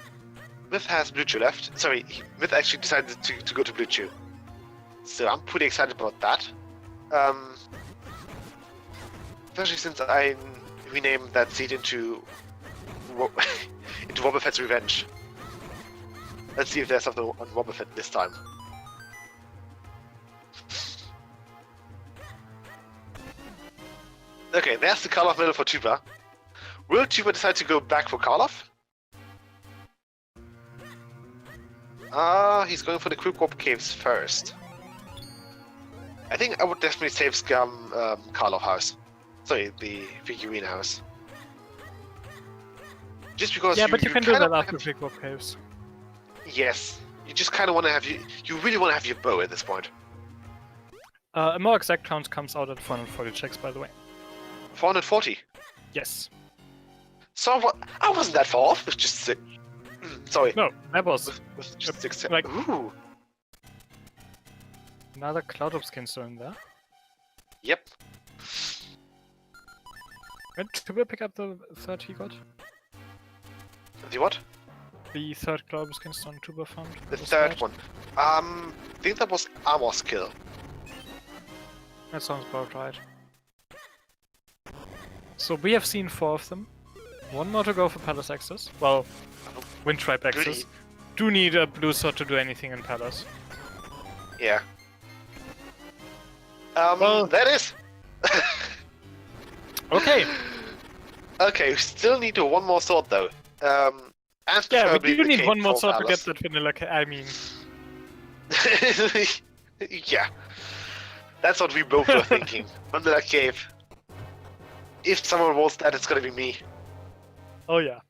Myth has Blue Chew left. Sorry, Myth actually decided to go to Blue Chew. So I'm pretty excited about that. Especially since I renamed that seed into Wobbuffet's Revenge. Let's see if there's something on Wobbuffet this time. Okay, there's the Karloff medal for Tuba. Will Tuba decide to go back for Karloff? He's going for the Quick Warp Caves first. I think I would definitely save Scum Karloff house. Sorry, the figurine house. Just because Yeah, but you can do kind that of after Quick Warp Caves. Yes, you just kind of want to have you really want to have your bow at this point. A more exact count comes out at 440 checks, by the way. 440. Yes. So what? I wasn't that far off. With just six. Sorry. No, that was With just six. like- Ooh. another Cloud Orb skin still in there. Yep. When did we pick up the third he got? The what? The third Cloud Orb skin on Tuba found? The Was third that? one. I think that was armor skill. That sounds about right. So we have seen 4 of them. One more to go for Palace access. Well, Wind Tribe access. Goody. Do need a blue sword to do anything in Palace. Yeah. Well- That is. Okay. Okay, we still need one more sword though. And Yeah, we preferably do the need cape one more for sword to get Palace. that vanilla I mean... Yeah. That's what we both were thinking. Under that cave. if someone rolls that, it's gonna be me. Oh yeah.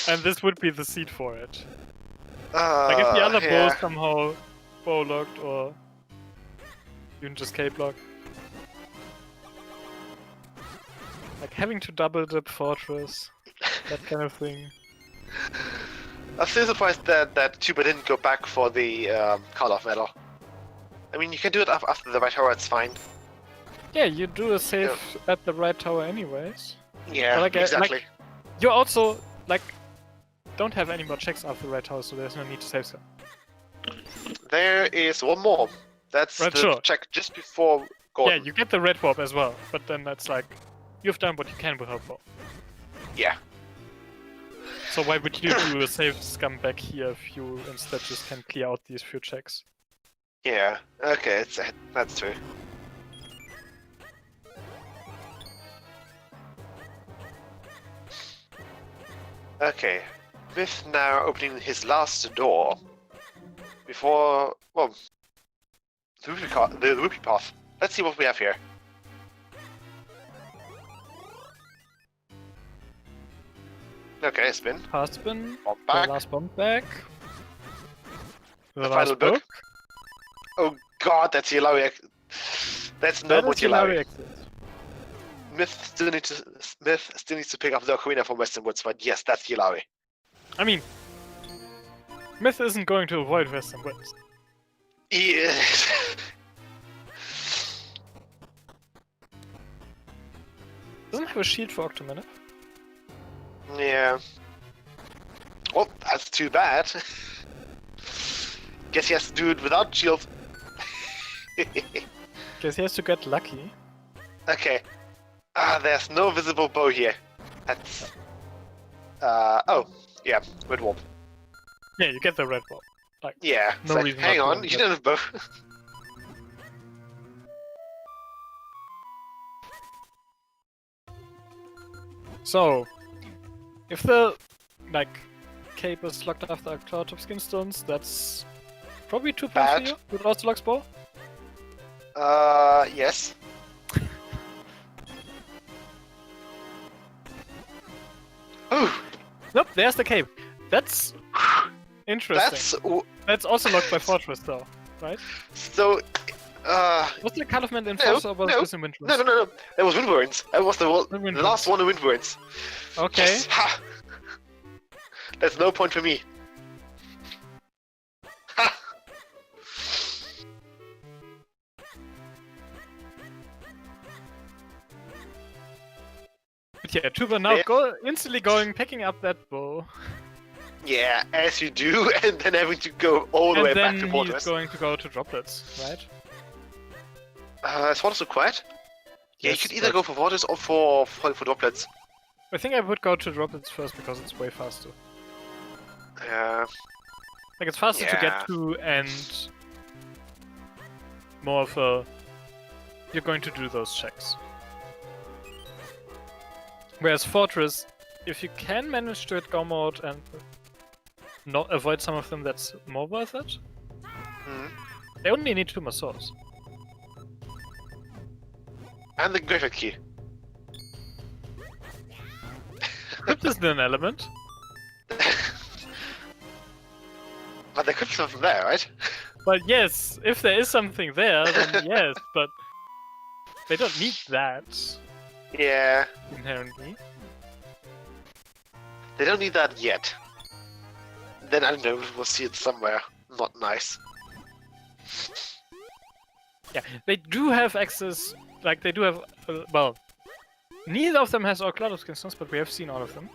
And this would be the seed for it. Like if the other bow is somehow bow locked or even just cape locked. Like having to double dip fortress, that kind of thing. I'm still surprised that Tuba didn't go back for the call-off medal. I mean, you can do it after the right tower, it's fine. Yeah, you do a save at the right tower anyways. Yeah, like, exactly. Like, you also, like, don't have any more checks after the right tower, so there's no need to save some. There is one more. That's the check just before Gordon. Yeah, you get the red warp as well, but then that's like, you've done what you can with help warp. Yeah. So why would you do a save scumbag here if you instead just can clear out these few checks? Yeah, okay, that's true. Okay, Myth now opening his last door before, well, the rupee path. Let's see what we have here. Okay, spin. Pass spin. Bomb back. The last bomb back. The final book. Oh god, that's Yellowy. That's no more Yellowy. Myth still needs to pick up the Ocarina from Western Woods, but yes, that's Yellowy. I mean, Myth isn't going to avoid Western Woods. Yeah. Doesn't have a shield for Octominute. Yeah. Well, that's too bad. Guess he has to do it without shield. Guess he has to get lucky. Okay. There's no visible bow here. That's... oh, yeah, red warp. Yeah, you get the red warp. Like, yeah, no like, reason hang on, you don't have bow. So, if the, like, cape is locked after Cloud Top Skin Stones, that's probably 2 points for you with Orthodox Bow? Yes. Ooh. Nope, there's the cape. That's interesting. That's also locked by Fortress though, right? So, was the Califman in Force or was this in Windburns? No. That was Windburns. That was the last one in Windburns. Okay. Yes. Ha! That's no point for me. Ha! But yeah, Tuba now instantly picking up that bow. Yeah, as you do, and then having to go all the way back to Fortress. And then he's going to go to Droplets, right? Is Fortress required? Yeah, Yes, you could either go for Fortress or for Droplets. I think I would go to Droplets first because it's way faster. Yeah. Like, it's faster to get to and more of a... You're going to do those checks. Whereas Fortress, if you can manage to hit Go mode and not avoid some of them, that's more worth it. They only need 2 more swords. And the Griffith key. Crypt isn't an element. But there could be something there, right? But yes, if there is something there, then yes, but they don't need that. Yeah. Inherently. They don't need that yet. Then I don't know, we'll see it somewhere. Not nice. Yeah, they do have access, like they do have, well, neither of them has all Cloud of Skinstones, but we have seen all of them.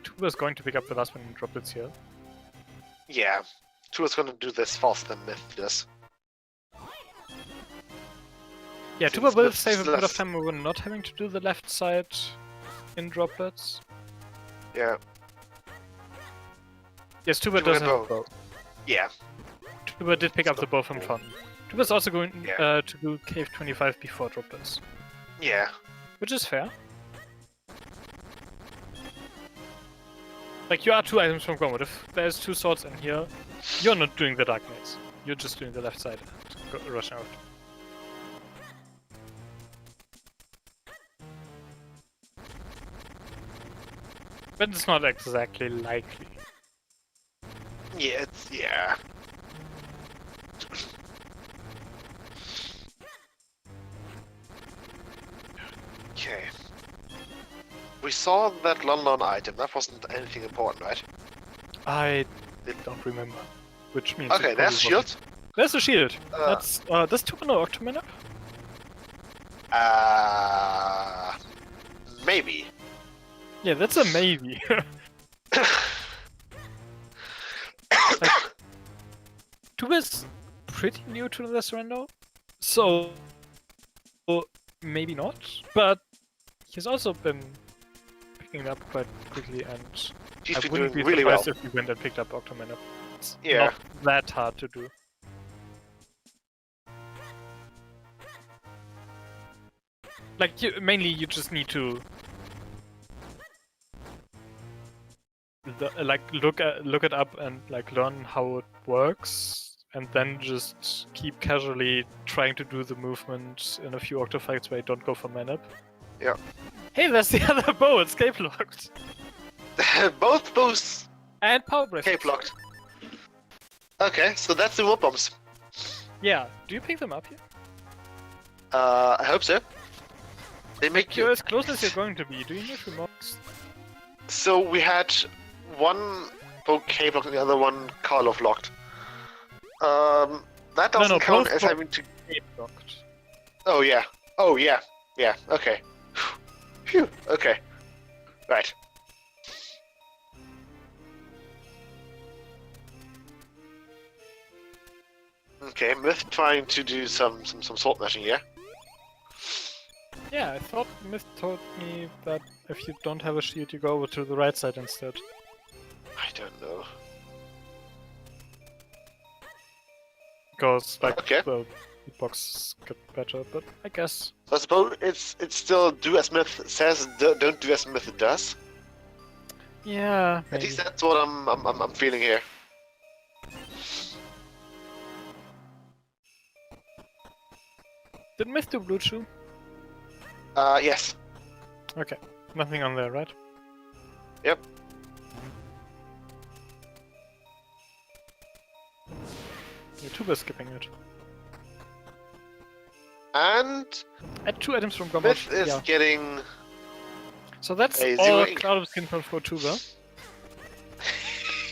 Tuba is going to pick up the last one in Droplets here. Yeah, Tuba's gonna do this faster than Myth does. Yeah, Tuba will save a bit of time when we're not having to do the left side in Droplets. Yeah. Yes, Tuba does have a bow. Yeah. Tuba did pick up the bow from Fountain. Tuba's also going to do Cave 25 before Droplets. Yeah. Which is fair. Like, you are 2 items from Go mode. If there's 2 swords in here, you're not doing the Dark Maze. You're just doing the left side and rushing out. But it's not exactly likely. Yeah, yeah. Okay. We saw that London item. That wasn't anything important, right? I don't remember. Which means Okay, it there's probably wasn't. shield. There's a shield. Uh, That's does Tubamann know Octoman up? Maybe. Yeah, that's a maybe. Tuba's pretty new to this rando, so maybe not. But he's also been picking it up quite quickly, and He's I been wouldn't doing be really well. surprised if he went and picked up Octoman up. It's Yeah. not that hard to do. Like, mainly you just need to look it up and like learn how it works, and then just keep casually trying to do the movement in a few octofights where you don't go for manip. Yeah. Hey, there's the other bow. Escape locked. Both bows And power breath. cape locked. Okay, so that's the warp bombs. Yeah. Do you pick them up here? I hope so. They make You're you. as close as you're going to be. Do you need remotes? So we had one bow cape locked and the other one Karlov locked. That doesn't count both as bow- having to. Escape locked. Oh yeah. Oh yeah. Yeah. Okay. Phew. Okay. Right. Okay, Myth trying to do some sword mashing here. Yeah, I thought Myth told me that if you don't have a shield, you go over to the right side instead. I don't know. Because like Okay. the box get better, but I guess. So I suppose it's still do as Myth says, don't do as Myth does. Yeah. At least that's what I'm feeling here. Did Myth do blue chew? Yes. Okay. Nothing on there, right? Yep. Your tuba skipping it. And Add 2 items from Gomot. Myth is Yeah. getting So that's a all zeroing. Cloud of Skin for Tuba.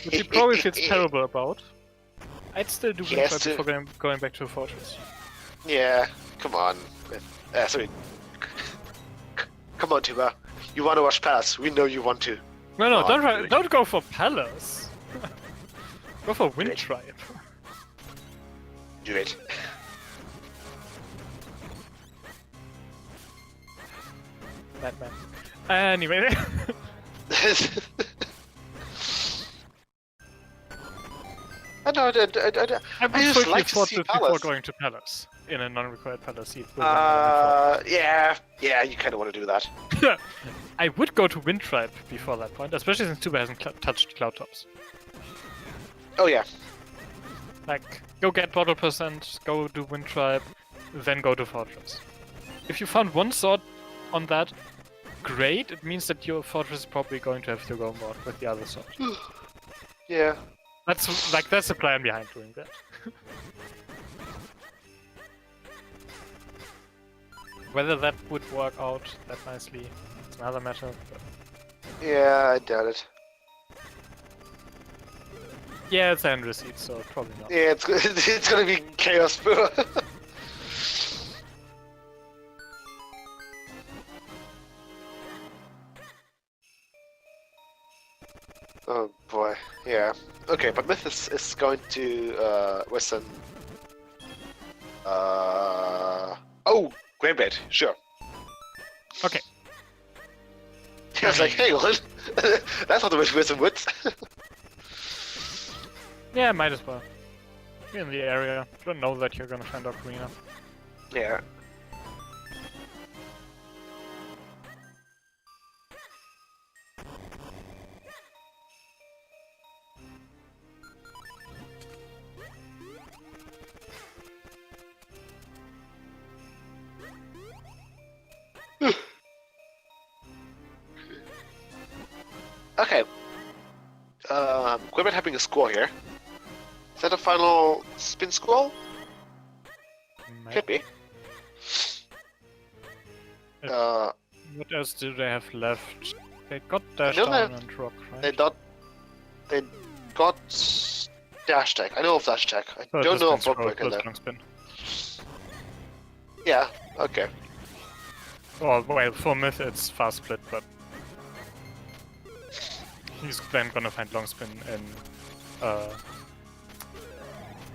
Which he probably feels terrible about. I'd still do He has Windfire to- before going back to a fortress. Yeah, come on. Sorry. Come on, Tuba. You want to watch Palace. We know you want to. No, no, Come on, do it. don't go for Palace. Go for Wind it. Tribe. Do it. Madman. Anyway. I know. I would just quickly like to see fortress before Palace. going to Palace. In a non-required Palace seat. Yeah. You kind of want to do that. I would go to Wind Tribe before that point, especially since Tuba hasn't touched Cloud Tops. Oh yeah. Like, go get bottle percent, go do Wind Tribe, then go to Fortress. If you found one sword on that, great. It means that your Fortress is probably going to have to go more with the other sword. Yeah. That's the plan behind doing that. Whether that would work out that nicely, it's another matter. But Yeah, I doubt it. yeah, it's end receipt, so probably not. Yeah, it's gonna be chaos, bro. Oh boy, yeah. Okay, but Myth is going to Western. Oh, Greyblade, sure. Okay. I was like, hang on, that's not the way to Western Woods. Yeah, might as well. You're in the area. Don't know that you're gonna find Ocarina. Yeah. Okay. Quibet having a score here. Is that a final spin score? Could be. What else do they have left? They got dash know down that and rock, right? They got dash tech. I know of dash tech. I So don't the know of spin rock breaker scroll though. plus long spin. Yeah. Okay. Oh, well, for Myth it's fast split, but he's then gonna find long spin in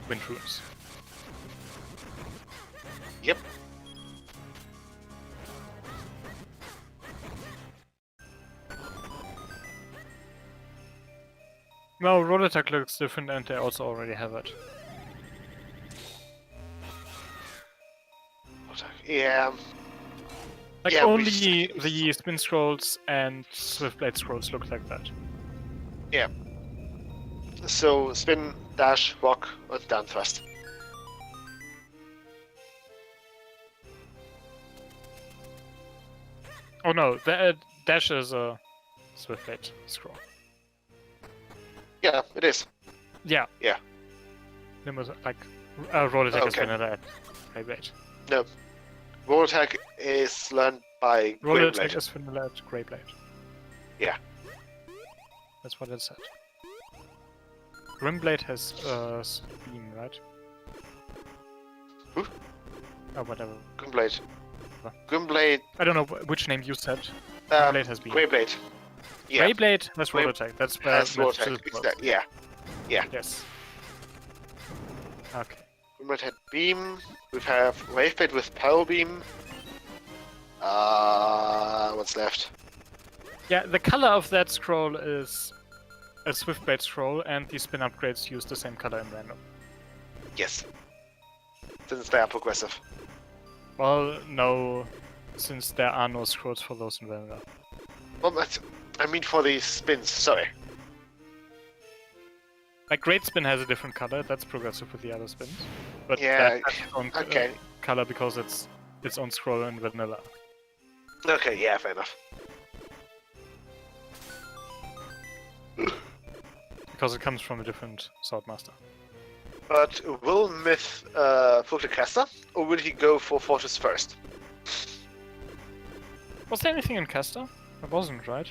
wind runes. Yep. No, roll attack looks different and they also already have it. Yeah. Like Yeah, only we- the spin scrolls and swift blade scrolls look like that. Yeah. So spin, dash, rock, and down thrust. Oh no, the dash is a swift blade scroll. Yeah, it is. Yeah. Yeah. Limos, like roll attack is Okay. vanilla at high blade. No. Roll attack is learned by Roll Grey attack Blade. is vanilla at grey blade. Yeah. That's what it said. Grimblade has beam, right? Who? Oh, whatever. Grimblade. Huh? Grimblade. I don't know which name you said. Grimblade has beam. Greyblade. Yeah. Greyblade has roll Grey- attack. That's where Has roll Myth attack. is It's close. that- yeah. Yes. Okay. Grimblade had beam. We have Waveblade with power beam. What's left? Yeah, the color of that scroll is a Swiftblade scroll, and the spin upgrades use the same color in random. Yes. Since they are progressive. Well, no, since there are no scrolls for those in vanilla. Well, I mean for the spins. Sorry. Like Great Spin has a different color, that's progressive with the other spins. But Yeah, that has its own okay. color because it's its own scroll in vanilla. Okay. Yeah. Fair enough. Because it comes from a different Swordmaster. But will Myth flip the caster, or will he go for Fortress first? Was there anything in Caster? It wasn't, right?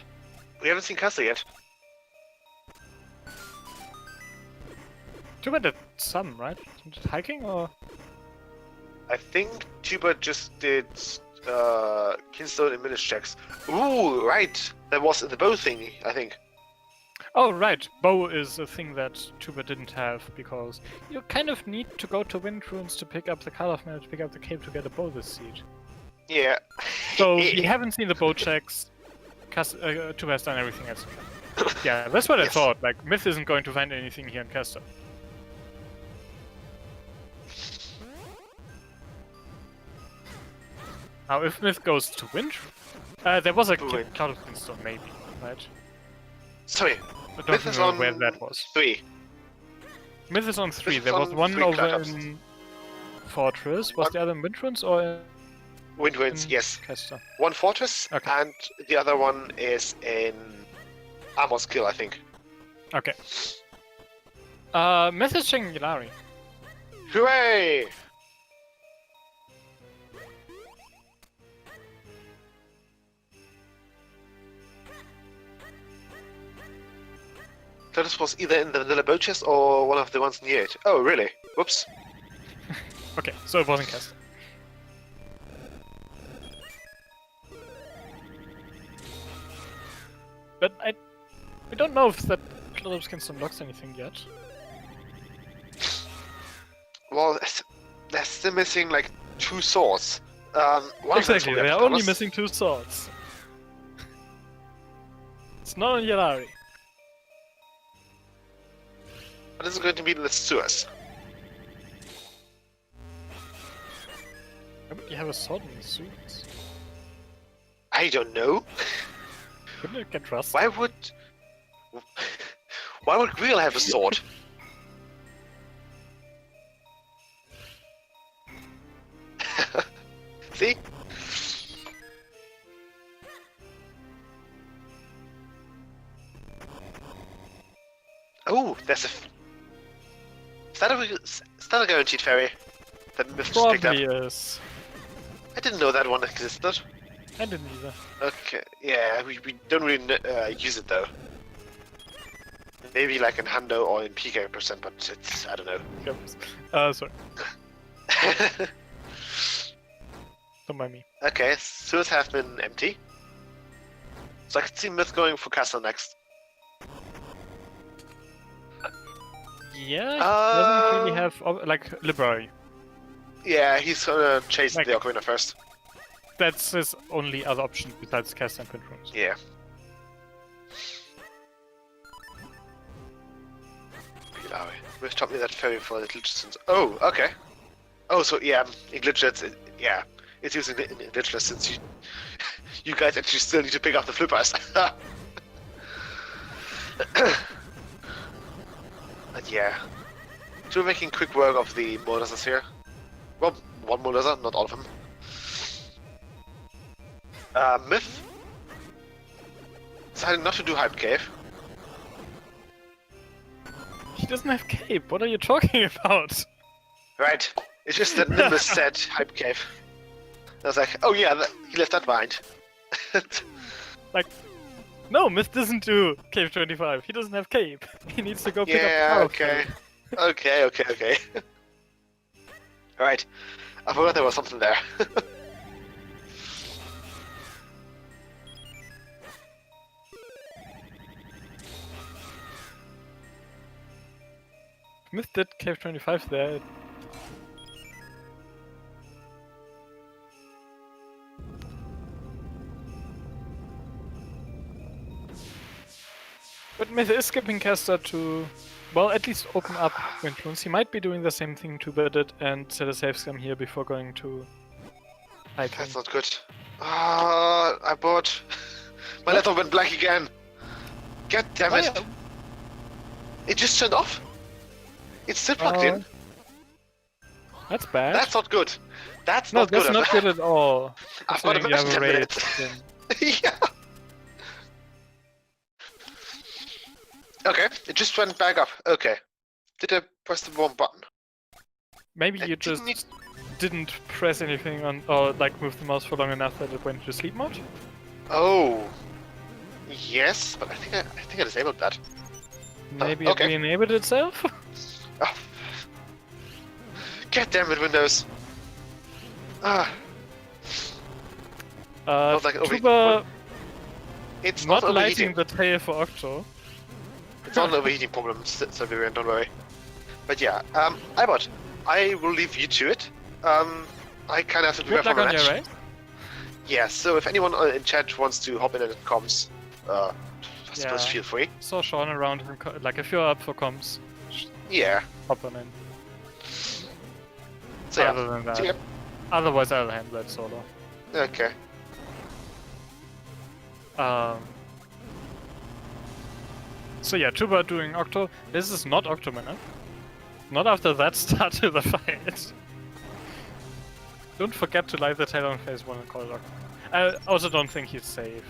We haven't seen caster yet. Too bad did some, right? Did hiking or? I think Tuba just did Kinstone and Minish checks. Ooh, right. That was the bow thingy, I think. Oh, right. Bow is a thing that Tuba didn't have because you kind of need to go to Wind Runes to pick up the Call of Mana to pick up the cape to get a bow this seed. Yeah. So we haven't seen the bow checks. Tuba has done everything else. Yeah, that's what I Yes. thought. Like, Myth isn't going to find anything here in Caster. Now, if Myth goes to Wind, there was a Wind. Cloud of Kinstone, maybe, right? Sorry. I Myth don't is know on where that was. 3. Myth is on 3. is There was on one 3 over clubs. in Fortress. Was One- the other in Wind Runes or in Wind Runes, yes. Caster? One Fortress, Okay. and the other one is in Armor's Kill, I think. Okay. Myth is checking Yulari. Hooray! So this was either in the vanilla boat chest or one of the ones near it. Oh, really? Whoops. Okay, so it wasn't Caster. But I don't know if that Cloud of Kinstone unlocks anything yet. Well, they're still missing like 2 swords. One of them is Exactly, from they are Neptunus. only missing 2 swords. It's not on Yulari. But this is going to be the sewers. Why would you have a sword in the suits? I don't know. Couldn't it get rust? Why would Griel have a sword? See? Ooh, there's a... Is that a guaranteed fairy? That Myth just picked up? Probably is. I didn't know that one existed. I didn't either. Okay, yeah, we don't really use it though. Maybe like in Hundo or in PK%, but it's, I don't know. Sorry. Don't mind me. Okay, sewers have been empty. So I can see Myth going for castle next. Yeah, he doesn't really have, like, library. Yeah, he's gonna chase Like- the Ocarina first. That's his only other option besides cast and print rooms. Yeah. Myth taught me that fairy for the glitchless. Oh, okay. Oh, so yeah, in glitchless, yeah, it's using it in glitchless since you guys actually still need to pick up the flippers. But yeah, so we're making quick work of the Moldazzers here. Well, one Moldazzer, not all of them. Myth decided not to do Hype Cave. He doesn't have cape, what are you talking about? Right, it's just that Nimbus said Hype Cave. I was like, oh yeah, he left that behind. Like, no, Myth doesn't do Cave 25, he doesn't have cape. He needs to go pick Yeah, up okay. Okay. Alright, I forgot there was something there. Myth did Cave 25 there. But Myth is skipping caster to, well, at least open up Wind Runes. He might be doing the same thing Tuba did and set a safe scam here before going to hiking. That's not good. Ah, I bought. My laptop went black again. God damn it! yeah. It just turned off. It's still plugged in. That's bad. That's not good. That's no, not good. that's not good at all. I've got a Considering you have a message raid. minutes. Yeah. Okay, it just went back up. Okay. Did I press the wrong button? Maybe I you didn't just didn't press anything on, or like move the mouse for long enough that it went to sleep mode. Oh. Yes, but I think I disabled that. Maybe okay. it re-enabled itself. Oh. God damn it, Windows. Ah. was like, Tuba It's not not lighting overheating. the tail for Octo. It's not an overheating problem, Siberian, don't worry. But yeah, Albert, I will leave you to it. I kind of have to prepare Good for luck my on your match. raid. Yeah, so if anyone in chat wants to hop in and comms, I suppose Yeah. feel free. Saw Sean around, like if you're up for comms, Yeah. hop on in. So yeah. Other than that. See ya. Otherwise I'll handle it solo. Okay. So yeah, Tuba doing Octo. This is not Octo mana. Not after that start to the fight. Don't forget to light the tail on phase 1 and call it Octo. I also don't think he's safe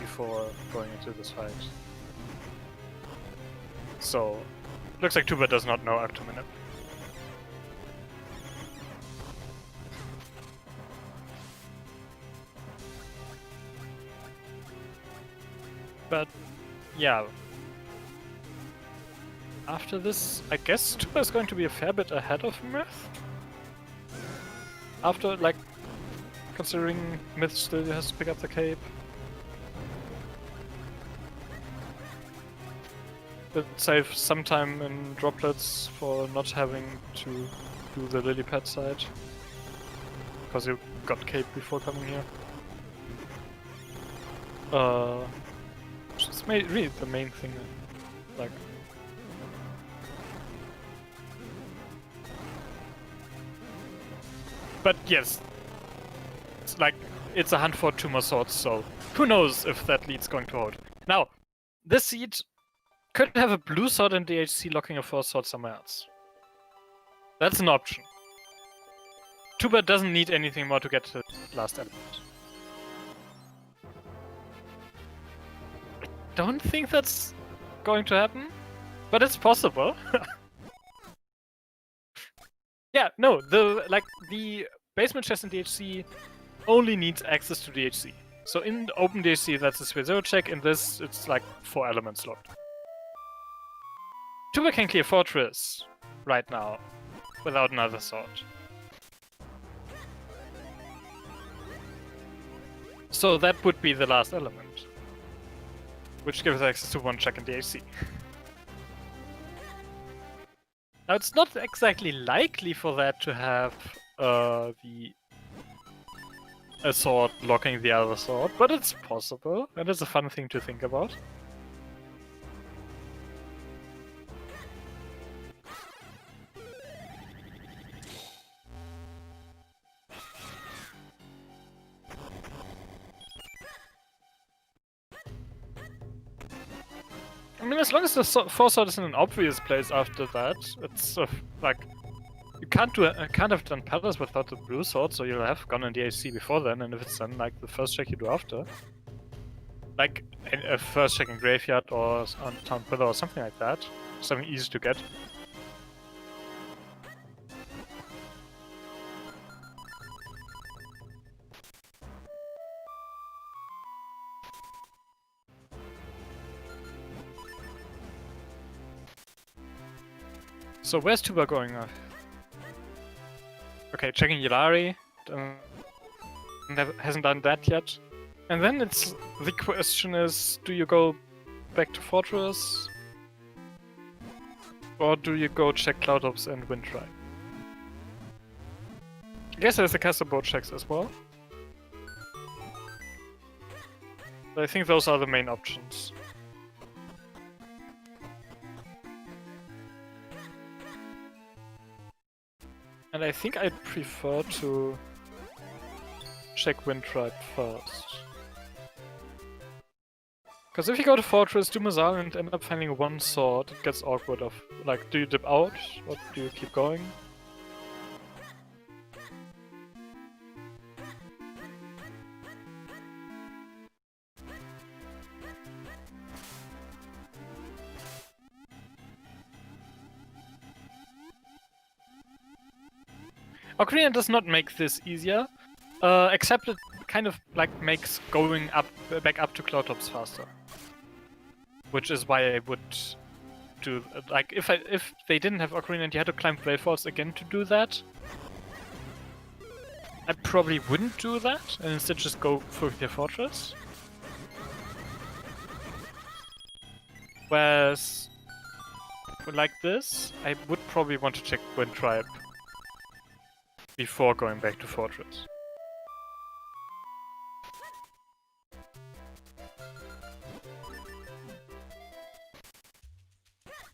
before going into this fight. So, looks like Tuba does not know Octo mana. But yeah. After this, I guess Tuba is going to be a fair bit ahead of Myth. After, like, considering Myth still has to pick up the cape. But save some time in droplets for not having to do the lily pad side. Because you got cape before coming here. It's really the main thing, like. But yes, it's like, it's a hunt for 2 more swords, so who knows if that lead's going to hold. Now, this seed could have a blue sword in DHC locking a 4th sword somewhere else. That's an option. Tuba doesn't need anything more to get to the last element. Don't think that's going to happen. But it's possible. Yeah, no, the basement chest in DHC only needs access to DHC. So in open DHC, that's a sphere 0 check. In this, it's like 4 elements locked. Tuba can clear Fortress right now without another sword. So that would be the last element, which gives access to 1 check in DHC. Now it's not exactly likely for that to have a sword locking the other sword, but it's possible, and it's a fun thing to think about. I mean, as long as the 4 sword is in an obvious place after that, it's like you can't have done palace without the blue sword, so you'll have gone in DHC before then, and if it's done like the first check you do after, like a first check in graveyard or on town pillar or something like that, something easy to get. So where's Tuba going? Okay, checking Yilari. Hasn't done that yet. And then the question is, do you go back to Fortress? Or do you go check Cloud Ops and Windride? I guess there's the castle boat checks as well. But I think those are the main options. And I think I'd prefer to check Windride first. Because if you go to Fortress, do Mazal and end up finding 1 sword, it gets awkward of, like, do you dip out, or do you keep going? Ocarina does not make this easier, except it kind of like makes going back up to Cloud Tops faster. Which is why I would do, like, if they didn't have Ocarina and you had to climb Great Falls again to do that, I probably wouldn't do that, and instead just go through the Fortress. Whereas, like this, I would probably want to check Wind Tribe before going back to Fortress.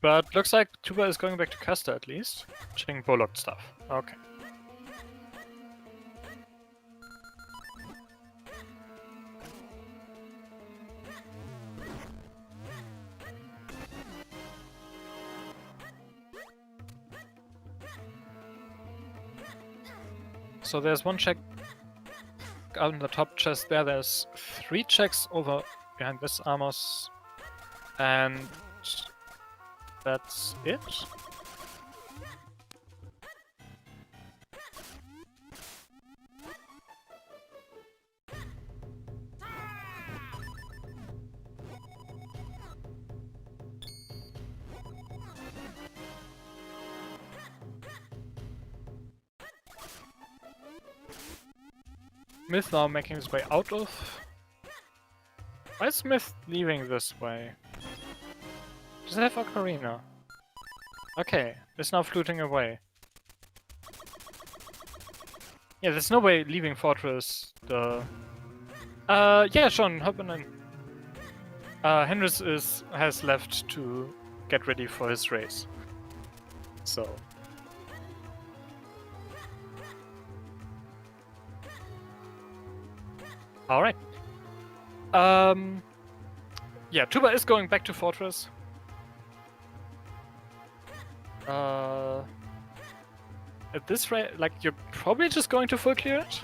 But looks like Tuba is going back to Custer at least, checking Bollocked stuff. Okay. So there's 1 check out in the top chest there. There's 3 checks over behind this Amos. And that's it. Myth now making his way out of... Why is Myth leaving this way? Does it have Ocarina? Okay, it's now fluting away. Yeah, there's no way leaving Fortress, yeah, Sean, hop in. Henris has left to get ready for his race. So... Alright. Yeah, Tuba is going back to Fortress. At this rate, like, you're probably just going to full clear it.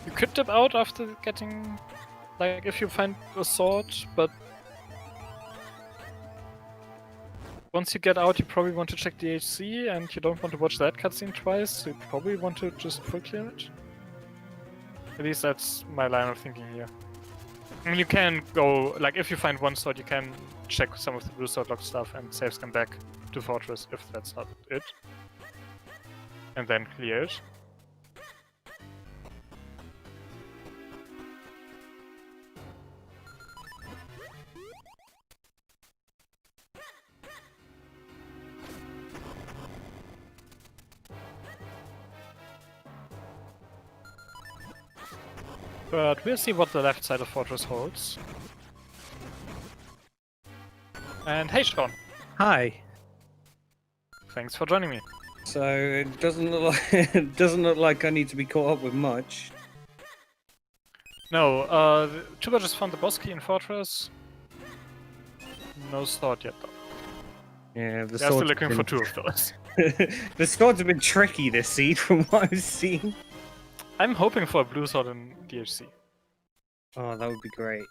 You could dip out after getting, like, if you find a sword, but... once you get out, you probably want to check the HC, and you don't want to watch that cutscene twice, so you probably want to just full clear it. At least that's my line of thinking here. I mean, you can go, like, if you find one sword, you can check some of the blue sword lock stuff and save scan back to Fortress if that's not it. And then clear it. But we'll see what the left side of Fortress holds. And hey, Sean. Hi. Thanks for joining me. So it doesn't look like it doesn't look like I need to be caught up with much. No, Tuba just found the boss key in Fortress. No sword yet, though. Yeah, the They're still swords looking have for been... 2 of those. The swords have been tricky this seed from what I've seen. I'm hoping for a blue sword in DHC. Oh, that would be great.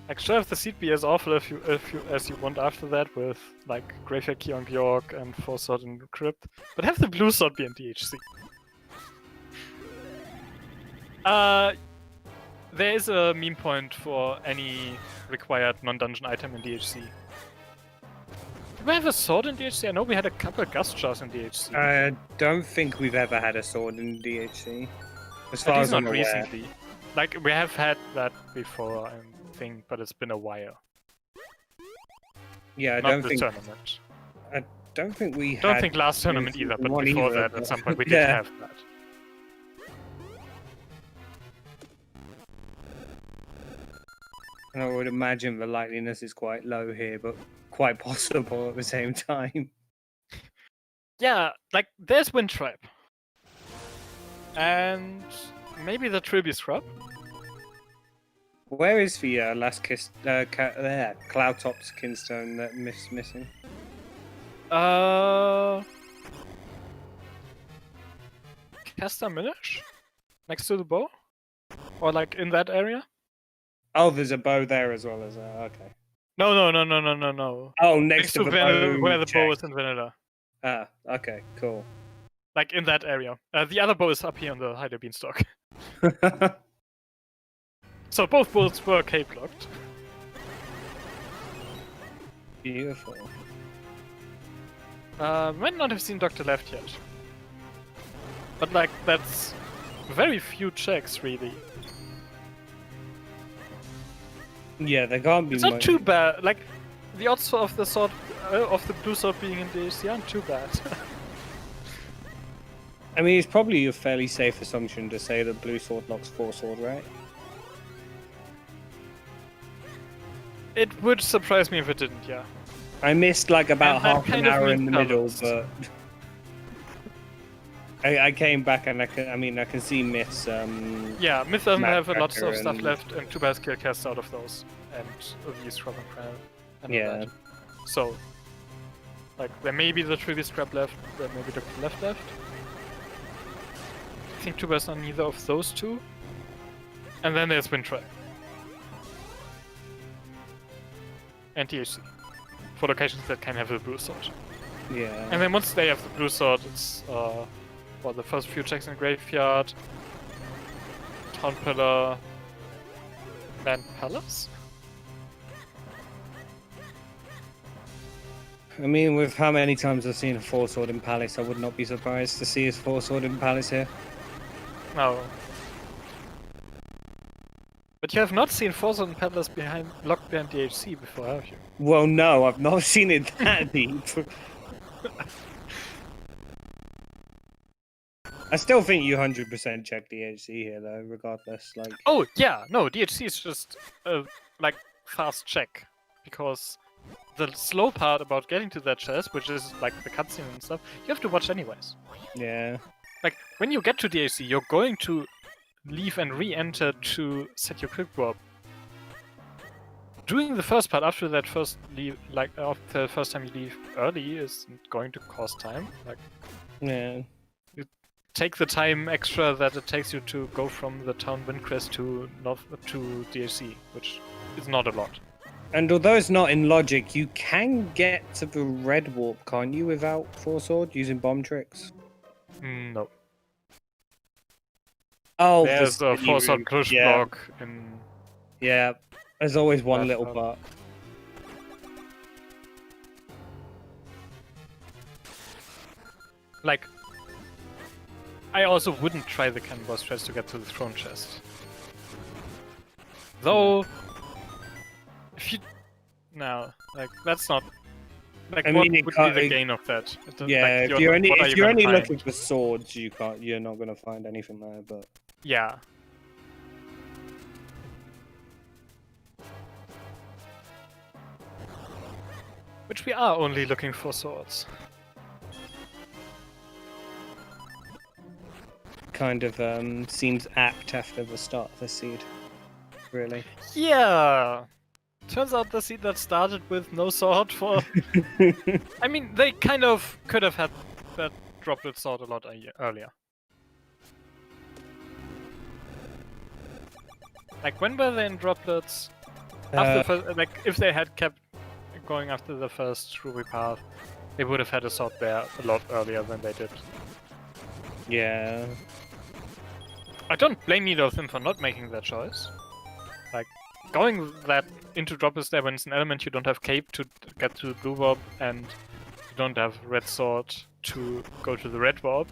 Like, sure, if the seed be as awful as you want after that, with like Graveyard Key on Bjork and 4 sword in Crypt, but have the blue sword be in DHC. There is a meme point for any required non-dungeon item in DHC. Do we have a sword in DHC? I know we had a couple of gust jars in DHC. I don't think we've ever had a sword in DHC. As At far least as I'm not aware. recently. Like, we have had that before, I think, but it's been a while. Yeah, I Not don't this think. tournament. I don't think we. Don't had think last tournament either, but one before either, that, but- at some point, we did Yeah. have that. And I would imagine the likeliness is quite low here, but quite possible at the same time. Yeah, like, there's Wind Trap. And maybe the Tribute Scrub. Where is the last kiss? Cloud Top's Kinstone that missing? Caster Minish? Next to the bow? Or like in that area? Oh, there's a bow there as well as okay. No. Oh, Next next to the where the bow chest. is in vanilla. Ah, okay, cool. Like in that area. The other bow is up here on the Hider Beanstalk. So both bows were cape locked. Beautiful. Might not have seen Dr. Left yet. But like, that's very few checks, really. Yeah, there can't be It's not much. too bad. Like, the odds of the sword, of the blue sword being in DHC aren't too bad. I mean, it's probably a fairly safe assumption to say that blue sword locks 4 sword, right? It would surprise me if it didn't, yeah. I missed like about And that half an kind of hour in means the middle, colors. but I came back and I can see Myth's Yeah, Myth doesn't Map have a lot tracker of stuff and- left, and Tuba has kill cast out of those, and these from and all Yeah. that. So, like, there may be the Tribute Scrap left, there may be the left. I think Tuba's on neither of those two. And then there's Wind Trap. And THC. For locations that can have the blue sword. yeah. And then once they have the blue sword, it's for the first few checks in Graveyard, Town Pillar, and Palace? I mean, with how many times I've seen a 4 sword in Palace, I would not be surprised to see his 4 sword in Palace here. No. But you have not seen 4 sword in Palace locked behind DHC before, have you? Well, no, I've not seen it that deep. I still think you 100% check the HC here, though, regardless. Like, Oh, yeah, no, DHC is just a, like, fast check. Because the slow part about getting to that chest, which is, like, the cutscene and stuff, you have to watch anyways. yeah, Like, when you get to DHC, you're going to leave and re-enter to set your quick warp. Doing the first part after that first leave, like, after the first time you leave early is going to cost time. Like, yeah. take the time extra that it takes you to go from the town Windcrest to DHC, which it's not a lot. And although it's not in logic, you can get to the red warp, can't you, without Four Sword using bomb tricks? No. Oh, There's the a city force route. push Yeah. block in. Yeah, there's always one That's little not- part. Like, I also wouldn't try the canvas chest to get to the throne chest. Though, if you... No, like, that's not... Like, I what mean, it would be can't- the it- gain of that? Yeah, like, if you're only what are if you you're gonna only find? looking for swords, you're not gonna find anything there. But Yeah. Which we are only looking for swords. kind of seems apt after the start of the seed. Really. Yeah! Turns out the seed that started with no sword for... I mean, they kind of could have had that droplet sword a lot earlier. Like, when were they in droplets? After the first, like, if they had kept going after the first Ruby path, they would have had a sword there a lot earlier than they did. Yeah. I don't blame either of them for not making that choice. Like, going that into droplets there when it's an element, you don't have cape to get to the blue warp, and you don't have red sword to go to the red warp.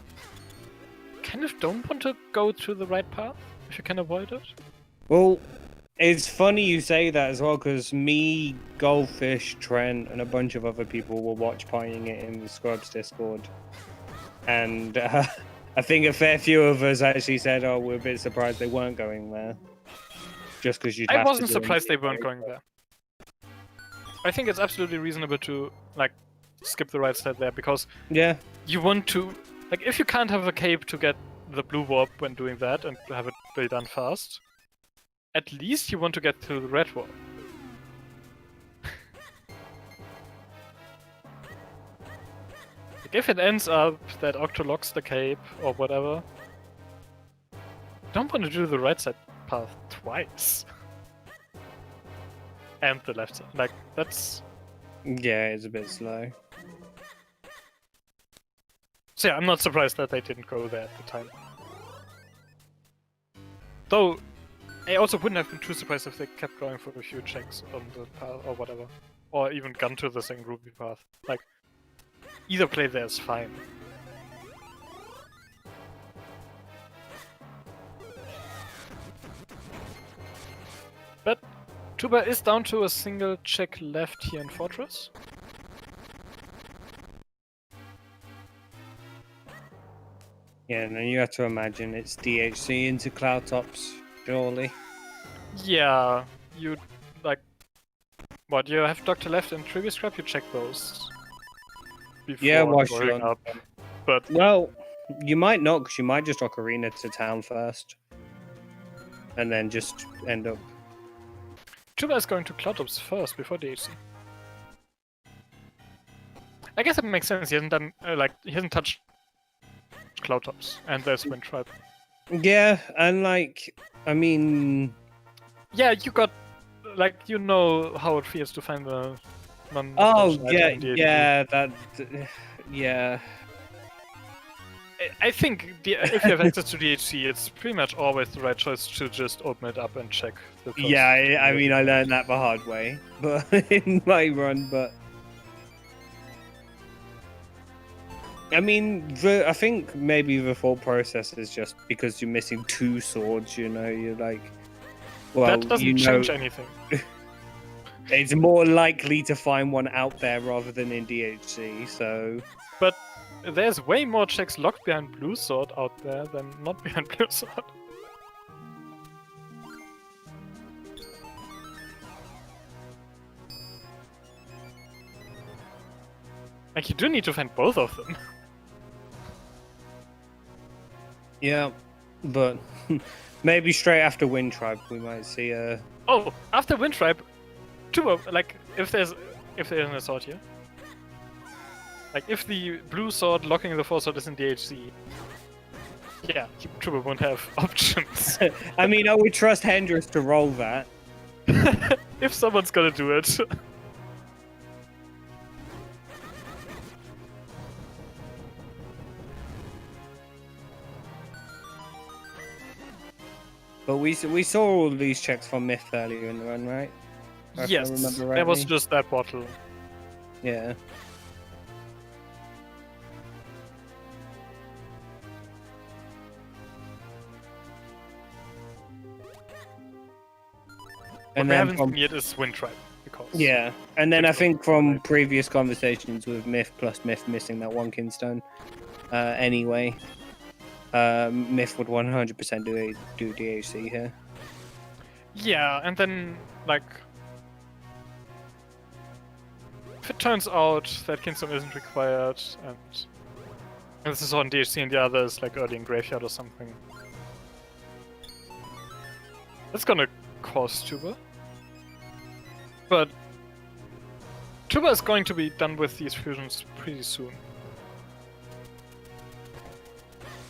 Kind of don't want to go to the right path if you can avoid it. Well, it's funny you say that as well, because me, Goldfish, Trent, and a bunch of other people were watch partying it in the Scrubs Discord. And I think a fair few of us actually said, oh, we're a bit surprised they weren't going there. Just because you I wasn't surprised they weren't going there. I think it's absolutely reasonable to, like, skip the right side there, because Yeah. you want to... Like, if you can't have a cape to get the blue warp when doing that and have it be done fast, at least you want to get to the red warp. Like, if it ends up that Octo locks the cape or whatever, don't want to do the right side path twice. And the left side. Like, that's... Yeah, it's a bit slow. So yeah, I'm not surprised that they didn't go there at the time. Though, I also wouldn't have been too surprised if they kept going for a few checks on the path or whatever. Or even gone to the same Ruby path. Like, either play there is fine. But Tuba is down to a single check left here in Fortress. Yeah, and then you have to imagine it's DHC into Cloud Tops, surely. Yeah, you like what? You have Doctor Left and Trivia Scrap. You check those before Yeah, wash going your- up. But Well, you might not, because you might just Ocarina to town first. And then just end up... Tuba is going to Cloudtops first before DHC. I guess it makes sense. He hasn't done he hasn't touched Cloudtops, and there's Wind Tribe. Yeah, and like, I mean... Yeah, you got you know how it feels to find the non. Oh, item yeah, in DHC. yeah, that... Yeah. I think if you have access to DHC, it's pretty much always the right choice to just open it up and check the first Yeah, I mean, I learned that the hard way, but in my run, but... I mean, I think maybe the thought process is just because you're missing 2 swords, you know, you're like... Well, that doesn't you know, change anything. it's more likely to find one out there rather than in DHC, so... But there's way more checks locked behind Blue Sword out there than not behind Blue Sword. Like, you do need to find both of them. Yeah, but maybe straight after Wind Tribe we might see a... Oh, after Wind Tribe, like, if there's an sword here. Like, if the blue sword locking the 4 sword is in DHC, yeah, Tuba won't have options. I mean, I would trust Hendrix to roll that. If someone's gonna do it. But we saw all these checks from Myth earlier in the run, right? If I Yes, remember there was rightly. just that bottle. Yeah. What we then haven't from- seen yet is Wind Tribe, because... Yeah, and then I Which think was from right. previous conversations with Myth plus Myth missing that one Kinstone, anyway, Myth would 100% do DHC here. Yeah, and then, like... If it turns out that Kinstone isn't required, and this is on DHC and the other is like early in Graveyard or something, that's gonna cost Tuba. But Tuba is going to be done with these fusions pretty soon.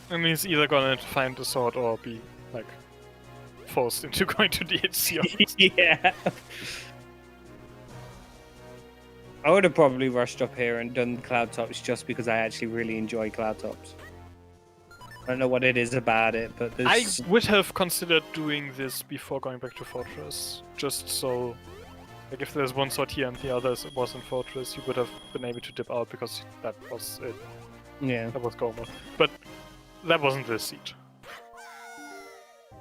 And he's either gonna find a sword or be, like, forced into going to DHC. Yeah. I would have probably rushed up here and done Cloud Tops just because I actually really enjoy Cloud Tops. I don't know what it is about it, but I there's... would have considered doing this before going back to Fortress, just so, like, if there's one sword here and the other was in Fortress, you would have been able to dip out because that was it. Yeah. That was Gorma. But that wasn't the siege.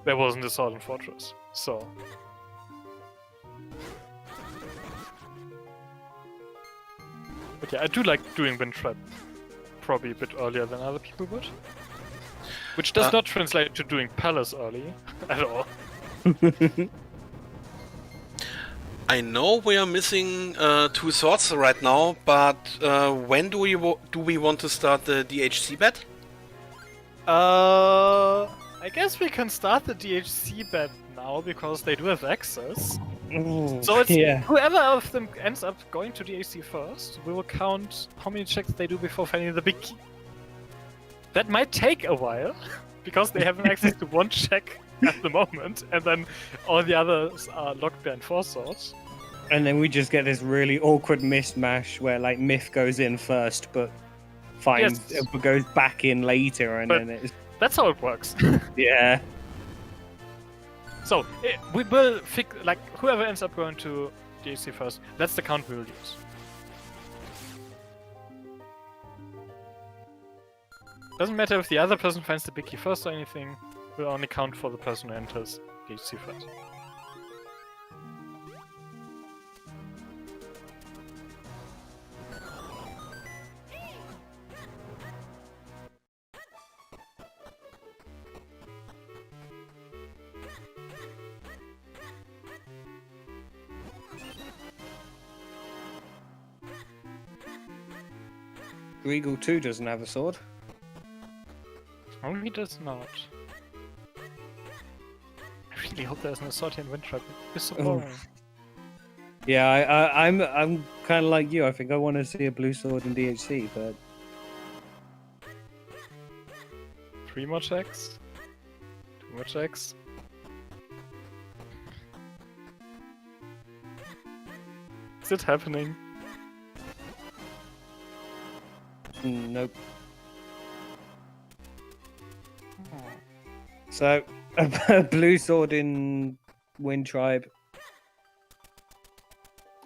There wasn't a sword in Fortress, so... But yeah, I do like doing Wind Trap probably a bit earlier than other people would. Which does not translate to doing Palace early at all. I know we are missing 2 swords right now, but when do we want to start the DHC bet? I guess we can start the DHC bet now because they do have access. So it's whoever of them ends up going to DHC first, we will count how many checks they do before finding the big key. That might take a while, because they have access to 1 check at the moment, and then all the others are locked behind 4 swords. And then we just get this really awkward mismatch where, like, Myth goes in first, but finds but goes back in later, and But- then it's... That's how it works. Yeah. So, we will like, whoever ends up going to DHC first, that's the count we will use. Doesn't matter if the other person finds the big key first or anything, we'll only count for the person who enters DHC first. Regal 2 doesn't have a sword. No, he does not. I really hope there's no sword here in Wind Trap. It's so boring. Yeah, I'm kind of like you. I think I want to see a blue sword in DHC, but 3 more checks? 2 more checks? Is it happening? nope. So a blue sword in Wind Tribe.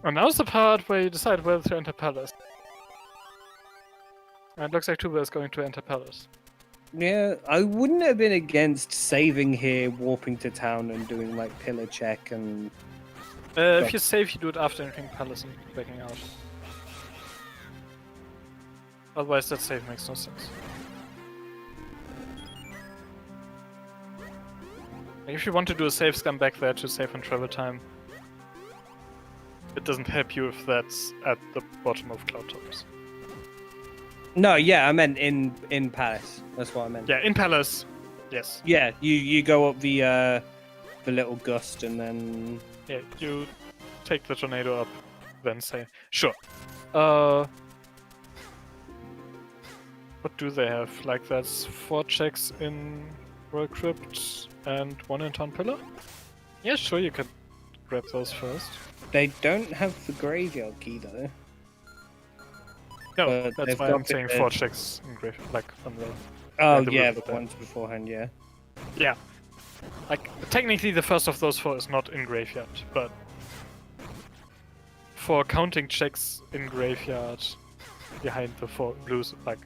And now's the part where you decide whether to enter Palace. And it looks like Tuba is going to enter Palace. Yeah, I wouldn't have been against saving here, warping to town, and doing like pillar check and. If you save, you do it after entering Palace and backing out. Otherwise, that save makes no sense. Like, if you want to do a save, come back there to save on travel time. It doesn't help you if that's at the bottom of Cloud Tops. No, yeah, I meant in Palace. That's what I meant. Yeah, in Palace, yes. Yeah, you go up the little gust and then. Yeah, you take the tornado up, then say, sure. What do they have? Like, that's 4 checks in Royal Crypt and 1 in Town Pillar? Yeah, sure, you could grab those first. They don't have the graveyard key though. No, But that's they've why I'm got saying the- 4 checks in grave, like on the. Oh the yeah, roof the of that. ones beforehand, yeah. Yeah. Like, technically the first of those 4 is not in graveyard, but for counting checks in graveyard behind the 4 blues, like,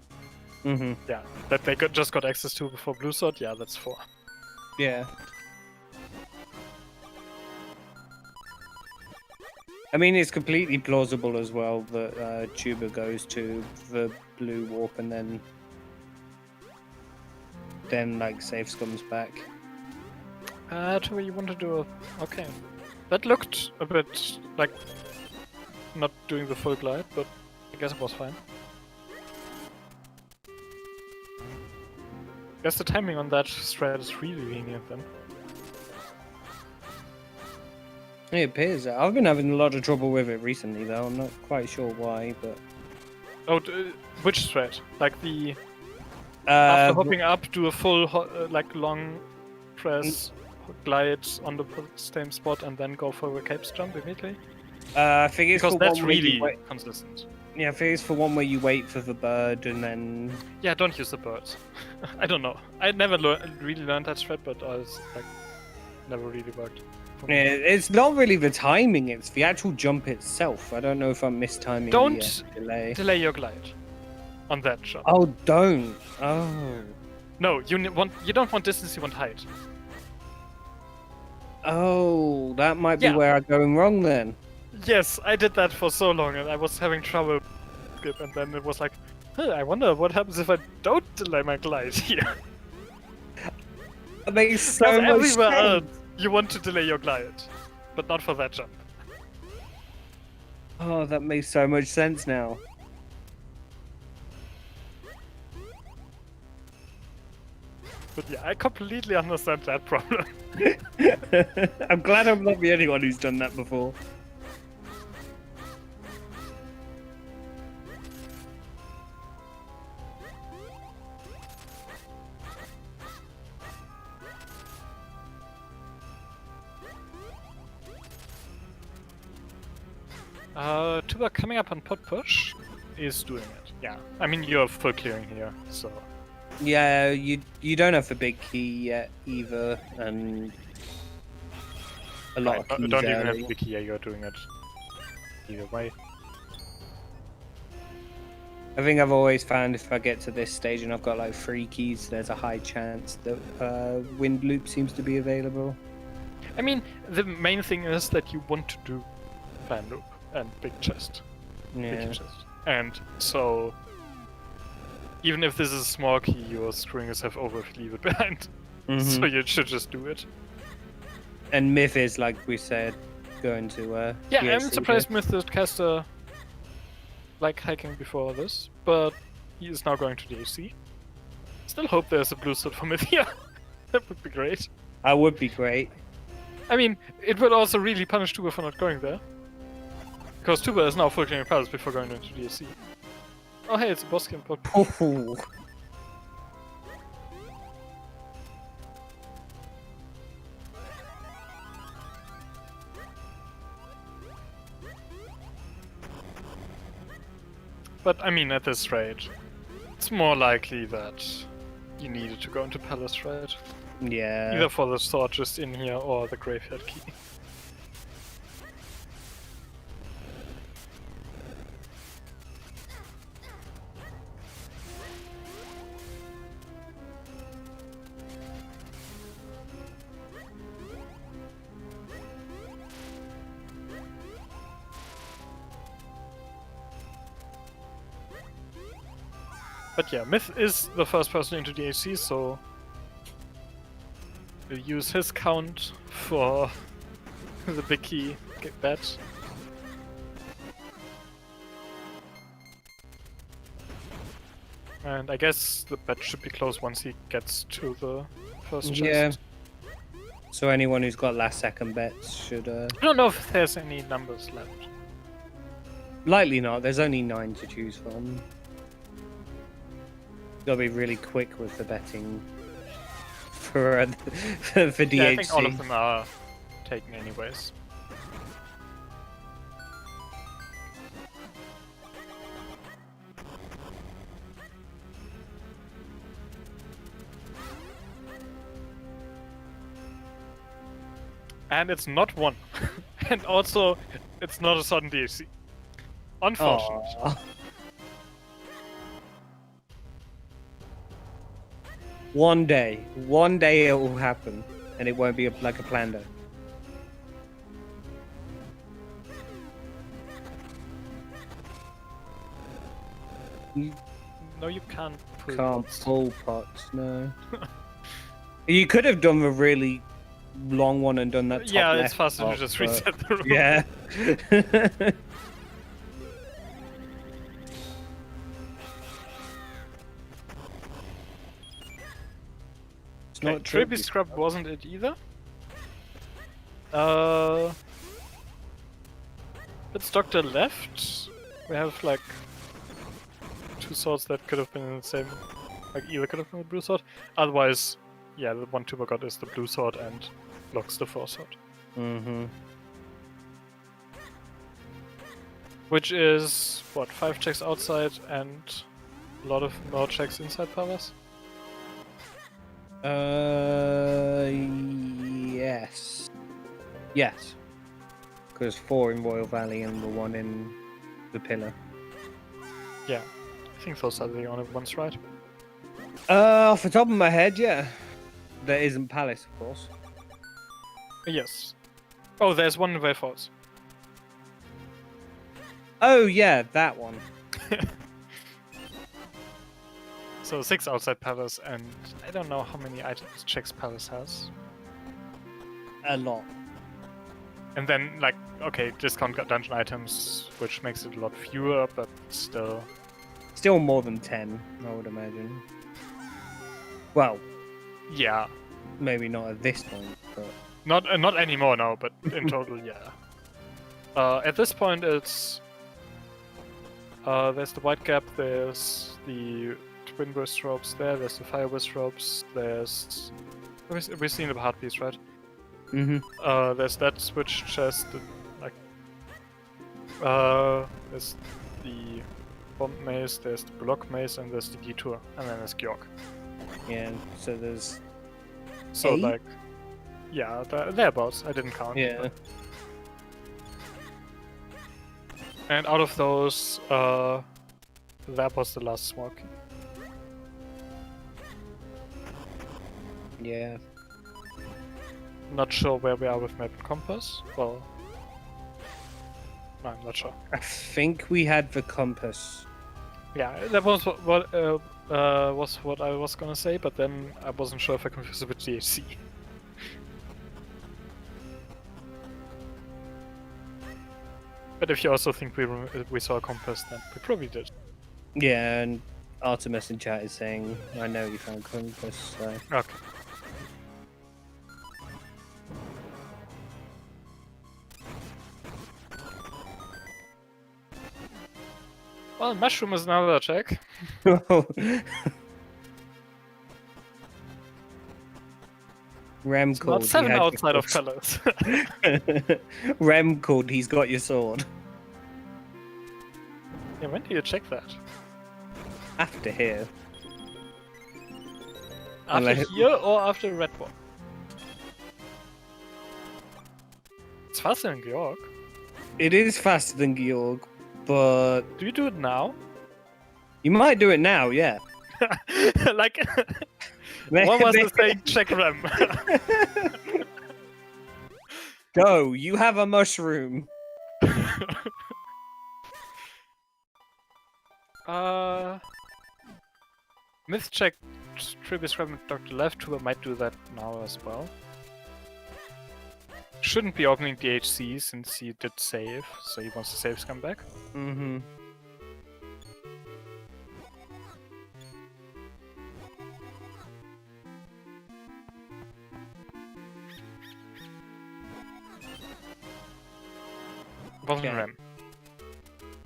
Mm-hmm. yeah, that they just got access to before blue sword, yeah, that's 4. Yeah. I mean, it's completely plausible as well that Tuba goes to the blue warp and then like saves comes back. Do you want to do a... Okay. That looked a bit like not doing the full glide, but I guess it was fine. Guess the timing on that strat is really lenient then. It appears. I've been having a lot of trouble with it recently, though. I'm not quite sure why, but Oh, which strat? Like the... After hopping up, do a full, like, long press, glide on the same spot, and then go for a capes jump immediately? I think it's Because for that's one where you really wait- consistent. Yeah, I think it's for one where you wait for the bird and then. Yeah, don't use the birds. I don't know. I never really learned that strat, but I was, like, never really worked. for me. Yeah, it's not really the timing; it's the actual jump itself. I don't know if I'm mistiming Don't the delay. delay your glide on that jump. Oh, don't! Oh, No, you don't want distance, you want height. oh, that might be Yeah. where I'm going wrong then. Yes, I did that for so long, and I was having trouble skip, and then it was like, huh, I wonder what happens if I don't delay my glide here. It makes so Because much everywhere sense. else, you want to delay your glide, but not for that jump. Oh, that makes so much sense now. But yeah, I completely understand that problem. I'm glad I'm not the only one who's done that before. Tuba coming up on pot push is doing it. Yeah, I mean you're full clearing here, so Yeah, you don't have the big key yet either, and a lot of I keys don't even have early. the key. Yeah, you're doing it either way. I think I've always found if I get to this stage and I've got like 3 keys, there's a high chance that wind loop seems to be available. I mean, the main thing is that you want to do fan loop and big chest. Yeah. Big chest. And so, even if this is a small key, you're screwing yourself over if you leave it behind. So you should just do it. And Myth is, like we said, going to Yeah, I'm DAC surprised here. Mr. Caster like hiking before this, but he is now going to the AC. Still hope there's a blue suit for Mythia. That would be great. That would be great. I mean, it would also really punish Tuba for not going there. Because Tuba is now full clearing palace before going into the AC. Oh hey, it's a boss game. But Oh. But I mean, at this rate, it's more likely that you needed to go into palace, right? Yeah. Either for the sword just in here or the graveyard key. But yeah, Myth is the first person into the AC, so we'll use his count for the big key bet. And I guess the bet should be close once he gets to the first chest. Yeah. So anyone who's got last second bets should I don't know if there's any numbers left. likely not. There's only 9 to choose from. Gotta be really quick with the betting for DHC. Yeah, I think all of them are taken anyways. And it's not 1. And also, it's not a sudden DLC. Unfortunate. Aw. One day it will happen, and it won't be like a plando. No, you can't pull Can't pots. pull pots, no. You could have done a really long one and done that top Yeah, left it's faster to pot, just but- reset the room. Yeah. It's Okay, not Trippy Scrub wasn't it either. It's Doctor left. We have like 2 swords that could have been in the same. Like either could have been the blue sword. Otherwise, yeah, the one Tuba got is the blue sword and blocks the 4 sword. Mm-hmm. Which is what, 5 checks outside and a lot of more checks inside Palace. Yes. Yes. Because 4 in Royal Valley and the 1 in the Pillar. Yeah, I think those are the only ones, right? Off the top of my head, yeah. There isn't Palace, of course. Yes. Oh, there's one in Way Falls. Oh, yeah, that one. So 6 outside Palace, and I don't know how many items checks Palace has. A lot. And then, like, okay, discount dungeon items, which makes it a lot fewer, but still. Still more than 10, I would imagine. Well, Yeah. maybe not at this point, but... Not anymore now, but in total, yeah. At this point, it's... there's the White Gap, there's the Twin Burst ropes there's the Fire Burst ropes, there's... We've seen the Heart Piece, right? Mm-hmm. There's that switch chest, like... there's the Bomb Maze, there's the Block Maze, and there's the Detour, and then there's Georg. Yeah, so there's... So, 8? like... Yeah, thereabouts, I didn't count. Yeah. but- And out of those, that was the last smoke. Yeah. Not sure where we are with map and compass. Well, no, I'm not sure. I think we had the compass. Yeah, that was what I was gonna say, but then I wasn't sure if I confused it with DHC. But if you also think we saw a compass, then we probably did. Yeah, and Artemis in chat is saying, I know you found compass, so... Okay. Well, mushroom is another check. Rem It's called. not 7 he had outside your of Palace. Rem called, he's got your sword. Yeah, when do you check that? After here. After Unless- here or after Red One? It's faster than Georg. It is faster than Georg, but Do you do it now? you might do it now, yeah. Like, one was the saying check Rem. Go, you have a mushroom. Myth check Tribus Rem and Dr. Left, who might do that now as well. Shouldn't be opening DHC since he did save, so he wants the saves come back. Mm-hmm. Wasn't Yeah. Rem.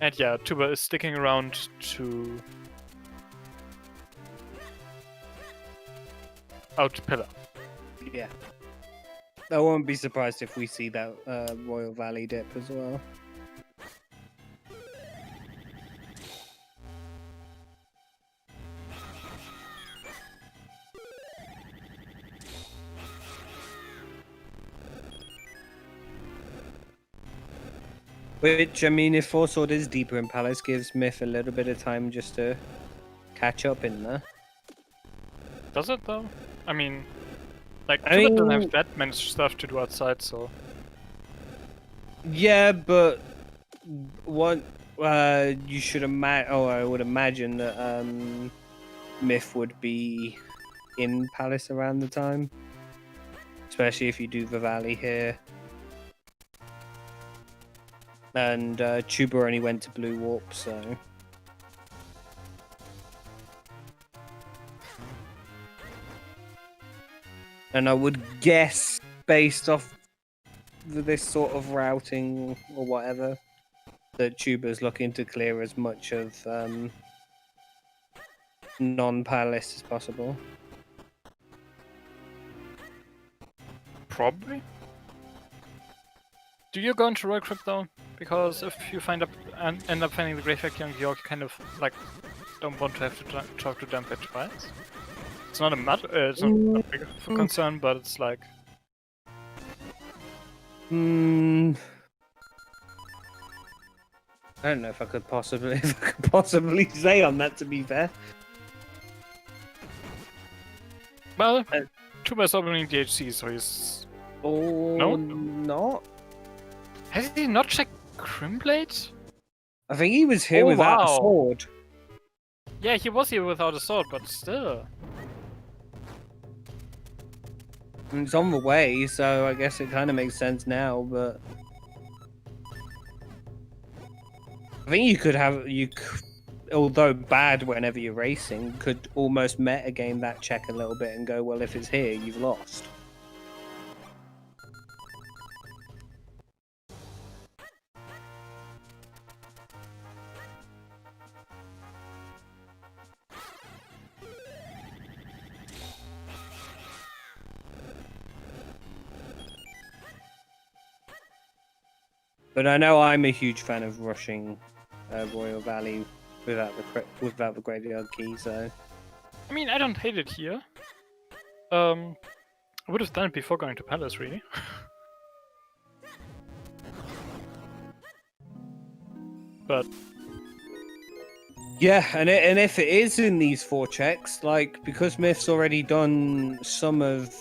And yeah, Tuba is sticking around to... out Pillar. Yeah. I won't be surprised if we see that Royal Valley dip as well. Which, I mean, if Four Sword is deeper in Palace, gives Myth a little bit of time just to catch up in there. Does it though? I mean, like, I Tubamann doesn't mean- have that many stuff to do outside, so... Yeah, but what you should imagine, oh, I would imagine that Myth would be in Palace around the time, especially if you do the Valley here. And Tuba only went to Blue Warp, so. And I would guess, based off this sort of routing or whatever, that Tuba's looking to clear as much of non-Palace as possible. Probably. Do you go into Royal Crypt though? Because if you end up finding the Graveyard Young York, you kind of like don't want to have to talk to them twice. It's not it's not a big of a concern, but it's like I don't know if I could possibly say on that, to be fair. well, Tuba's opening DHC, so he's Or No? not. has he not checked Crimblade? I think he was here Oh, without a wow. sword. Yeah, he was here without a sword, but still. And it's on the way, so I guess it kind of makes sense now, but... I think you could have... although bad whenever you're racing, could almost metagame that check a little bit and go, well, if it's here, you've lost. But I know I'm a huge fan of rushing Royal Valley without the graveyard key, so... I mean, I don't hate it here. I would have done it before going to Palace, really. But Yeah, and if it is in these 4 checks, like, because Myth's already done some of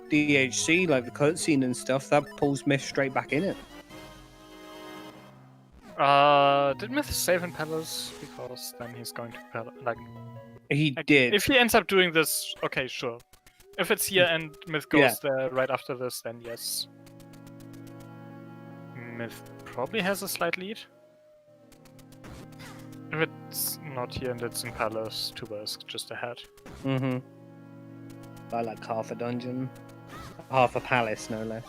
DHC, like the cutscene and stuff, that pulls Myth straight back in it. did Myth save in Palace? Because then he's going to Palace. Like, He did. if he ends up doing this, okay, sure. If it's here and Myth goes Yeah. there right after this, then yes. Myth probably has a slight lead. If it's not here and it's in Palace, Tuba is just ahead. Mm-hmm. By like half a dungeon. Half a palace, no less.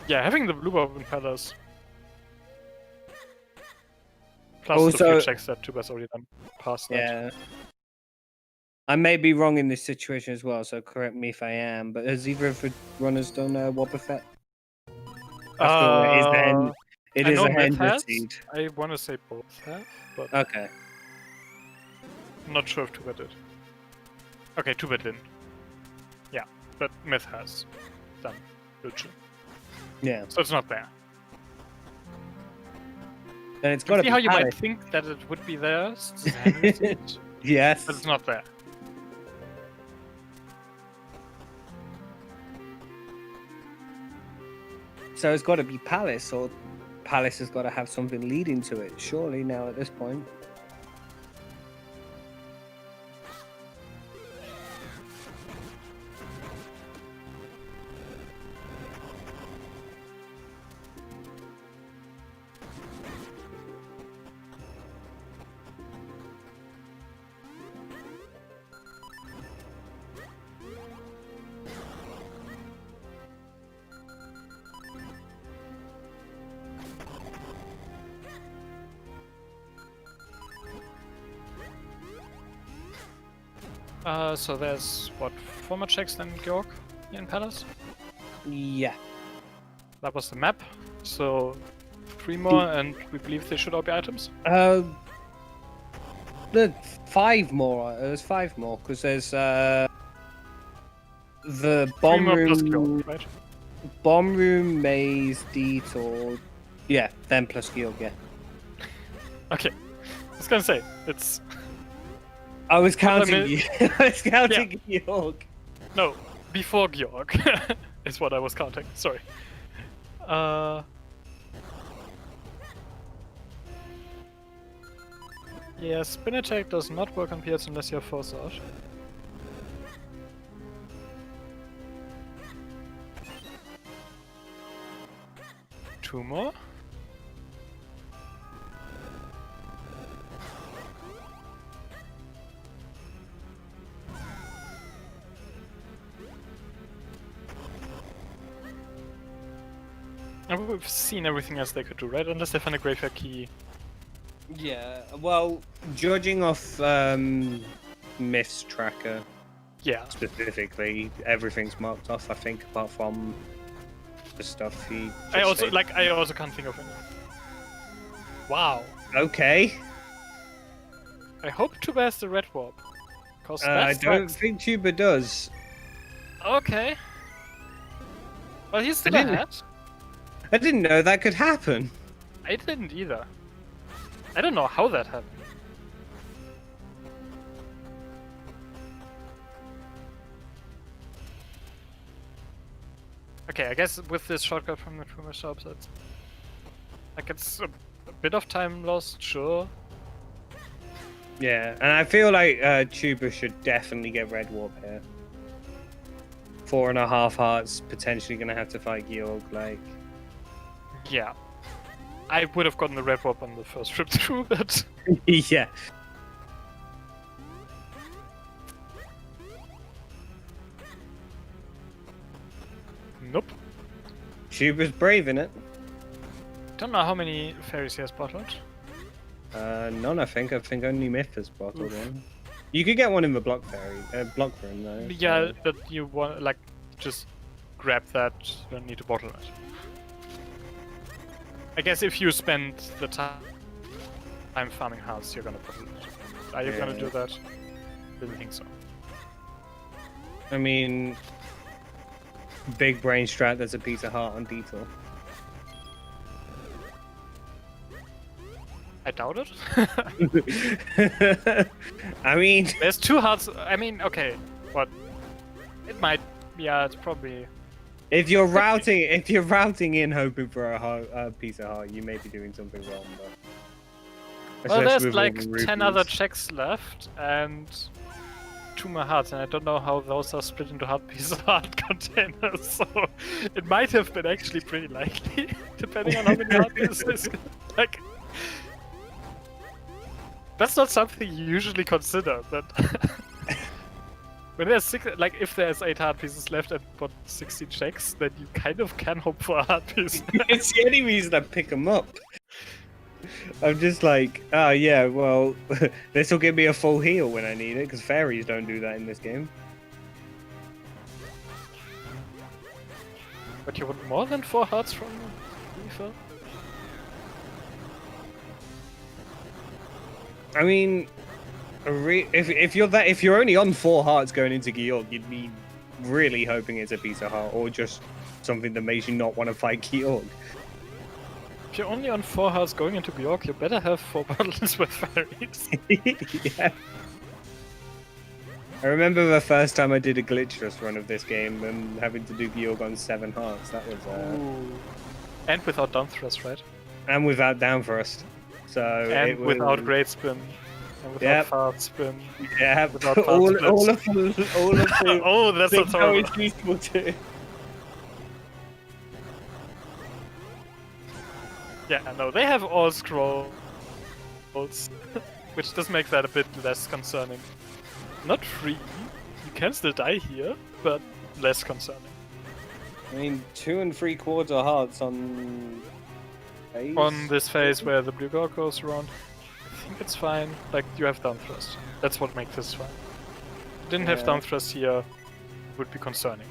Yeah, having the blue orb in Palace. Plus the Also- few checks that Tuba's already done past that. Yeah. I may be wrong in this situation as well, so correct me if I am, but has either of the runners done a Wobbuffet? It I is know a Myth Hender has. seed. I want to say both have, but Okay. I'm not sure if Tuba did. Okay, Tuba didn't. Yeah, but Myth has done Lucha. Yeah. So it's not there. Then it's got to See be how you might palace. think that it would be there, since it's a Hender seed, Yes. but it's not there. So it's got to be Palace, or Palace has got to have something leading to it, surely, now at this point. So there's, what, 4 more checks than Georg here in Palace? Yeah. That was the map, so 3 more, and we believe they should all be items? The 5 more. There's 5 more, because there's The bomb Dreamer plus room, Georg, right? bomb room, maze, detour. Yeah, then plus Georg. Yeah. Okay. I was gonna say, it's... I was I counting mean- you. I was counting Georg. No, before Georg is what I was counting. Sorry. Yeah, spin attack does not work on PS unless you're force out. Two more. And we've seen everything else they could do, right? Unless they find a graveyard key. Yeah. Well, judging off Myth's tracker Yeah. specifically, everyth's marked off. I think, apart from the stuff he. I just also said. I also can't think of it. Wow. Okay. I hope Tuba has the red warp. Cause I that's don't like... think Tuba does. Okay. Well, he's still didn't- ahead. I didn't know that could happen. I didn't either. I don't know how that happened. Okay, I guess with this shortcut from the Truma shops, it's like it's a bit of time lost, sure. Yeah, and I feel like Tuba should definitely get red warp here. 4.5 hearts, potentially gonna have to fight Georg. Like, Yeah. I would have gotten the red warp on the first trip through, but yeah. nope. Tuba's brave in it. Don't know how many fairies he has bottled. None, I think. I think only Myth has bottled Oof. one. You could get one in the block room though. Yeah, so- but you want like just grab that. You don't need to bottle it. I guess if you spend the time farming hearts, you're gonna bottle it. Are you gonna Yeah. do that? Didn't think so. I mean, big brain strat. There's a piece of heart on detour. I doubt it. I mean, There's 2 hearts. I mean, okay, but it might. Yeah, it's probably. if you're routing in hoping for a piece of heart, you may be doing something wrong. But Well, especially there's with like all the 10 other rupees. checks left, and 2 more hearts, and I don't know how those are split into heart pieces of heart containers, so it might have been actually pretty likely, depending on how many heart pieces. Like, that's not something you usually consider, but when there's 6, like if there's 8 heart pieces left and but 16 checks, then you kind of can hope for a heart piece. It's the only reason I pick them up. I'm just like, oh yeah, well, this will give me a full heal when I need it, because fairies don't do that in this game. But you want more than 4 hearts from Ether? I mean, if you're only on 4 hearts going into Georg, you'd be really hoping it's a piece of heart, or just something that makes you not want to fight Georg. If you're only on 4 hearts going into Bjork, you better have 4 bottles with fairies. Yeah. I remember the first time I did a glitchless run of this game and having to do Georg on 7 hearts. That was Ooh. And without down thrust, right? and without down thrust. So And it was, without great spin. And without Yep. fast spin. yeah, without all fast of the Oh, that's not things I horrible. was useful to. Yeah, no, they have all scrolls, which does make that a bit less concerning. Not free, you can still die here, but less concerning. I mean, 2 3/4 hearts on. Phase? On this phase where the blue girl goes around, I think it's fine. Like, you have down thrust. That's what makes this fine. If you didn't have Yeah. down thrust here, it would be concerning.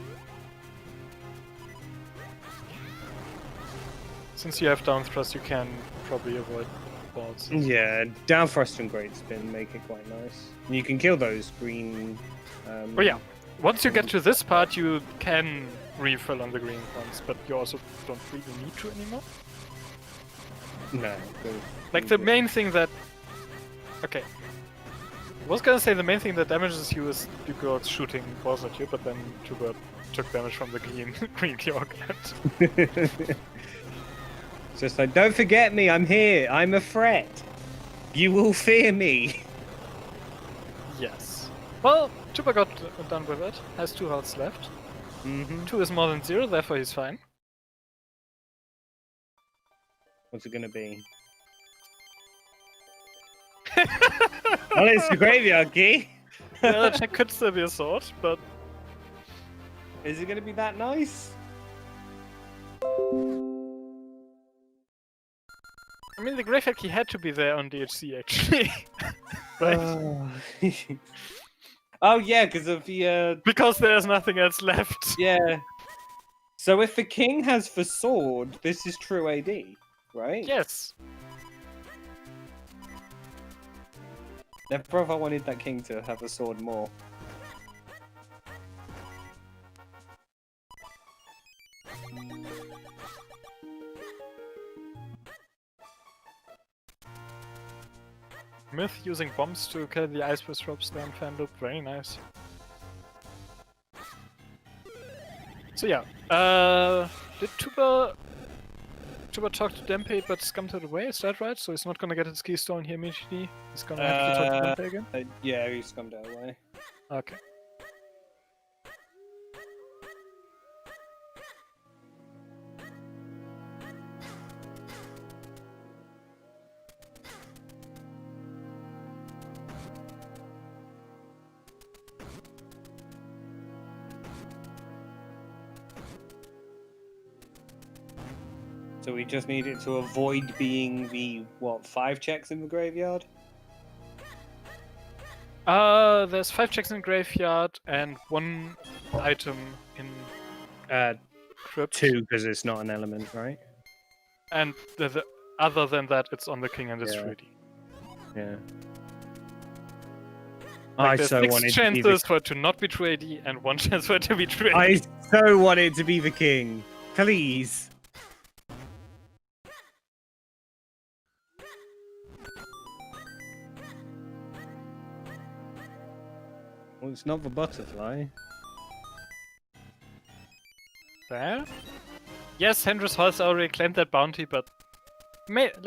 Since you have down thrust, you can probably avoid balls. Yeah, down thrust and great spin make it quite nice. And you can kill those green. Oh yeah, once you get to this part, you can refill on the green ones, but you also don't really need to anymore. No. Like the main thing that... Okay. I was gonna say the main thing that damages you is you go shooting balls at you, but then Tuba took damage from the green Orchid. It's just like, don't forget me, I'm here, I'm a threat. You will fear me. Yes. Well, Tuba got done with it. Has 2 healths left. 2 is more than 0, therefore he's fine. What's it gonna be? Well, it's the graveyard key. The other check could still be a sword, but... Is it gonna be that nice? I mean, the graveyard key had to be there on DHC, actually. Right? Oh, yeah, because of the... Because there's nothing else left. Yeah. So if the king has for sword, this is true AD, right? Yes. Never have I wanted that king to have a sword more. Myth using bombs to kill the ice with ropes there in fan loop, very nice. So yeah, did Tuba talk to Dempe but scummed it away, is that right? So he's not gonna get his keystone here immediately? He's gonna have to talk to Dempe again? Yeah, he scummed it away. Okay. So we just need it to avoid being the, what, 5 checks in the graveyard? There's 5 checks in graveyard and 1 item in crypt. 2, because it's not an element, right? And other than that, it's on the king and it's Yeah. treaty. Yeah. Like I there's so 6 wanted to be the... chances for it to not be true AD and 1 chance for it to be true AD. I so wanted to be the king. Please. Well, it's not the butterfly. There? Yes, Henry's Holz already claimed that bounty, but... I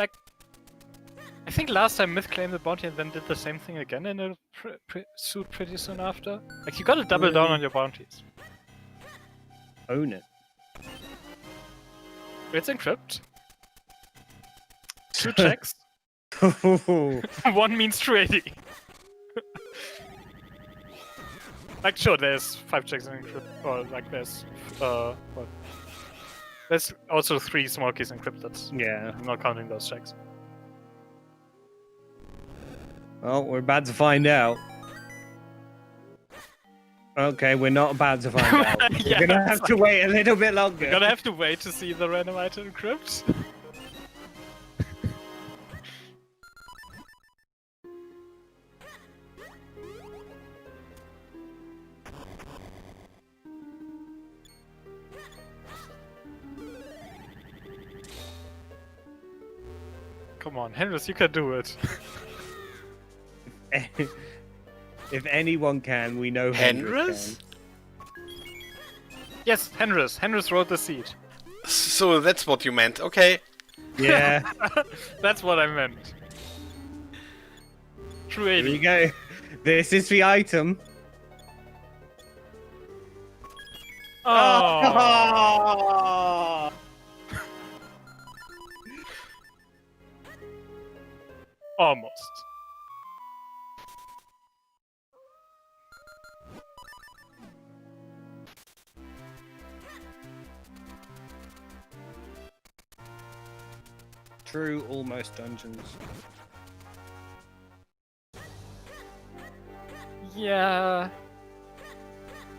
think last time Myth claimed the bounty and then did the same thing again in a suit pretty soon after. Like, you gotta double down on your bounties. Own it. It's encrypt. 2 checks. 1 means true AD. Like, sure, there's 5 checks in encrypt, or like there's, what? There's also 3 small keys encrypted. Yeah. I'm not counting those checks. Well, we're about to find out. Okay, we're not about to find out. Yeah, we're gonna have to wait a little bit longer. Gonna have to wait to see the randomizer encrypt. Come on, Henrys, you can do it. If anyone can, we know Henrys? Yes, Henrys. Henrys wrote the seed. So that's what you meant, okay. Yeah. That's what I meant. True Here 80. we go. This is the item. Oh. Almost. True, almost dungeons. Yeah.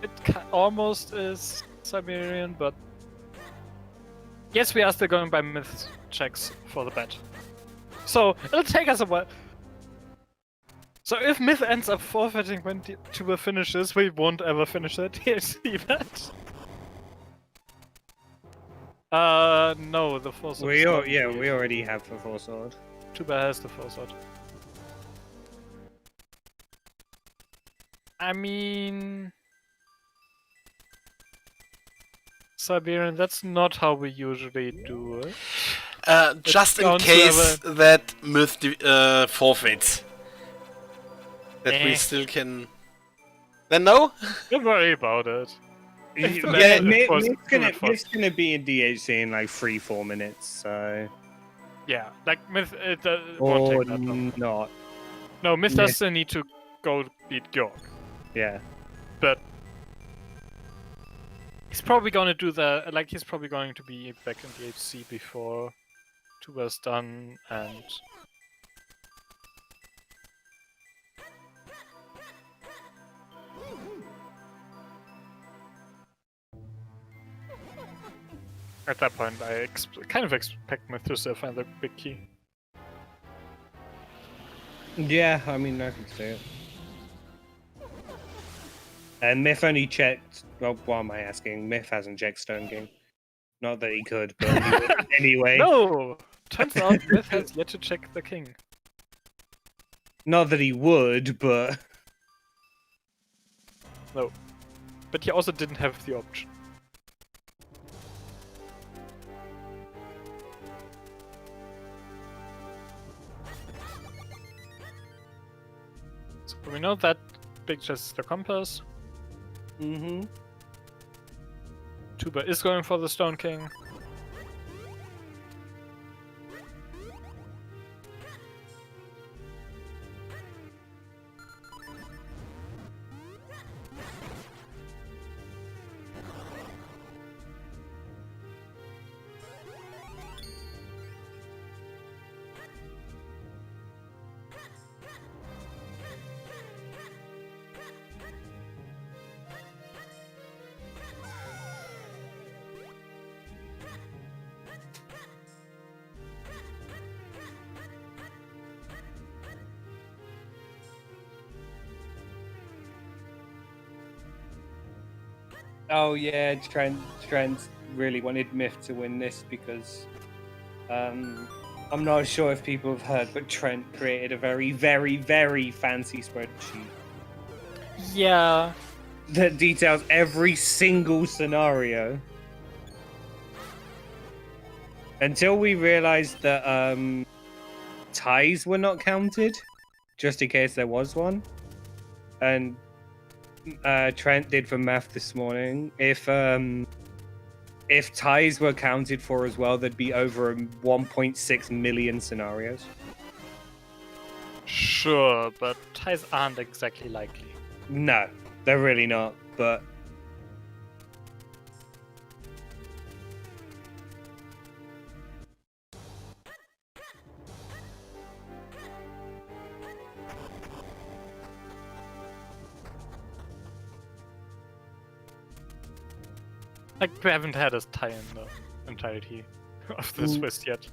It almost is Siberian, but... Yes, we are still going by myth checks for the bet. So, it'll take us a while. So if Myth ends up forfeiting when Tuba finishes, we won't ever finish that DLC match. No, the Force Sword. We already have the Force Sword. Tuba has the Force Sword. I mean... Siberian, that's not how we usually do it. Just in down to case that Myth forfeits. That we Eh. still can... Then no? Don't worry about it. Yeah, Myth's gonna be in DHC in like 3-4 minutes, so... Yeah, like Myth, it won't Or take that long. not. No, Myth Myth- does still need to go beat Georg. Yeah. But he's probably gonna do the he's probably going to be back in the HC before Tuba's done, and at that point I kind of expect Myth to still find the big key. Yeah, I mean, I can see it. And Myth only checked... Well, why am I asking? Myth hasn't checked Stone King. Not that he could, but he would anyway. No! Turns out Myth has yet to check the king. Not that he would, but... No. But he also didn't have the option. So we know that big chest is the compass. Mm-hmm. Tuba is going for the Stone King. Oh yeah, Trent really wanted Myth to win this because I'm not sure if people have heard, but Trent created a very, very, very fancy spreadsheet Yeah. that details every single scenario. Until we realized that ties were not counted, just in case there was one. And Trent did the math this morning. If ties were counted for as well, there'd be over 1.6 million scenarios. Sure, but ties aren't exactly likely. No, they're really not. But Like, we haven't had a tie in the entirety of this list yet.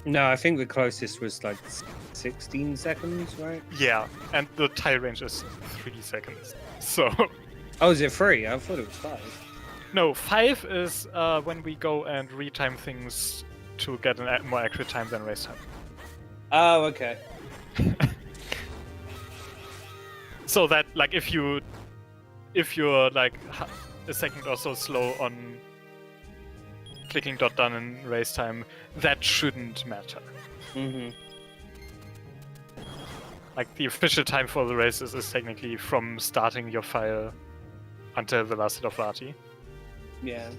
no, I think the closest was like 16 seconds, right? Yeah, and the tie range is 3 seconds. So, Oh, is it 3? I thought it was 5. no, 5 is when we go and retime things to get a more accurate time than race time. Oh, okay. So that, like, if you're like a second or so slow on clicking dot done in race time, that shouldn't matter. Mm-hmm. Like, the official time for the races is technically from starting your file until the last hit of Vati. Yeah.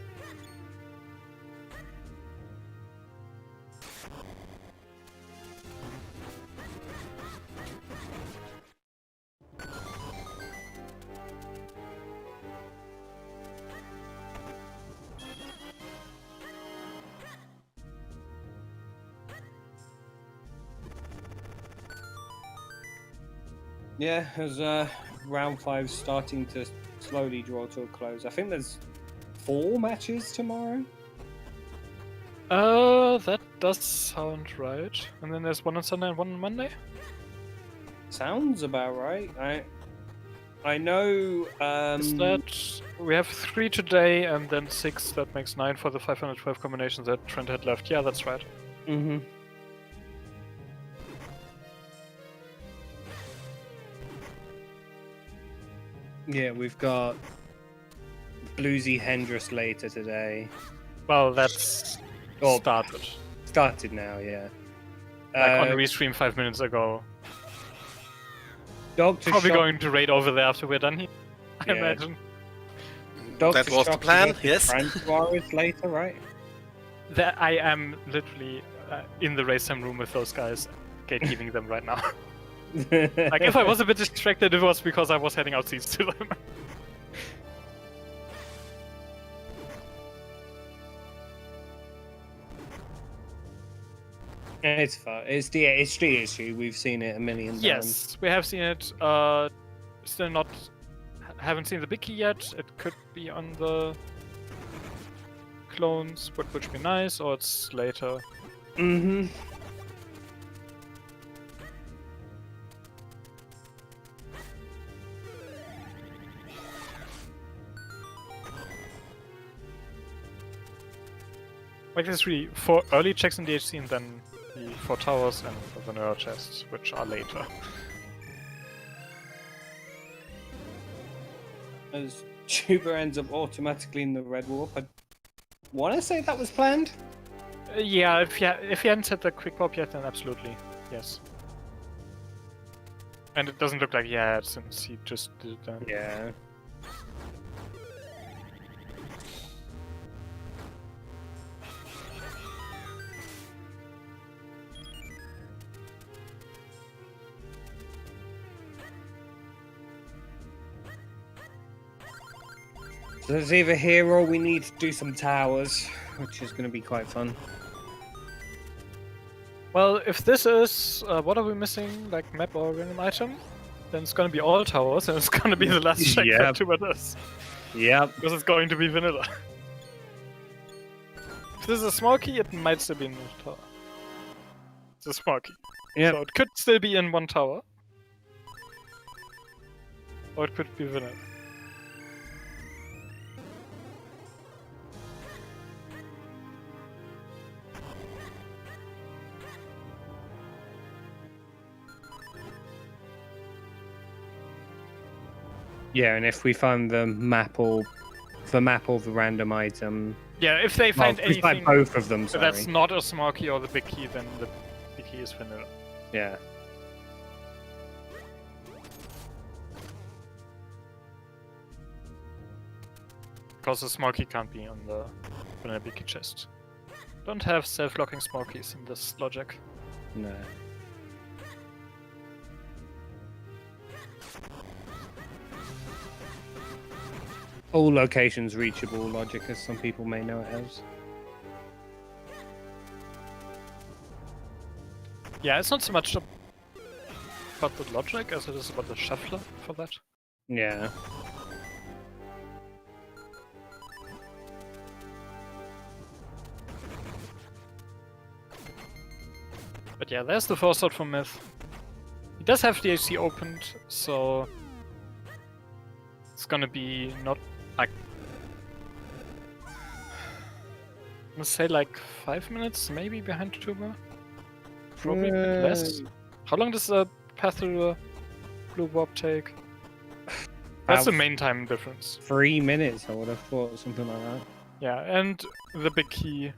Yeah, as round 5 starting to slowly draw to a close. I think there's 4 matches tomorrow. That does sound right. And then there's one on Sunday and one on Monday? Sounds about right. I know. Is that we have 3 today and then 6? That makes 9 for the 512 combinations that Trent had left. Yeah, that's right. Mm-hmm. Yeah, we've got Bluesy Hendrix later today. Well, that's Oh. started Now, yeah. like on restream 5 minutes ago. Dr. Probably Shock, going to raid over there after we're done here. I Yeah. imagine. Dr. That was the Shock plan, versus yes. Francois later, right? That I am literally in the race time room with those guys, gatekeeping them right now. Like, if I was a bit distracted, it was because I was heading out seats to them. It's fun. It's the issue. We've seen it a million times. Yes, we have seen it. Still not. Haven't seen the big key yet. It could be on the clones, which would be nice, or it's later. Mm-hmm. Like, there's really 4 early checks in DHC and then the 4 towers and the vanilla chests, which are later. As Tuber ends up automatically in the red warp, I want to say that was planned. Yeah, if you hadn't said the quick pop yet, then absolutely, yes. And it doesn't look like he had, since he just did that. Yeah. So it's either here or we need to do some towers, which is going to be quite fun. Well, if this is what are we missing, like map or random item, then it's gonna be all towers, and it's gonna be the last check Yep. for 2 minutes. Yep. Because it's going to be vanilla. If this is a small key, it might still be in the tower. It's a small key. Yep. So it could still be in 1 tower. Or it could be vanilla. Yeah, and if we find the map or the random item, Yeah, if they find we find anything both of them. Sorry. that's not a small key or the big key, then the big key is vanilla. Yeah. Because the small key can't be on the vanilla big key chest. Don't have self-locking small keys in this logic. No. All locations reachable logic, as some people may know it as. Yeah, it's not so much about the logic as it is about the shuffler for that. Yeah. But yeah, there's the first shot from Myth. He does have DHC opened, so it's gonna be not like, I'm gonna say like 5 minutes maybe behind Tuba. Probably a bit less. How long does the path through the blue warp take? That's the About main time difference. 3 minutes, I would have thought, something like that. Yeah, and the big key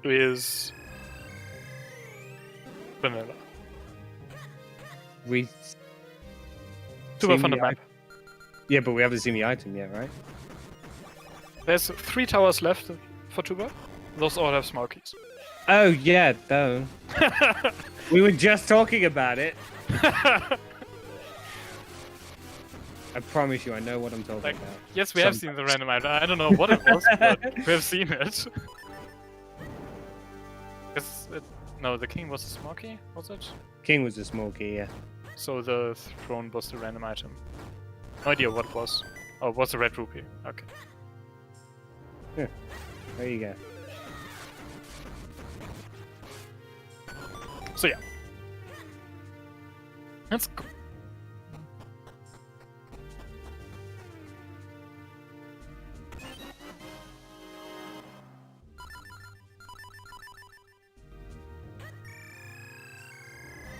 is vanilla. We. Super seen fun the map. Yeah, but we haven't seen the item yet, right? There's 3 towers left for Tuba. Those all have small keys. Oh yeah, no. We were just talking about it. I promise you, I know what I'm talking Like, about. yes, we have seen the randomizer. I don't know what it was, but we have seen it. No, the king was a small key, was it? King was a small key, yeah. So the throne was the random item. No idea what it was. Oh, it was the red rupee. Okay. There you go. So yeah. Let's go.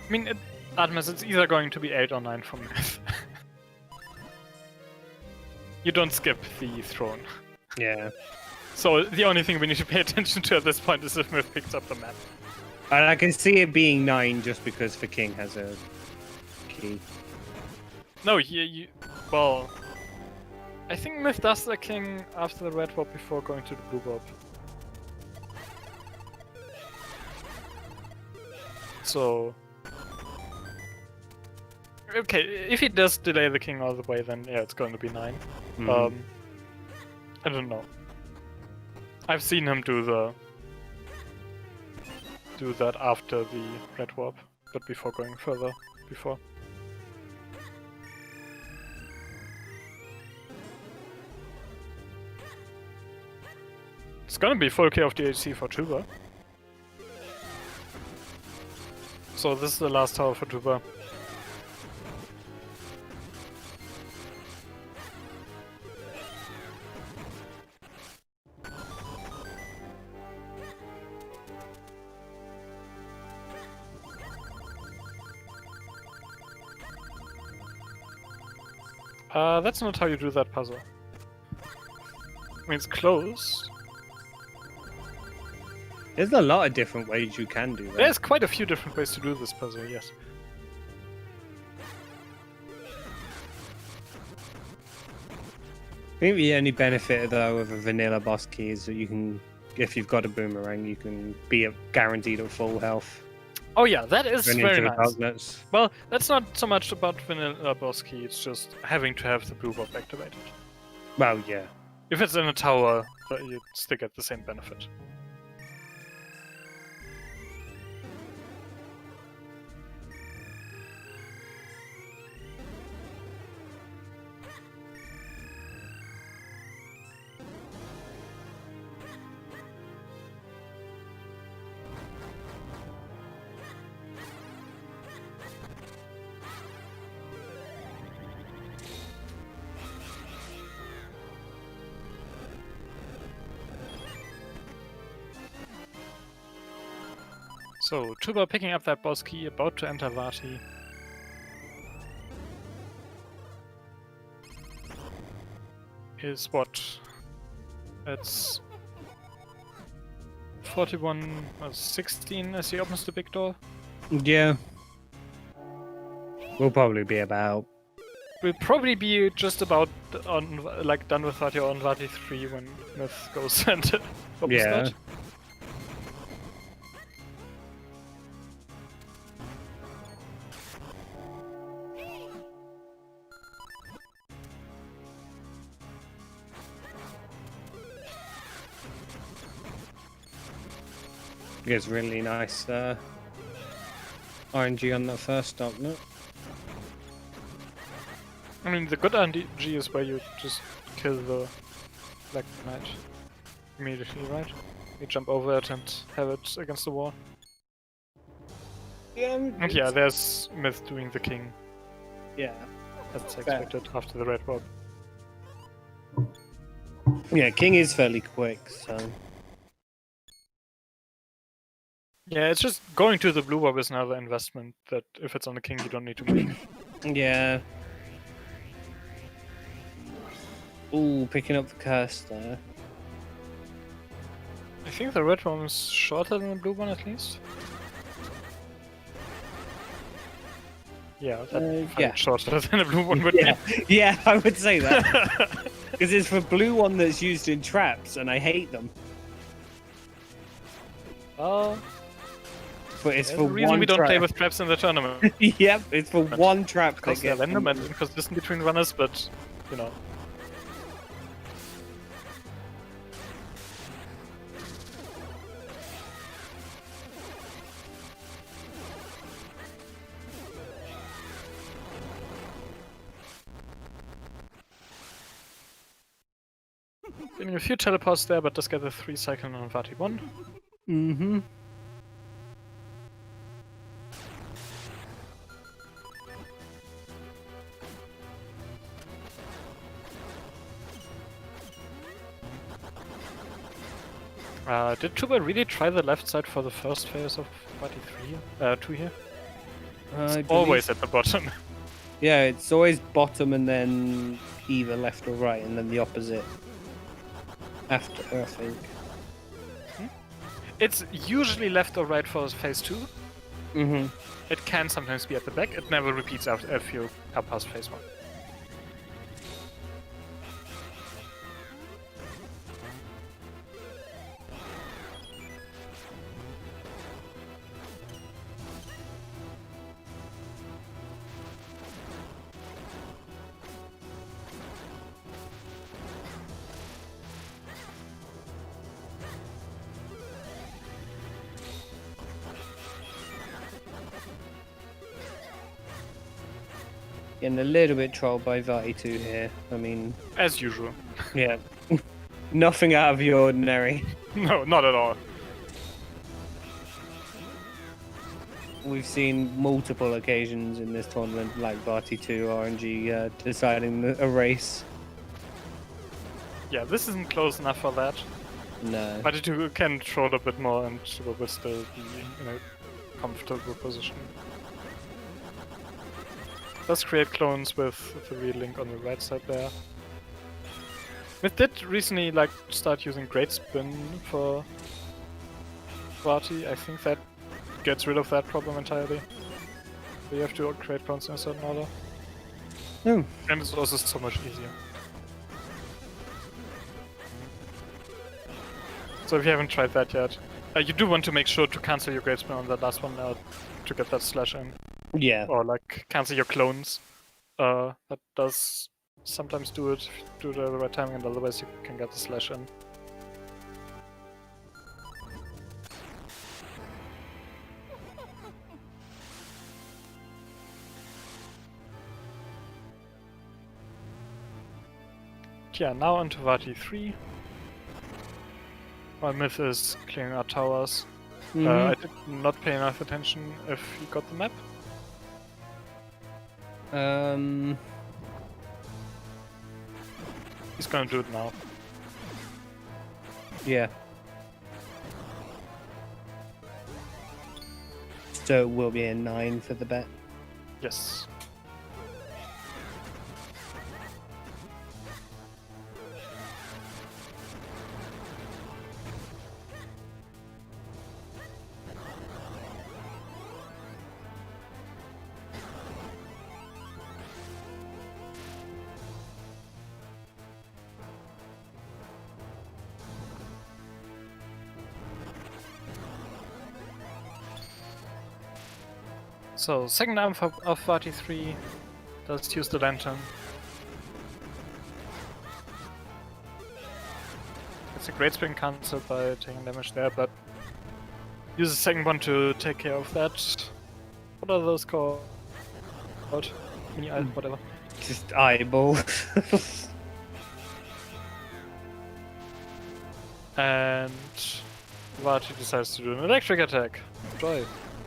I mean, Admis, it's either going to be 8 or 9 for Myth. You don't skip the throne. Yeah. So the only thing we need to pay attention to at this point is if Myth picks up the map. And I can see it being 9 just because the king has a key. No, well, I think Myth does the king after the red warp before going to the blue warp. So, okay, if he does delay the king all the way, then yeah, it's going to be 9. Mhm. I don't know. I've seen him do that after the red warp, but before going further before. It's gonna be full K of DHC for Tuba. So this is the last tower for Tuba. That's not how you do that puzzle. I mean, it's close. There's a lot of different ways you can do that. There's quite a few different ways to do this puzzle, yes. I think the only benefit though of a vanilla boss key is that you can, if you've got a boomerang, you can be guaranteed at full health. Oh yeah, that is Going very into nice. the darkness. Well, that's not so much about vanilla boss key, it's just having to have the blue warp activated. Well, yeah. If it's in a tower, you still get the same benefit. So, Tuba picking up that boss key, about to enter Vati. Is what? It's 41 or 16 as he opens the big door. Yeah. We'll probably be about. We'll probably be just about on like done with Vati or on Vati 3 when Myth goes and opens Yeah. that. It's really nice RNG on that first stop, no? I mean, the good RNG is where you just kill the Black Knight immediately, right? You jump over it and have it against the wall. Yeah. And yeah, there's Myth doing the king, Yeah. as expected, after the red warp. Yeah, king is fairly quick, so. Yeah, it's just going to the blue warp is another investment that if it's on the king you don't need to make. Yeah. Ooh, picking up the curse there. I think the red one is shorter than the blue one at least. Yeah, yeah. shorter than the blue one would Yeah, yeah, I would say that. Because it's the blue one that's used in traps, and I hate them. be. But it's There's for a reason one we don't trap. play with traps in the tournament. Yep, it's for one trap that Because they're gets random and inconsistent between runners, but, you know. I mean, a few teleports there, but does get a 3 cycle on Vati 1. Did Tuba really try the left side for the first phase of party 2 here? I It's always at the bottom. Yeah, it's always bottom and then either left or right, and then the opposite after, I think. It's usually left or right for phase 2. Mm-hmm. It can sometimes be at the back. It never repeats after if you are past phase 1. Getting a little bit trolled by Vati2 here. I mean, As usual. yeah. Nothing out of the ordinary. No, not at all. We've seen multiple occasions in this tournament, like Vati2 RNG deciding a race. Yeah, this isn't close enough for that. No. But you can troll a bit more and Tuba will still be in a comfortable position. Does create clones with the real link on the right side there. Myth did recently start using Great Spin for Vati. I think that gets rid of that problem entirely. So you have to create clones in a certain order. Oh. And it's also so much easier. So if you haven't tried that yet, you do want to make sure to cancel your Great Spin on that last one now to get that slash in. Yeah. Or cancel your clones. That does sometimes do it if you do it at the right timing, and otherwise you can get the slash in. Yeah, now onto Vati 3. While Myth is clearing our towers. I did not pay enough attention if he got the map. He's gonna do it now. Yeah. So it will be a 9 for the bet. Yes. So, second arm of Vati 3, does use the lantern. It's a great spin cancelled by taking damage there, but use the second one to take care of that. What are those called? Mini eye, whatever. Just eyeball. And Vati decides to do an electric attack. Joy.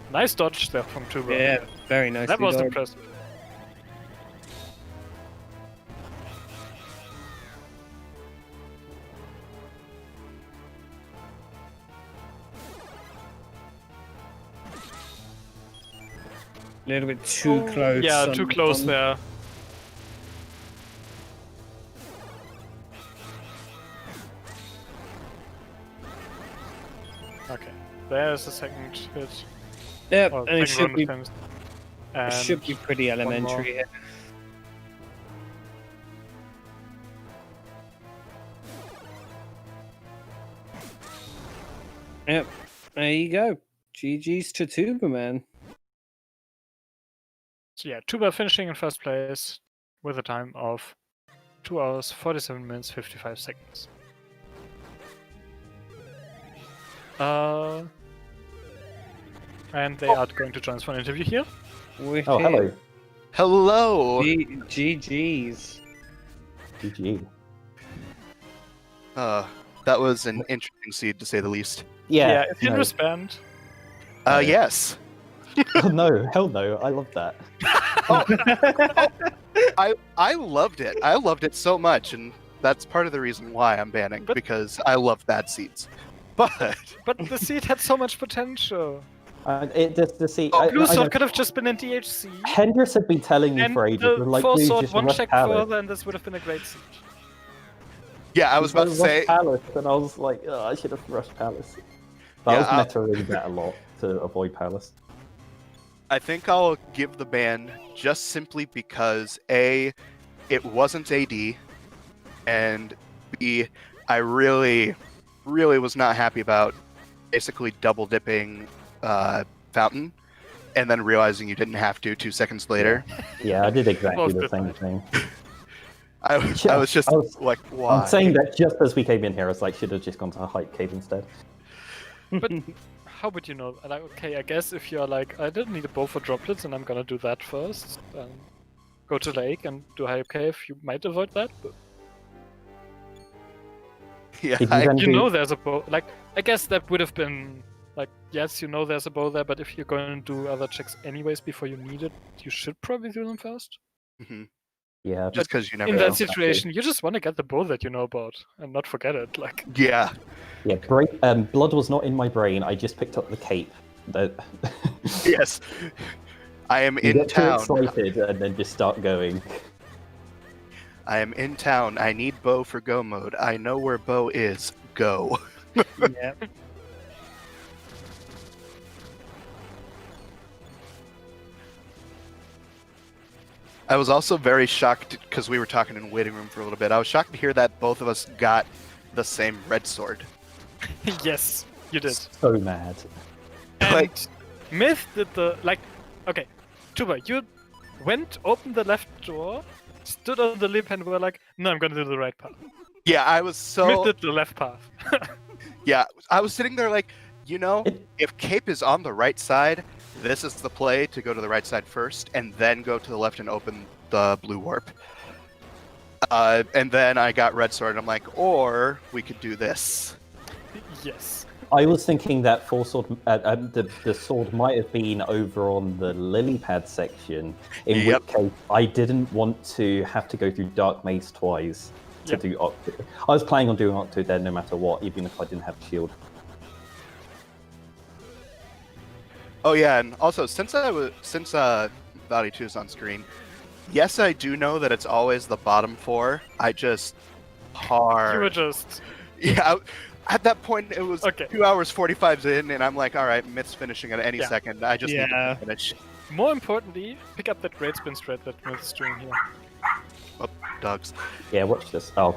Nice dodge there from Tuba. Yeah, very nice. That was impressive. A little bit too close. Yeah, too close there. Okay, there's the second hit. Yep, Or and it second should round be, of it should be pretty more. elementary here. Yep, there you go. GG's to Tubamann. So yeah, Tuba finishing in first place with a time of 2 hours, 47 minutes, 55 seconds. And they are going to join us for an interview here. We're Oh, here. hello. Hello. GG's. GG. That was an interesting seed to say the least. Yeah. If you no. respond. Yes. Oh no, hell no, I love that. I loved it. I loved it so much, and that's part of the reason why I'm banning, because I love bad seeds. But the seed had so much potential. It just to see. Blue I sword know could have just been in DHC. Hendrix had been telling me And for ages. the we're like, four dude, sword just one rush check Palace. further, and this would have been a great siege. Yeah, I was about to Just rush say. Palace, and I was like, oh, I should have rushed Palace. But Yeah, I was meta-ing that a lot to avoid Palace. I think I'll give the ban just simply because A, it wasn't AD, and B, I really was not happy about basically double dipping Fountain, and then realizing you didn't have to 2 seconds later. Yeah, I did exactly Both the did same that. thing. I was just like, why? I'm saying that just as we came in here, I was like, should have just gone to a hype cave instead. But how would you know? Like, okay, I guess if you're like, I didn't need a bow for droplets, and I'm gonna do that first. Go to lake and do a hype cave. You might avoid that, but Yeah, Did you then you do- know there's a bow. Like, I guess that would have been like, yes, you know there's a bow there, but if you're going to do other checks anyways before you need it, you should probably do them first. Mhm. Yeah, Just because you never In know. that situation, you just want to get the bow that you know about and not forget it. Like, Yeah, yeah. Blood was not in my brain. I just picked up the cape. yes. I am You in get too town. excited and then just start going. I am in town. I need bow for go mode. I know where bow is. Go. Yeah. I was also very shocked because we were talking in the waiting room for a little bit. I was shocked to hear that both of us got the same red sword. yes, you did. So mad. And Like- Myth did the like. Okay, Tuba, you went, opened the left door, stood on the lip, and were like, "No, I'm gonna do the right path." Yeah, I was Myth so. did the left path. Yeah, I was sitting there like, you know, if Cape is on the right side, this is the play to go to the right side first, and then go to the left and open the blue warp. And then I got red sword, and I'm like, or we could do this. yes. I was thinking that full sword, the sword might have been over on the lily pad section, in Yep. which case I didn't want to have to go through Dark Maze twice to Yep. do Octo. I was planning on doing Octo there no matter what, even if I didn't have shield. Oh yeah, and also since Body 2 is on screen, yes, I do know that it's always the bottom 4. I just hard. You were just. Yeah, at that point it was Okay. 2 hours 45 in, and I'm like, all right, Myth's finishing at any Yeah. second. I just need Yeah. to finish. More importantly, pick up that great spin strat that Myth's doing here. Oh, dogs. Yeah, watch this. Oh,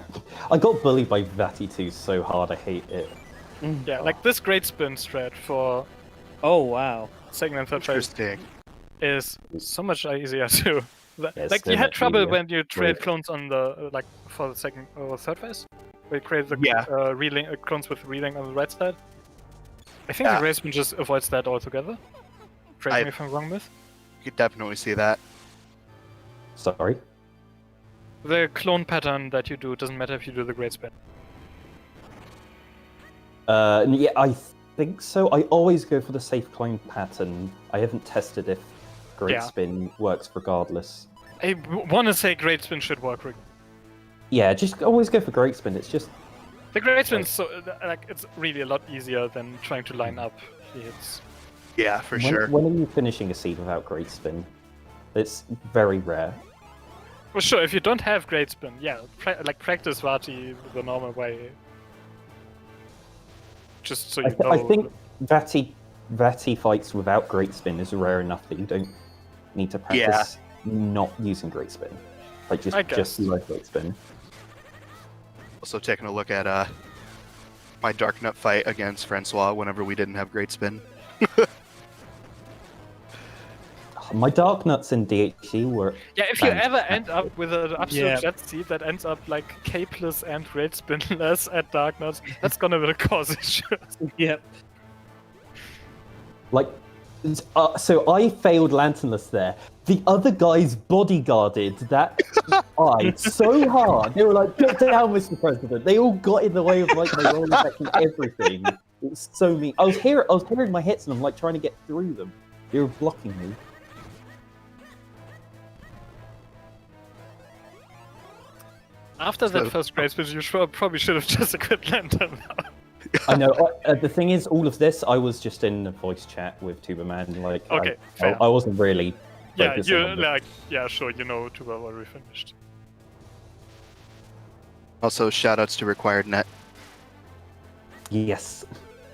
I got bullied by Vati 2 so hard, I hate it. Yeah, like this great spin strat for Oh wow. second and third phase Interesting. is so much easier too. Yes, Like they're you had much trouble easier. when you trade Right. clones on the like for the second or third phase, where you create the Yeah. clones with reeling on the right side. I think Yeah. the Graceman just avoids that altogether. Correct I- me if I'm wrong, Myth. You could definitely see that. Sorry. The clone pattern that you do doesn't matter if you do the great spin. Yeah, I think so. I always go for the safe clone pattern. I haven't tested if Great Yeah. Spin works regardless. I want to say great spin should work. Yeah, just always go for Great Spin. It's just The great spin, so like it's really a lot easier than trying to line up the hits. Yeah, for when, sure. when are you finishing a seed without Great Spin? It's very rare. Well, sure, if you don't have great spin, yeah, like practice Vati the normal way. Just so you know. I think Vati fights without Great Spin is rare enough that you don't need to practice not using Great Spin. Like I guess. just like Great Spin. Also taking a look at my Dark Nut fight against Francois whenever we didn't have Great Spin. My Dark Nuts in DHC were Yeah, if you ever fantastic. end up with an absolute Yeah. jet seed that ends up like capeless and great spinless at Dark Nuts, that's gonna be cause issues. Yep. like. So I failed Lanternless there. The other guys bodyguarded that eye so hard. They were like, "Get down, Mr. President." They all got in the way of like my roll effect and everything. It was so mean. I was hearing my hits and I'm like trying to get through them. They were blocking me. After that So- first great spin, you probably should have just equipped Lantern. I know. The thing is, all of this, I was just in a voice chat with Tubamann. Like, Okay, I fair. wasn't really. Yeah, focusing you on this. like, yeah, sure, you know Tuba already finished. Also, shoutouts to Required Net. Yes.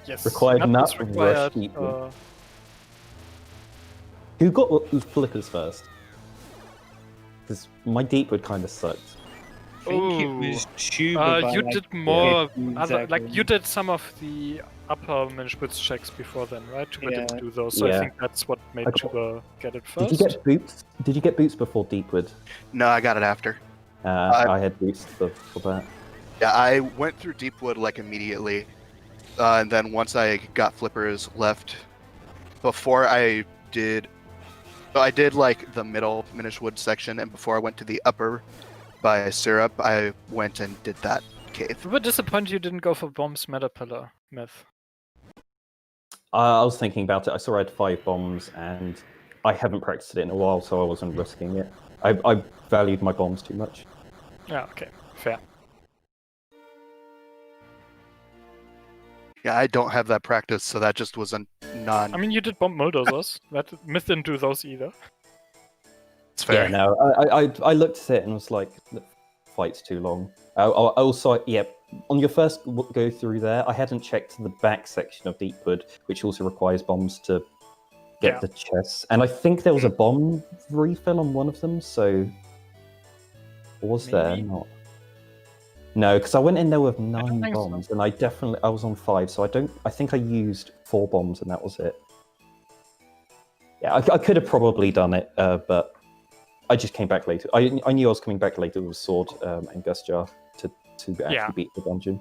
Yes, Required not nut, is required. rush deepwood. Who got flippers first? Because my deepwood kind of sucked. I think it was Tuba. by, you like, did more 15 other, like you seconds. did some of the upper Minishbits checks before then, right? Tuba Yeah. didn't do those, so I Yeah. think that's what made I got- Tuba get it Did first. you get boots? Did you get boots before deepwood? No, I got it after. I had boots for that. Yeah, I went through Deepwood like immediately, and then once I got flippers left, before I did, so I did like the middle Minishwood section, and before I went to the upper by Syrup, I went and did that cave. We were disappointed you didn't go for Bomb's Meta Pillar myth. I was thinking about it. I saw I had 5 bombs, and I haven't practiced it in a while, so I wasn't risking it. I valued my bombs too much. Yeah, okay, fair. Yeah, I don't have that practice, so that just was a non. I mean, you did Bomb Mulldozers. That myth didn't do those either. It's fair. Yeah, no. I looked at it and was like, the fight's too long. I also, yeah, on your first go through there, I hadn't checked the back section of Deepwood, which also requires bombs to get Yeah. the chests. And I think there was a bomb refill on one of them, so was there Maybe. not? No, because I went in there with don't 9 think so. bombs, and I was on 5, so I think I used 4 bombs, and that was it. Yeah, I could have probably done it, but I just came back later. I knew I was coming back later with Sword and Gus Jar to actually Yeah. beat the dungeon.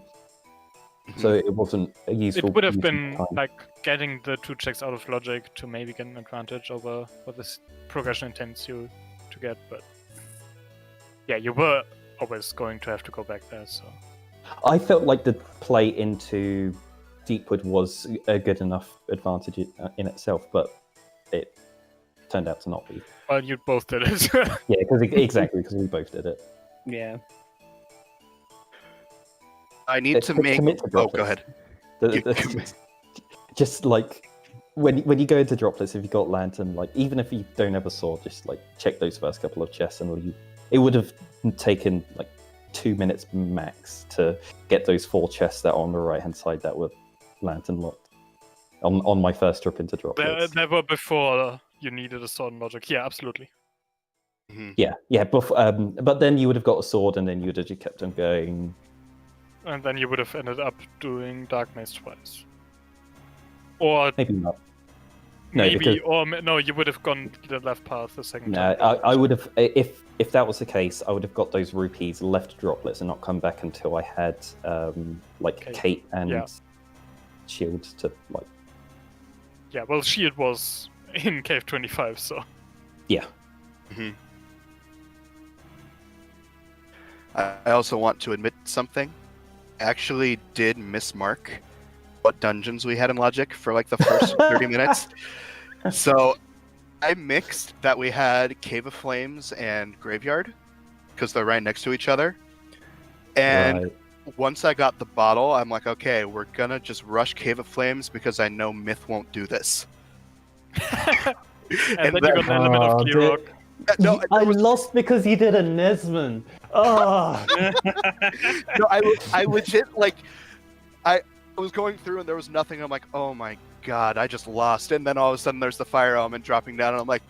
So it wasn't a useful. It would have use of been time. like getting the 2 checks out of logic to maybe get an advantage over what this progression intends you to get, but yeah, you were always going to have to go back there, so. I felt like the play into Deepwood was a good enough advantage in itself, but it turned out to not be. Well, you both did it. Yeah, because we both did it. Yeah. I need to make. Commit to Oh, droplets. go ahead. Just like when you go into droplets, if you got lantern, like even if you don't have a sword, just like check those first couple of chests and leave. It would have taken like 2 minutes max to get those 4 chests that are on the right hand side that were lantern locked on my first trip into droplets. They were before you needed a sword and logic. Yeah, absolutely. Yeah. But then you would have got a sword, and then you would have just kept on going. And then you would have ended up doing Dark Maze twice. Or Maybe not. No, maybe, because or no, you would have gone the left path the second no, time. I would have if that was the case, I would have got those rupees, left droplets, and not come back until I had like Kate and Yeah. Shield to like. Yeah, well, Shield was in Cave 25, so. Yeah. I also want to admit something. I actually did mismark what dungeons we had in Logic for like the first 30 minutes. So I mixed that we had Cave of Flames and Graveyard because they're right next to each other. And Right. once I got the bottle, I'm like, okay, we're gonna just rush Cave of Flames because I know Myth won't do this. And then you got an element of Clear dude. Rock. No, I there was- lost because you did a Nesman. Oh. no, I legit like I was going through and there was nothing. I'm like, oh my god, I just lost. And then all of a sudden there's the fire element dropping down, and I'm like,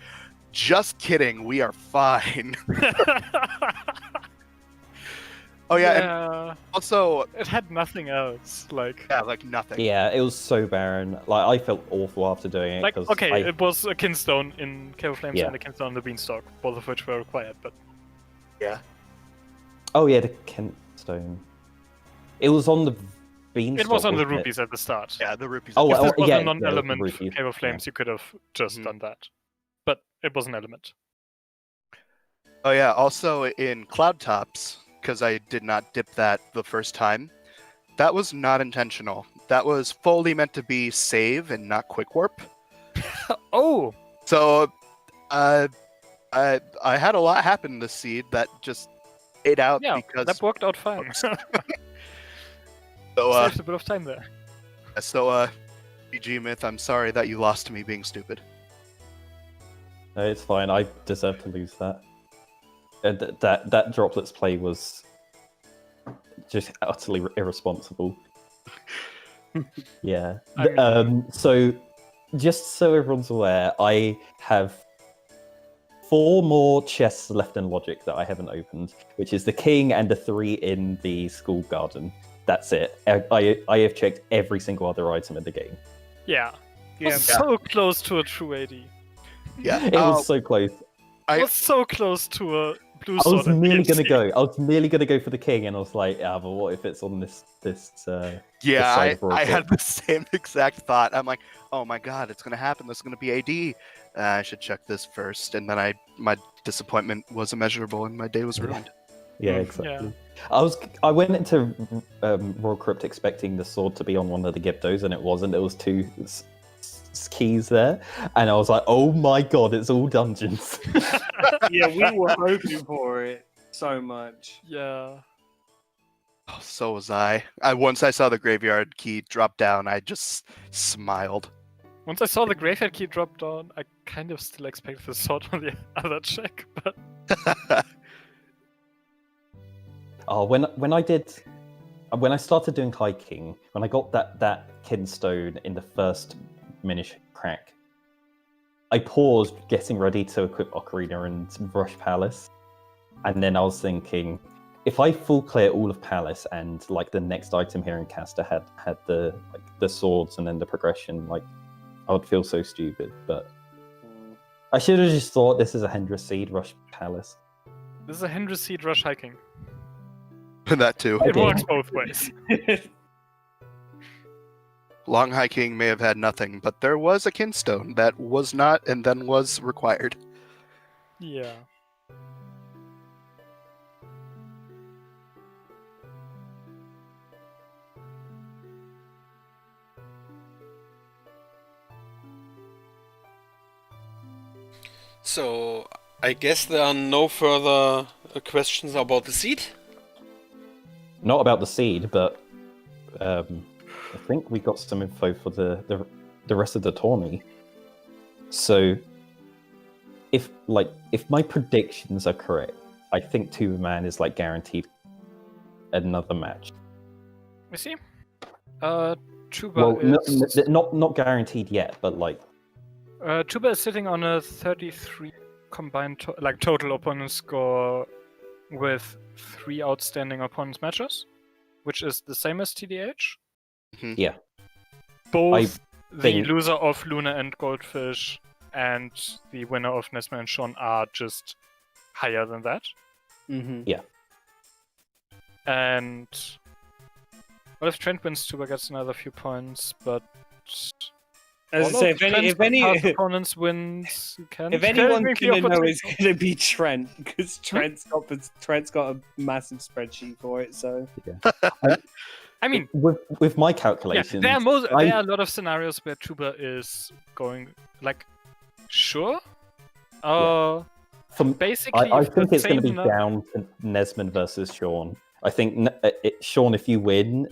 just kidding, we are fine. Oh yeah, and also it had nothing else. Like, yeah, like nothing. Yeah, it was so barren. Like I felt awful after doing it. like 'cause okay, it was a Kinstone in Cave of Flames Yeah. and a Kinstone in the Beanstalk, both of which were required, but Oh yeah, the Kent Stone. It was on the beanstalk. it was on the wasn't it? rupees at the start. Yeah, the rupees. Oh, If this was yeah, a non-element yeah, the rupees, Cave of Flames, you could have just Mhm. done that. But it was an element. Oh yeah, also in Cloud Tops, because I did not dip that the first time. That was not intentional. That was fully meant to be save and not quick warp. Oh! So, I had a lot happen this seed that just ate out Yeah, because that worked out fine. So, Saved a bit of time there. BG Myth, I'm sorry that you lost to me being stupid. No, it's fine. I deserve to lose that. That droplets play was just utterly irresponsible. Yeah. So, just so everyone's aware, I have 4 more chests left in Logic that I haven't opened, which is the king and the 3 in the school garden. That's it. I have checked every single other item in the game. Yeah. Yeah. So close to a true 80. Yeah. It was so close. Was so close to a blue I sword. was nearly gonna go for the king, and I was like, but what if it's on this Yeah, side of I Rocket? had the same exact thought. I'm like, oh my god, it's gonna happen. This is gonna be AD. I should check this first, and then my disappointment was immeasurable, and my day was ruined. Yeah, exactly. I went into Royal Crypt expecting the sword to be on one of the Gyptos, and it wasn't. It was 2 keys there, and I was like, oh my god, it's all dungeons. Yeah, we were hoping for it so much. Yeah. Oh, so was I. Once I saw the graveyard key drop down, I just smiled. Once I saw the graveyard key drop down, I kind of still expected the sword on the other check, but When I started doing hiking, when I got that kinstone in the first Minish crack, I paused, getting ready to equip Ocarina and Rush Palace, and then I was thinking, if I full clear all of Palace and like the next item here in Caster had the swords and then the progression, like I would feel so stupid. But I should have just thought this is a Hendra Seed Rush Palace. this is a Hendra Seed rush hiking. That too. It works both ways. Long hiking may have had nothing, but there was a kinstone that was not and then was required. Yeah. So, I guess there are no further questions about the seed. Not about the seed, but I think we got some info for the rest of the tourney. So, if my predictions are correct, I think Tubamann is like guaranteed another match. We see. Tuba Well, is not guaranteed yet, but like Tuba is sitting on a 33 combined total opponent score with 3 outstanding opponents matches, which is the same as TDH. Yeah. Both the think- loser of Luna and Goldfish and the winner of Nesma and Sean are just higher than that. Mm-hmm. And well, if Trent wins, Tuba gets another few points, but As I say, if any opponents wins, you can. if anyone's gonna know, it's gonna be Trent, because Trent's got a massive spreadsheet for it. So I mean, with my yeah, calculations, there are a lot of scenarios where Tuba is going like, sure, basically, I if think the it's going to be same down to Nesman versus Sean. I think Sean, if you win,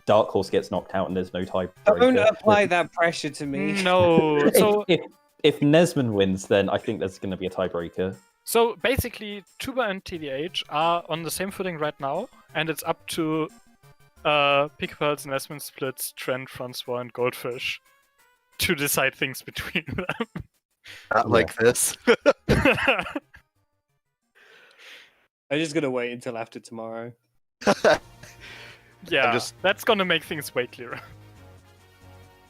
Dark Horse gets knocked out and there's no tiebreaker. don't apply that pressure to me. No, so if Nesman wins, then I think there's going to be a tiebreaker. So basically, Tuba and TDH are on the same footing right now, and it's up to Picapel's and Nesman Splits, Trent, Francois, and Goldfish to decide things between them. Not like this. I'm just gonna wait until after tomorrow. Yeah, that's gonna make things way clearer.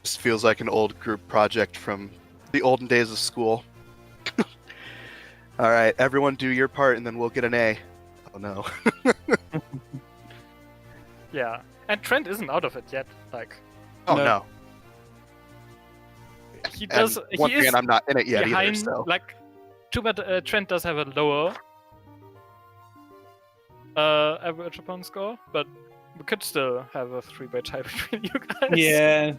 This feels like an old group project from the olden days of school. All right, everyone do your part, and then we'll get an A. Oh no. Yeah, and Trent isn't out of it yet. Like, Oh no. he does. And once He again, is I'm not in it yet behind. either. So Like, Tuba, Trent does have a lower average opponent score, but we could still have a 3-way tie between you guys. Yeah.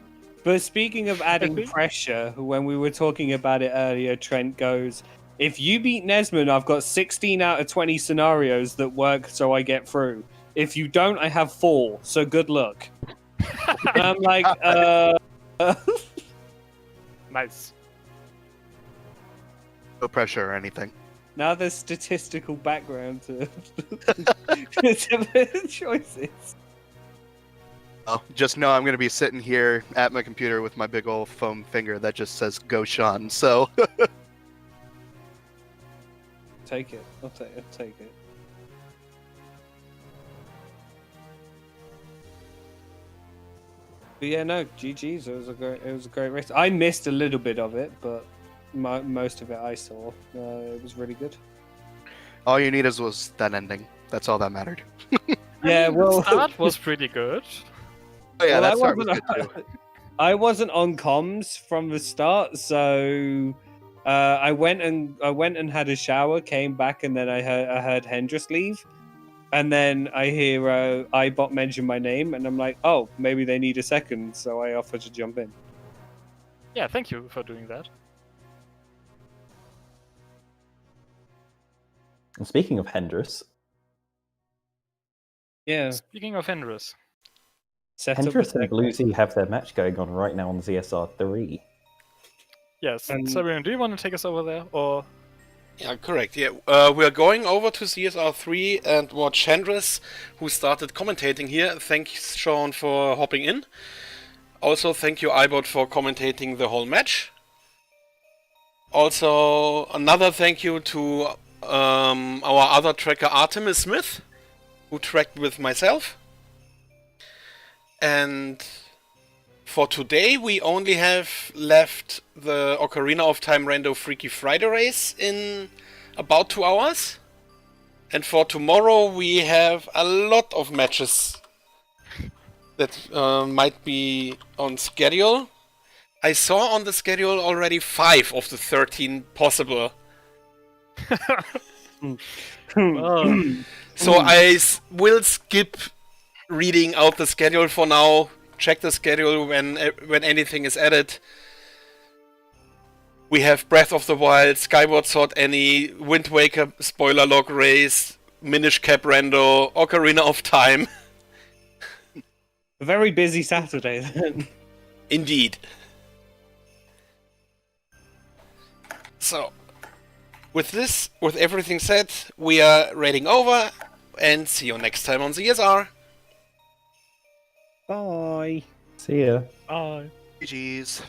But speaking of adding think- pressure, when we were talking about it earlier, Trent goes, if you beat Nesman, I've got 16 out of 20 scenarios that work so I get through. If you don't, I have 4. So good luck. And I'm like, Nice. No pressure or anything. now there's statistical background to to choices. Oh, just know I'm gonna be sitting here at my computer with my big old foam finger that just says "Go Sean." So Take it. I'll take it. But yeah, no, GG's. It was a great race. I missed a little bit of it, but most of it I saw. It was really good. all you need was that ending. That's all that mattered. Yeah, well, The start was pretty good. Oh yeah, Well, that I start was wasn't- good too. I wasn't on comms from the start, so I went and had a shower, came back, and then I heard Hendris leave, and then I hear iBot mention my name, and I'm like, oh, maybe they need a second, so I offer to jump in. Yeah, thank you for doing that. And speaking of Hendris, Yeah, Speaking of Hendris, set up the Hendris and deck. Bluesy have their match going on right now on ZSR3. yes. And- Sabian, do you want to take us over there, or Yeah, correct. Yeah, we're going over to CSR3 and watch Chandris, who started commentating here. Thanks, Sean, for hopping in. Also, thank you, iBot, for commentating the whole match. Also, another thank you to our other tracker, Artemis Smith, who tracked with myself. And for today, we only have left the Ocarina of Time Rando Freaky Friday race in about 2 hours. And for tomorrow, we have a lot of matches that might be on schedule. I saw on the schedule already 5 of the 13 possible. So I will skip reading out the schedule for now. Check the schedule when anything is added. We have Breath of the Wild, Skyward Sword Any, Wind Waker spoiler log race, Minish Cap Rando, Ocarina of Time. A very busy Saturday then. Indeed. So, with everything said, we are raiding over, and see you next time on ZSR. Bye. See ya. bye. GG's.